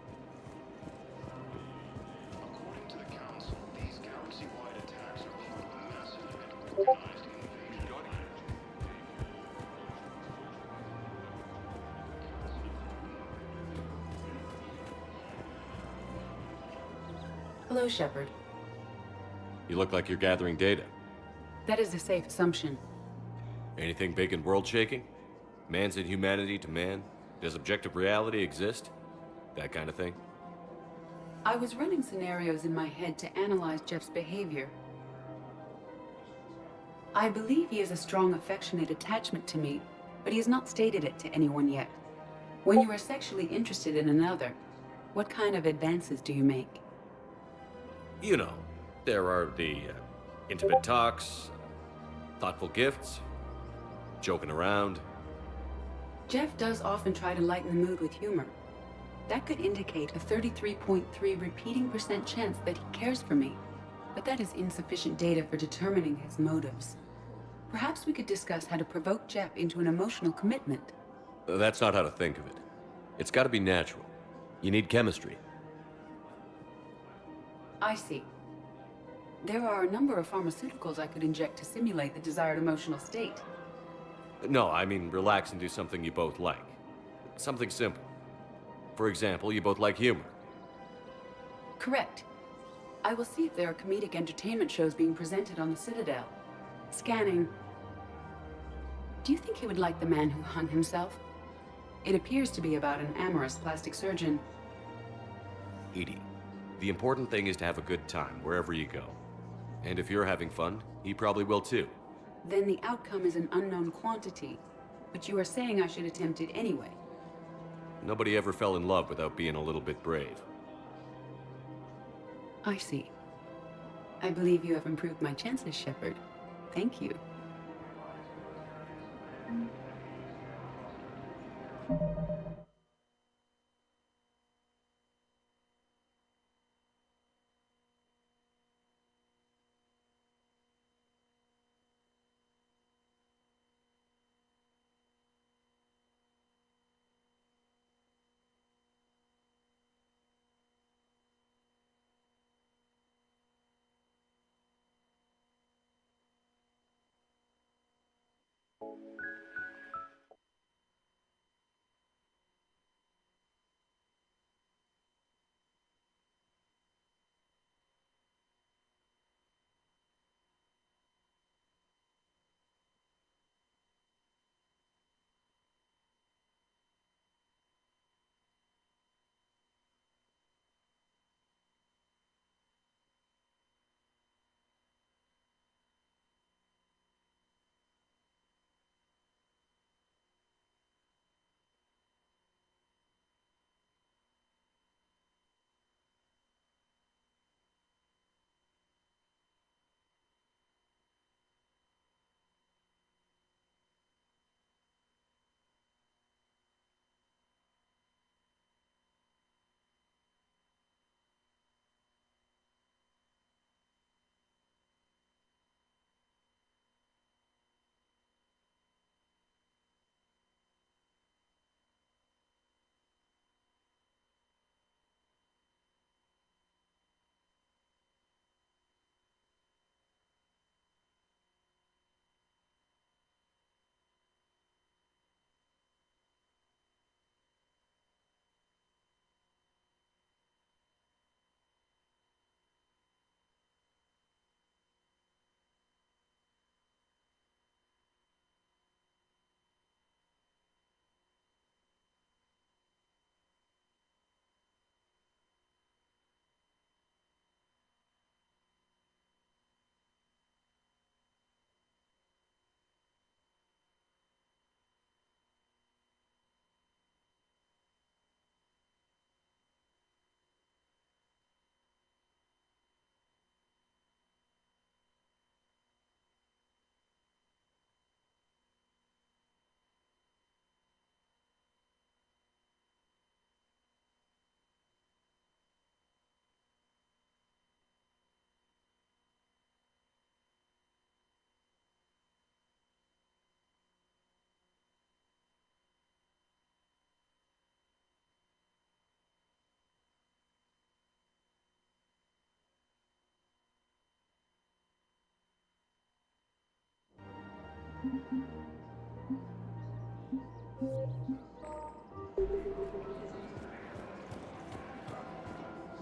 According to the Council, these galaxy-wide attacks are part of a massive and organized invasion. Hello, Shepard. You look like you're gathering data. That is a safe assumption. Anything big and world-shaking? Man's inhumanity to man? Does objective reality exist? That kind of thing? I was running scenarios in my head to analyze Jeff's behavior. I believe he has a strong affectionate attachment to me, but he has not stated it to anyone yet. When you are sexually interested in another, what kind of advances do you make? You know, there are the intimate talks, thoughtful gifts, joking around. Jeff does often try to lighten the mood with humor. That could indicate a 33.3 repeating % chance that he cares for me, but that is insufficient data for determining his motives. Perhaps we could discuss how to provoke Jeff into an emotional commitment. That's not how to think of it. It's got to be natural. You need chemistry. I see. There are a number of pharmaceuticals I could inject to simulate the desired emotional state. No, I mean relax and do something you both like. Something simple. For example, you both like humor. Correct. I will see if there are comedic entertainment shows being presented on the Citadel. Scanning. Do you think he would like The Man Who Hung Himself? It appears to be about an amorous plastic surgeon. Edie, the important thing is to have a good time wherever you go. And if you're having fun, he probably will too. Then the outcome is an unknown quantity. But you are saying I should attempt it anyway. Nobody ever fell in love without being a little bit brave. I see. I believe you have improved my chances, Shepard. Thank you.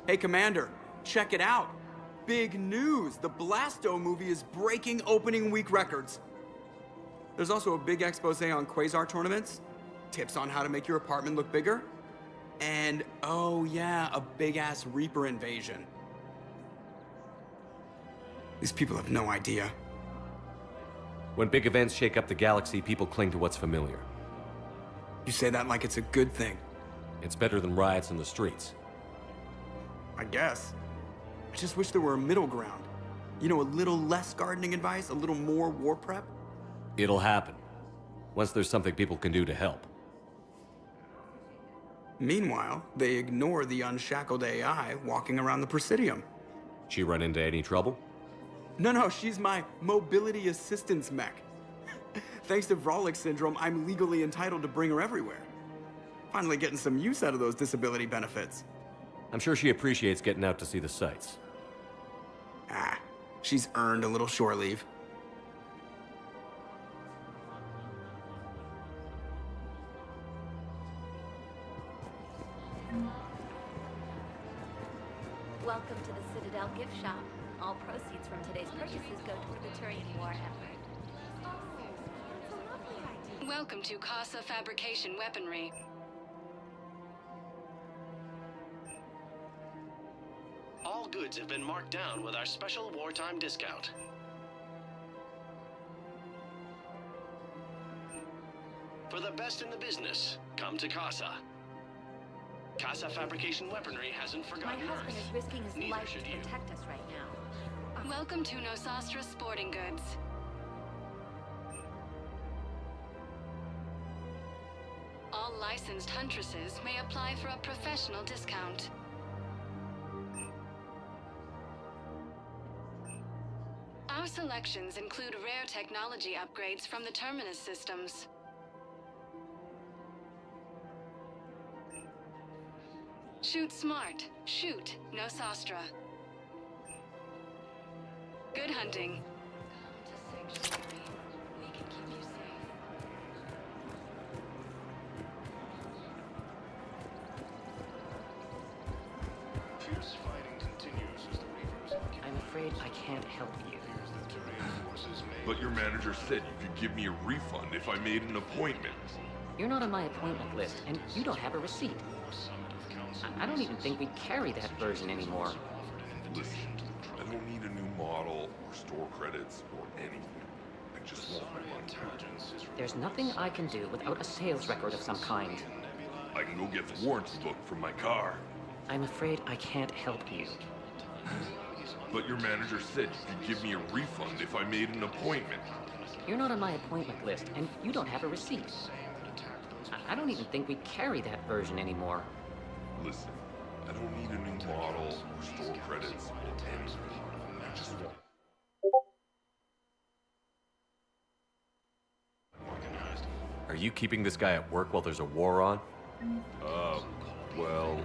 Hey, Commander, check it out. Big news! The Blasto movie is breaking opening week records. There's also a big expose on Quasar tournaments, tips on how to make your apartment look bigger, and, oh yeah, a big-ass Reaper invasion. These people have no idea. When big events shake up the galaxy, people cling to what's familiar. You say that like it's a good thing. It's better than riots in the streets. I guess. I just wish there were a middle ground. You know, a little less gardening advice, a little more war prep. It'll happen. Once there's something people can do to help. Meanwhile, they ignore the unshackled AI walking around the Presidium. She run into any trouble? No, she's my mobility assistance mech. Thanks to Vrolic syndrome, I'm legally entitled to bring her everywhere. Finally getting some use out of those disability benefits. I'm sure she appreciates getting out to see the sights. Ah, she's earned a little shore leave. Welcome to the Citadel gift shop. All proceeds from today's purchases go toward the Turian War effort. Welcome to Casa Fabrication Weaponry. All goods have been marked down with our special wartime discount. For the best in the business, come to Casa. Casa Fabrication Weaponry hasn't forgotten My husband Earth. is risking his Neither life should to you. protect us right now. Welcome to Nosastra Sporting Goods. All licensed huntresses may apply for a professional discount. Our selections include rare technology upgrades from the Terminus systems. Shoot smart. Shoot Nosastra. Good hunting. Fierce fighting continues as the Reapers I'm afraid I can't help you. But your manager said you could give me a refund if I made an appointment. You're not on my appointment list, and you don't have a receipt. I don't even think we carry that version anymore. Listen, I don't need a new model or store credits or anything. I just want my money. There's nothing I can do without a sales record of some kind. I can go get the warranty book from my car. I'm afraid I can't help you. But your manager said you could give me a refund if I made an appointment. You're not on my appointment list, and you don't have a receipt. I don't even think we carry that version anymore. Listen, I don't need a new model or store credits or anything. I just want... Are you keeping this guy at work while there's a war on? Well,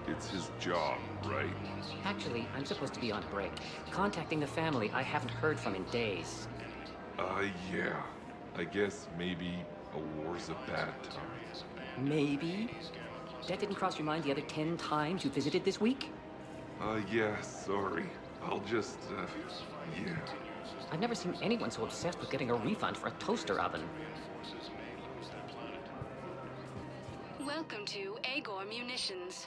it's his job, right? Actually, I'm supposed to be on break. Contacting the family I haven't heard from in days. Yeah. I guess maybe a war's a bad time. Maybe? That didn't cross your mind the other 10 times you visited this week? Yeah, sorry. I'll just, yeah. I've never seen anyone so obsessed with getting a refund for a toaster oven. Welcome to Agor Munitions.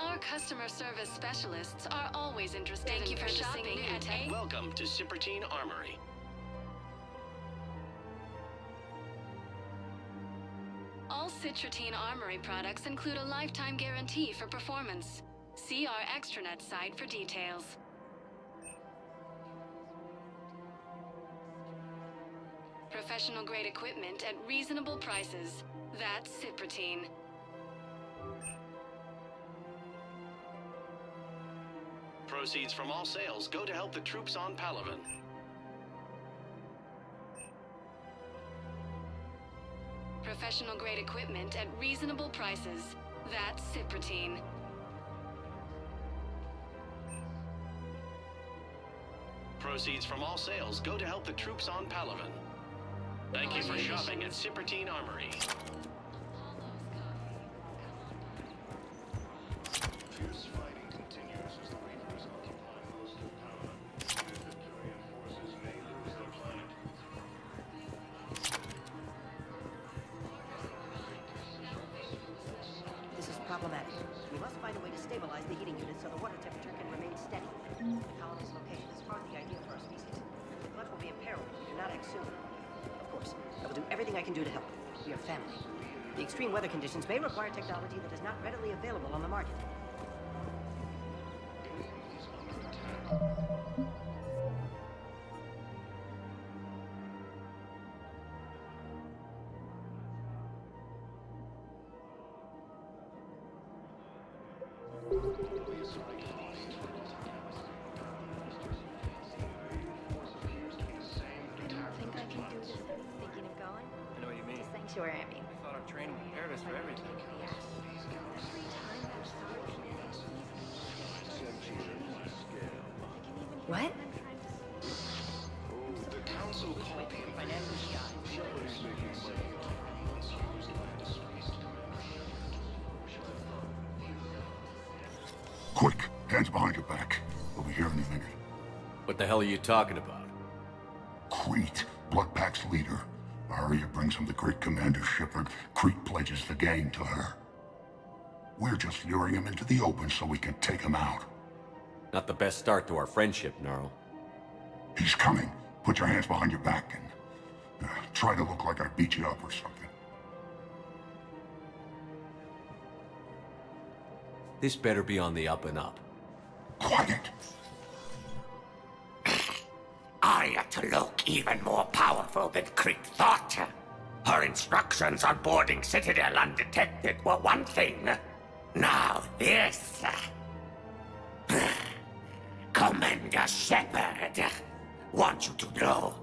Our customer service specialists are always interested in purchasing new tech. Welcome to Shepard Armory. All Citratine Armory products include a lifetime guarantee for performance. See our extranet site for details. Professional grade equipment at reasonable prices. That's Citratine. Proceeds from all sales go to help the troops on Palaven. Professional grade equipment at reasonable prices. That's Citratine. proceeds from all sales go to help the troops on Palaven. Thank you for shopping at Shepard Armory. Fierce fighting continues as the Reapers occupy most of Palaven. The Victorian forces may lose their planet. This is problematic. We must find a way to stabilize the heating unit so the water temperature can remain steady. The colony's location is hardly ideal for our species. The blood will be in peril if we do not act soon. Of course, I will do everything I can do to help. We are family. The extreme weather conditions may require technology that is not readily available on the market. Think I can do this? Thinking of going? I know what you mean. Sanctuary, I mean. I thought our training prepared us for everything. What? The council called the invaders. Shepard is making money once used by a disgraced commander. Quick, hands behind your back. We'll be here any minute. What the hell are you talking about? Crete, Bloodpack's leader. Arya brings him the great Commander Shepard. Crete pledges the gang to her. We're just luring him into the open so we can take him out. Not the best start to our friendship, Gnarl. He's coming. Put your hands behind your back and try to look like I beat you up or something. This better be on the up and up. Quiet! Arya to look even more powerful than Crete thought. Her instructions on boarding Citadel undetected were one thing. Now this. Commander Shepard, want you to know,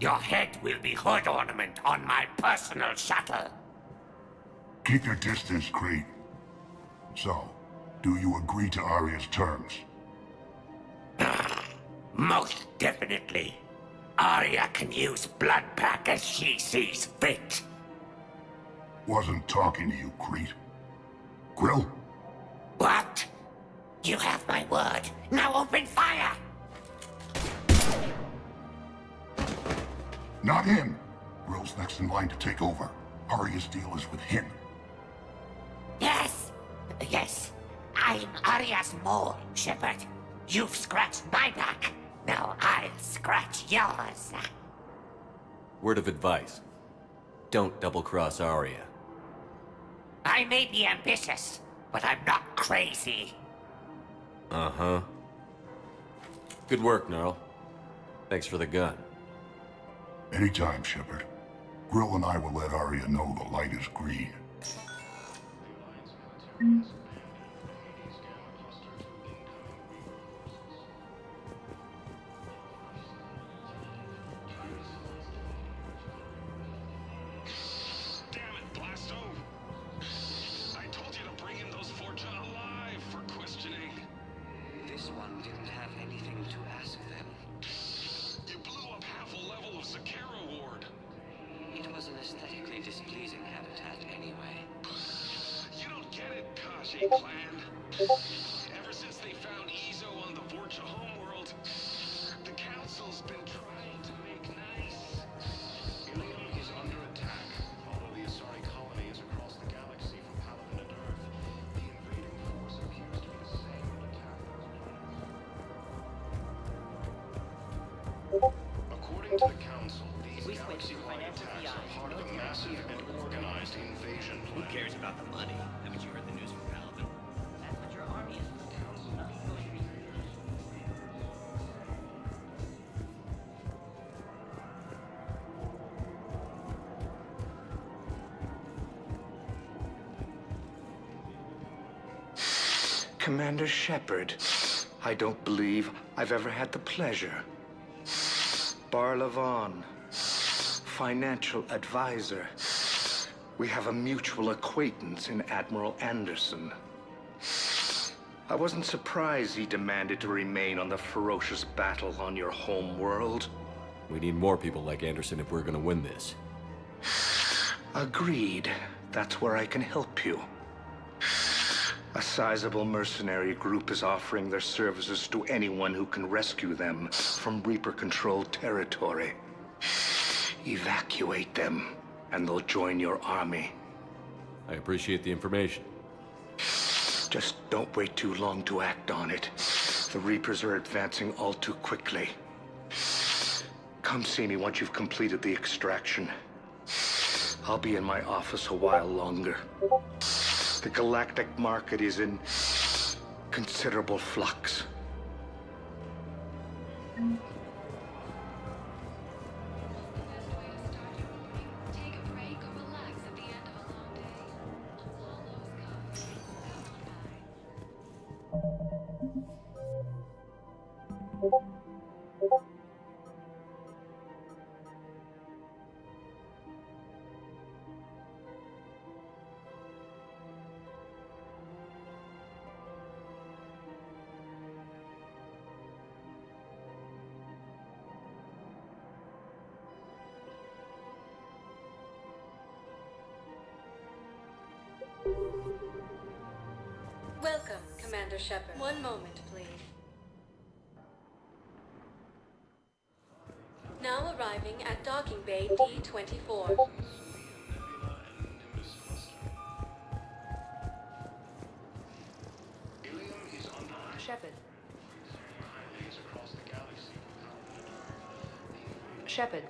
your head will be hood ornament on my personal shuttle. Keep your distance, Crete. So, do you agree to Arya's terms? Most definitely. Arya can use Bloodpack as she sees fit. Wasn't talking to you, Crete. Grill? What? You have my word. Now open fire! Not him. Grill's next in line to take over. Arya's deal is with him. Yes. Yes. I'm Arya's mole, Shepard. You've scratched my back. Now I'll scratch yours. Word of advice. Don't double-cross Arya. I may be ambitious, but I'm not crazy. Uh-huh. Good work, Gnarl. Thanks for the gun. Anytime, Shepard. Grill and I will let Arya know the light is green. Damn it, Blasto! I told you to bring in those Forja alive for questioning. This one didn't have anything to ask them. You blew up half a level of Zakera Ward. It was an aesthetically displeasing habitat anyway. You don't get it, Kashy Clan. Ever since they found Ezo on the Vorcha homeworld, the Council's been trying to make nice. Ilium is under attack. Although the Asari colony is across the galaxy from Palaven and Earth, the invading force appears to be the same that attacked those. According to the Council, these galaxy-wide attacks are part of a massive and organized invasion plan. Who cares about the money? Haven't you heard the news from Palaven? That's what your army is for. Commander Shepard, I don't believe I've ever had the pleasure. Barlavon, financial advisor. We have a mutual acquaintance in Admiral Anderson. I wasn't surprised he demanded to remain on the ferocious battle on your home world. We need more people like Anderson if we're gonna win this. Agreed. That's where I can help you. A sizable mercenary group is offering their services to anyone who can rescue them from Reaper-controlled territory. Evacuate them, and they'll join your army. I appreciate the information. Just don't wait too long to act on it. The Reapers are advancing all too quickly. Come see me once you've completed the extraction. I'll be in my office a while longer. The galactic market is in considerable flux. Welcome, Commander Shepard. One moment, please. Now arriving at Docking Bay D-24. Shepard. Shepard.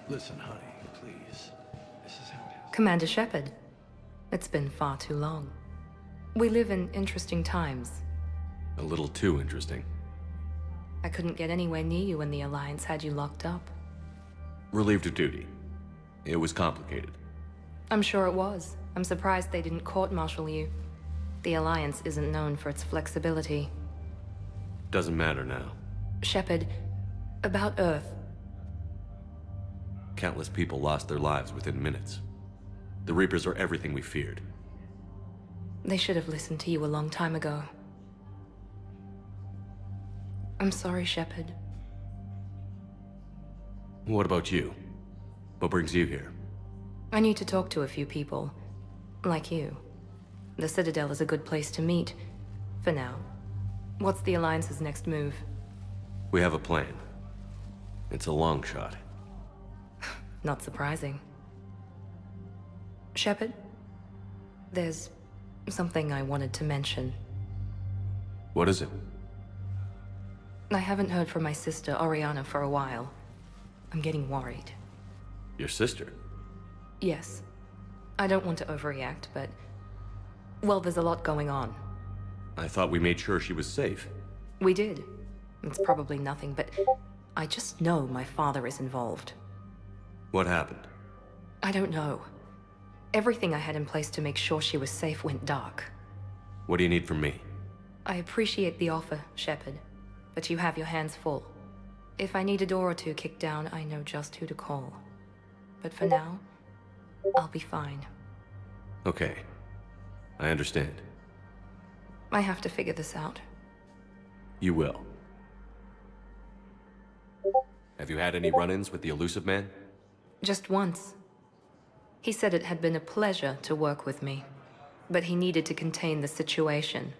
Listen, honey, please. This is how it is. Commander Shepard. It's been far too long. We live in interesting times. A little too interesting. I couldn't get anywhere near you when the Alliance had you locked up. Relieved of duty. It was complicated. I'm sure it was. I'm surprised they didn't court-martial you. The Alliance isn't known for its flexibility. Doesn't matter now. Shepard, about Earth. Countless people lost their lives within minutes. The Reapers are everything we feared. They should have listened to you a long time ago. I'm sorry, Shepard. What about you? What brings you here? I need to talk to a few people. Like you. The Citadel is a good place to meet. For now. What's the Alliance's next move? We have a plan. It's a long shot. Not surprising. Shepard? There's something I wanted to mention. What is it? I haven't heard from my sister, Oriana, for a while. I'm getting worried. Your sister? Yes. I don't want to overreact, but... well, there's a lot going on. I thought we made sure she was safe. We did. It's probably nothing, but... I just know my father is involved. What happened? I don't know. Everything I had in place to make sure she was safe went dark. What do you need from me? I appreciate the offer, Shepard, but you have your hands full. If I need a door or two kicked down, I know just who to call. But for now, I'll be fine. Okay. I understand. I have to figure this out. You will. Have you had any run-ins with the Elusive Man? Just once. He said it had been a pleasure to work with me, but he needed to contain the situation.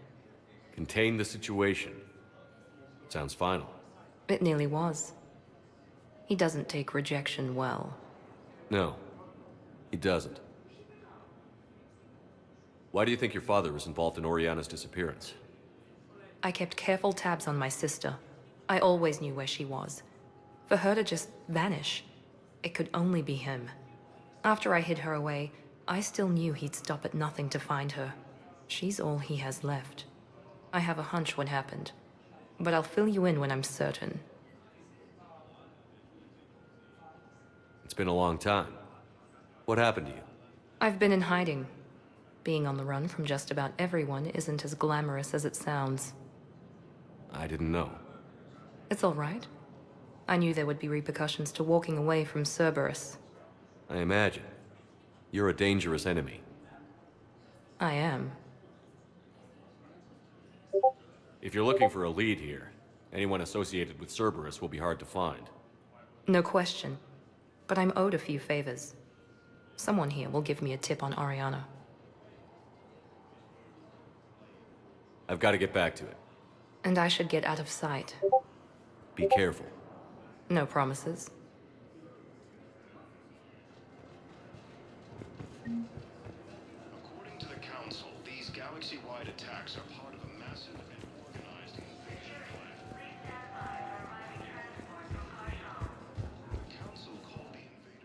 Contain the situation. Sounds final. It nearly was. He doesn't take rejection well. No, he doesn't. Why do you think your father was involved in Oriana's disappearance? I kept careful tabs on my sister. I always knew where she was. For her to just vanish, it could only be him. After I hid her away, I still knew he'd stop at nothing to find her. She's all he has left. I have a hunch what happened, but I'll fill you in when I'm certain. It's been a long time. What happened to you? I've been in hiding. Being on the run from just about everyone isn't as glamorous as it sounds. I didn't know. It's all right. I knew there would be repercussions to walking away from Cerberus. I imagine. You're a dangerous enemy. I am. If you're looking for a lead here, anyone associated with Cerberus will be hard to find. No question. But I'm owed a few favors. Someone here will give me a tip on Ariana. I've got to get back to it. And I should get out of sight. Be careful. No promises. According to the Council, these galaxy-wide attacks are part of a massive and organized invasion plan. The Council called the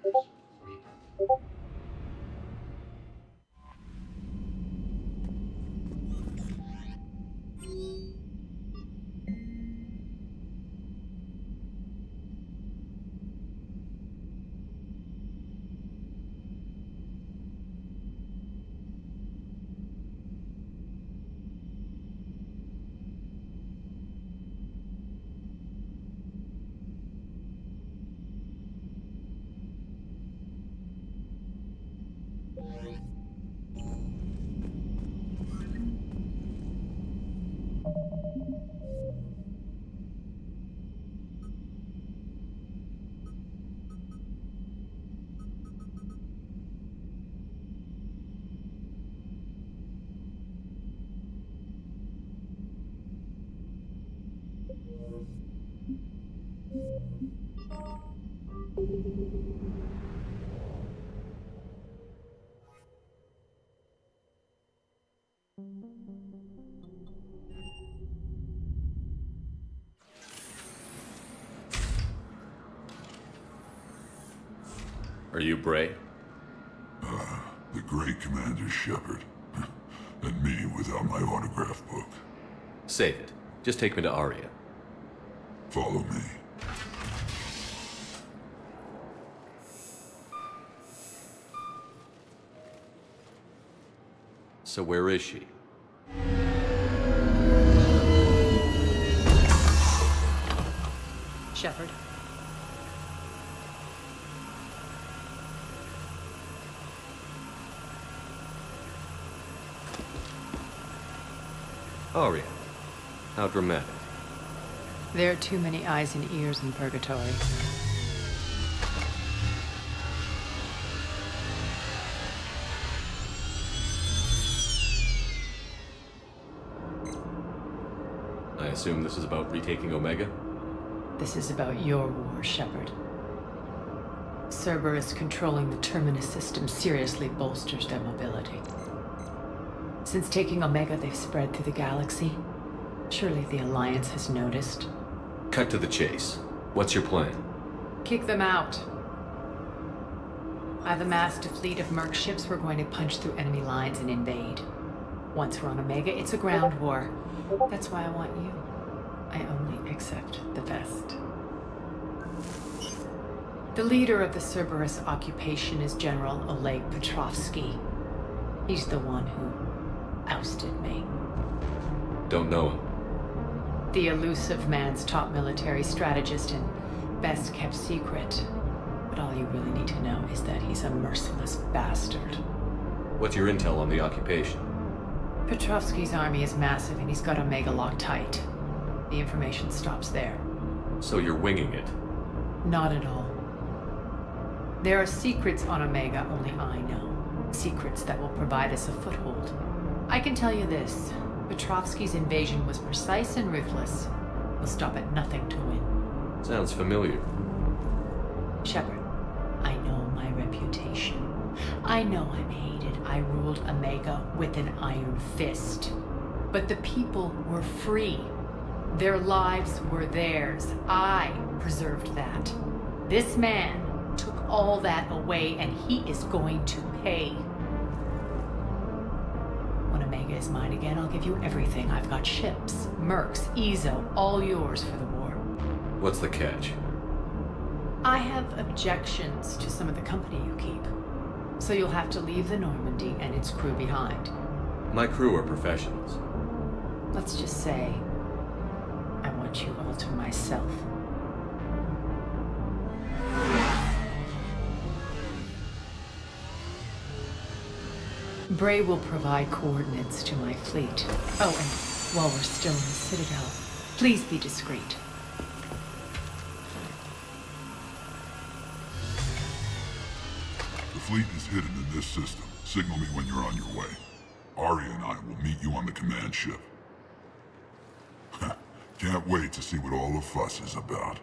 invaders Reaper. Are you Bray? The great Commander Shepard. And me without my autograph book. Save it. Just take me to Aria. Follow me. So where is she? Shepard. Aria. How dramatic. There are too many eyes and ears in Purgatory. I assume this is about retaking Omega? This is about your war, Shepard. Cerberus controlling the Terminus system seriously bolsters their mobility. Since taking Omega, they've spread through the galaxy. Surely the Alliance has noticed. Cut to the chase. What's your plan? Kick them out. I've amassed a fleet of merc ships. We're going to punch through enemy lines and invade. Once we're on Omega, it's a ground war. That's why I want you. I only accept the best. The leader of the Cerberus occupation is General Oleg Petrovsky. He's the one who ousted me. Don't know him. The elusive man's top military strategist and best kept secret. But all you really need to know is that he's a merciless bastard. What's your intel on the occupation? Petrovsky's army is massive and he's got Omega locked tight. The information stops there. So you're winging it? Not at all. There are secrets on Omega only I know. Secrets that will provide us a foothold. I can tell you this. Petrovsky's invasion was precise and ruthless. He'll stop at nothing to win. Sounds familiar. Shepard, I know my reputation. I know I'm hated. I ruled Omega with an iron fist. But the people were free. Their lives were theirs. I preserved that. This man took all that away, and he is going to pay. When Omega is mine again, I'll give you everything. I've got ships, mercs, Ezo, all yours for the war. What's the catch? I have objections to some of the company you keep. So you'll have to leave the Normandy and its crew behind. My crew are professionals. Let's just say, I want you all to myself. Bray will provide coordinates to my fleet. Oh, and while we're still in the Citadel. Please be discreet. The fleet is hidden in this system. Signal me when you're on your way. Arya and I will meet you on the command ship. Can't wait to see what all the fuss is about.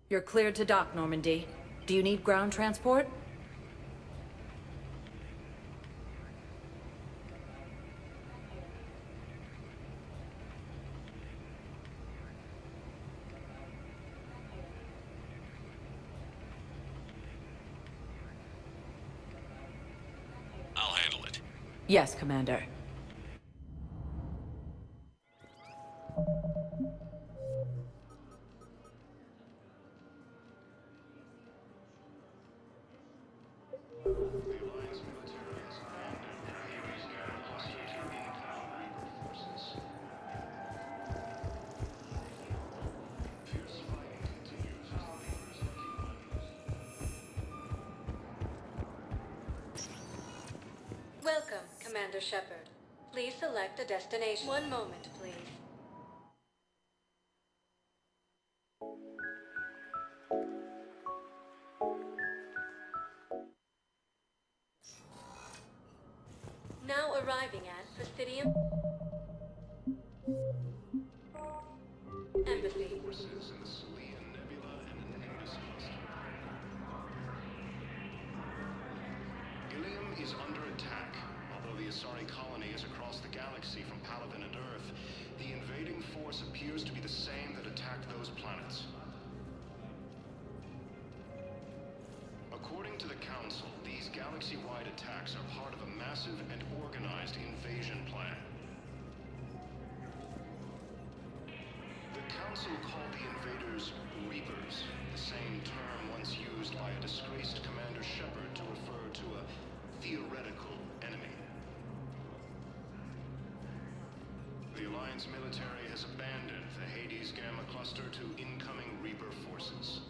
You're cleared to dock, Normandy. Do you need ground transport? I'll handle it. Yes, Commander. Welcome, Commander Shepard. Please select a destination. One moment, please. Now arriving at Presidium Embassy. Ilium is under attack. Although the Asari colony is across the galaxy from Palaven and Earth, the invading force appears to be the same that attacked those planets. According to the Council, these galaxy-wide attacks are part of a massive and organized invasion plan. The Council called the invaders Reapers, the same term once used by a disgraced Commander Shepard to refer to a theoretical enemy. The Alliance military has abandoned the Hades Gamma cluster to incoming Reaper forces.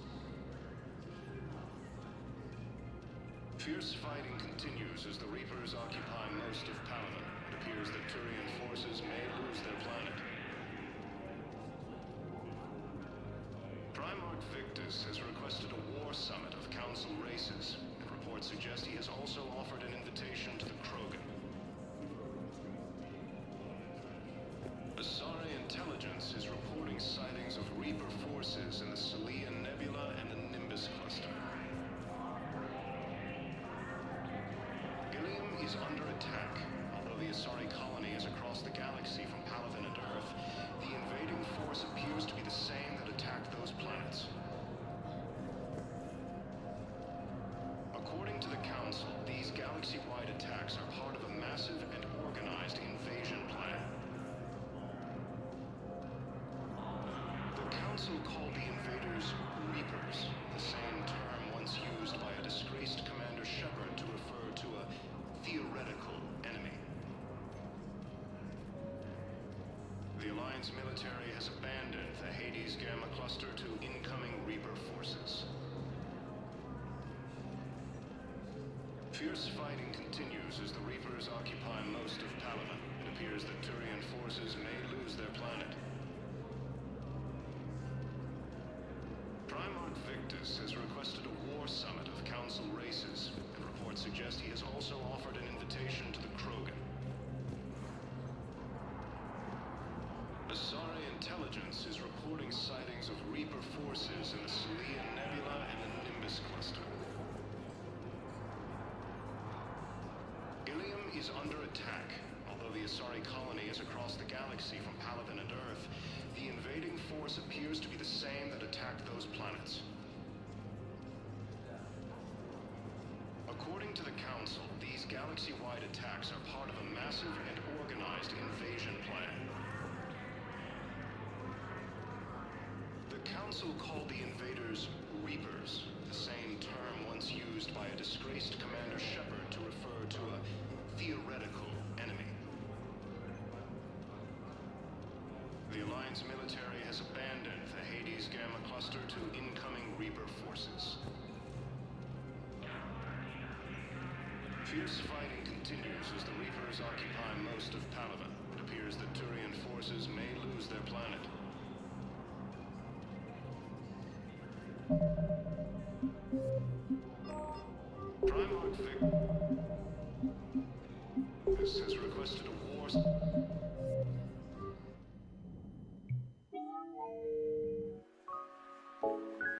Fierce fighting continues as the Reapers occupy most of Palaven. It appears that Turian forces may lose their planet. Primarch Victus has requested a war summit of Council races, and reports suggest he has also offered an invitation to the Krogan. Asari intelligence is reporting sightings of Reaper forces in the Salian Nebula and the Nimbus cluster. Ilium is under attack. Although the Asari colony is across the galaxy from Palaven and Earth, the invading force appears to be the same that attacked those planets. According to the Council, these galaxy-wide attacks are part of a massive and organized invasion plan. The Council called the invaders Reapers, the same term once used by a disgraced Commander Shepard to refer to a theoretical enemy. The Alliance military has abandoned the Hades Gamma cluster to incoming Reaper forces. Fierce fighting continues as the Reapers occupy most of Palaven. It appears that Turian forces may lose their planet. Primarch Victus has requested a war summit of Council races, and reports suggest he has also offered an invitation to the Krogan. Asari intelligence is reporting sightings of Reaper forces in the Salian Nebula and the Nimbus cluster. Ilium is under attack. Although the Asari colony is across the galaxy from Palaven and Earth, the invading force appears to be the same that attacked those planets. According to the Council, these galaxy-wide attacks are part of a massive and organized invasion plan. The Council called the invaders Reapers, the same term once used by a disgraced Commander Shepard to refer to a theoretical enemy. The Alliance military has abandoned the Hades Gamma Cluster to incoming Reaper forces. Fierce fighting continues as the Reapers occupy most of Palaven. It appears that Turian forces may lose their planet. Primarch Vic has requested a war...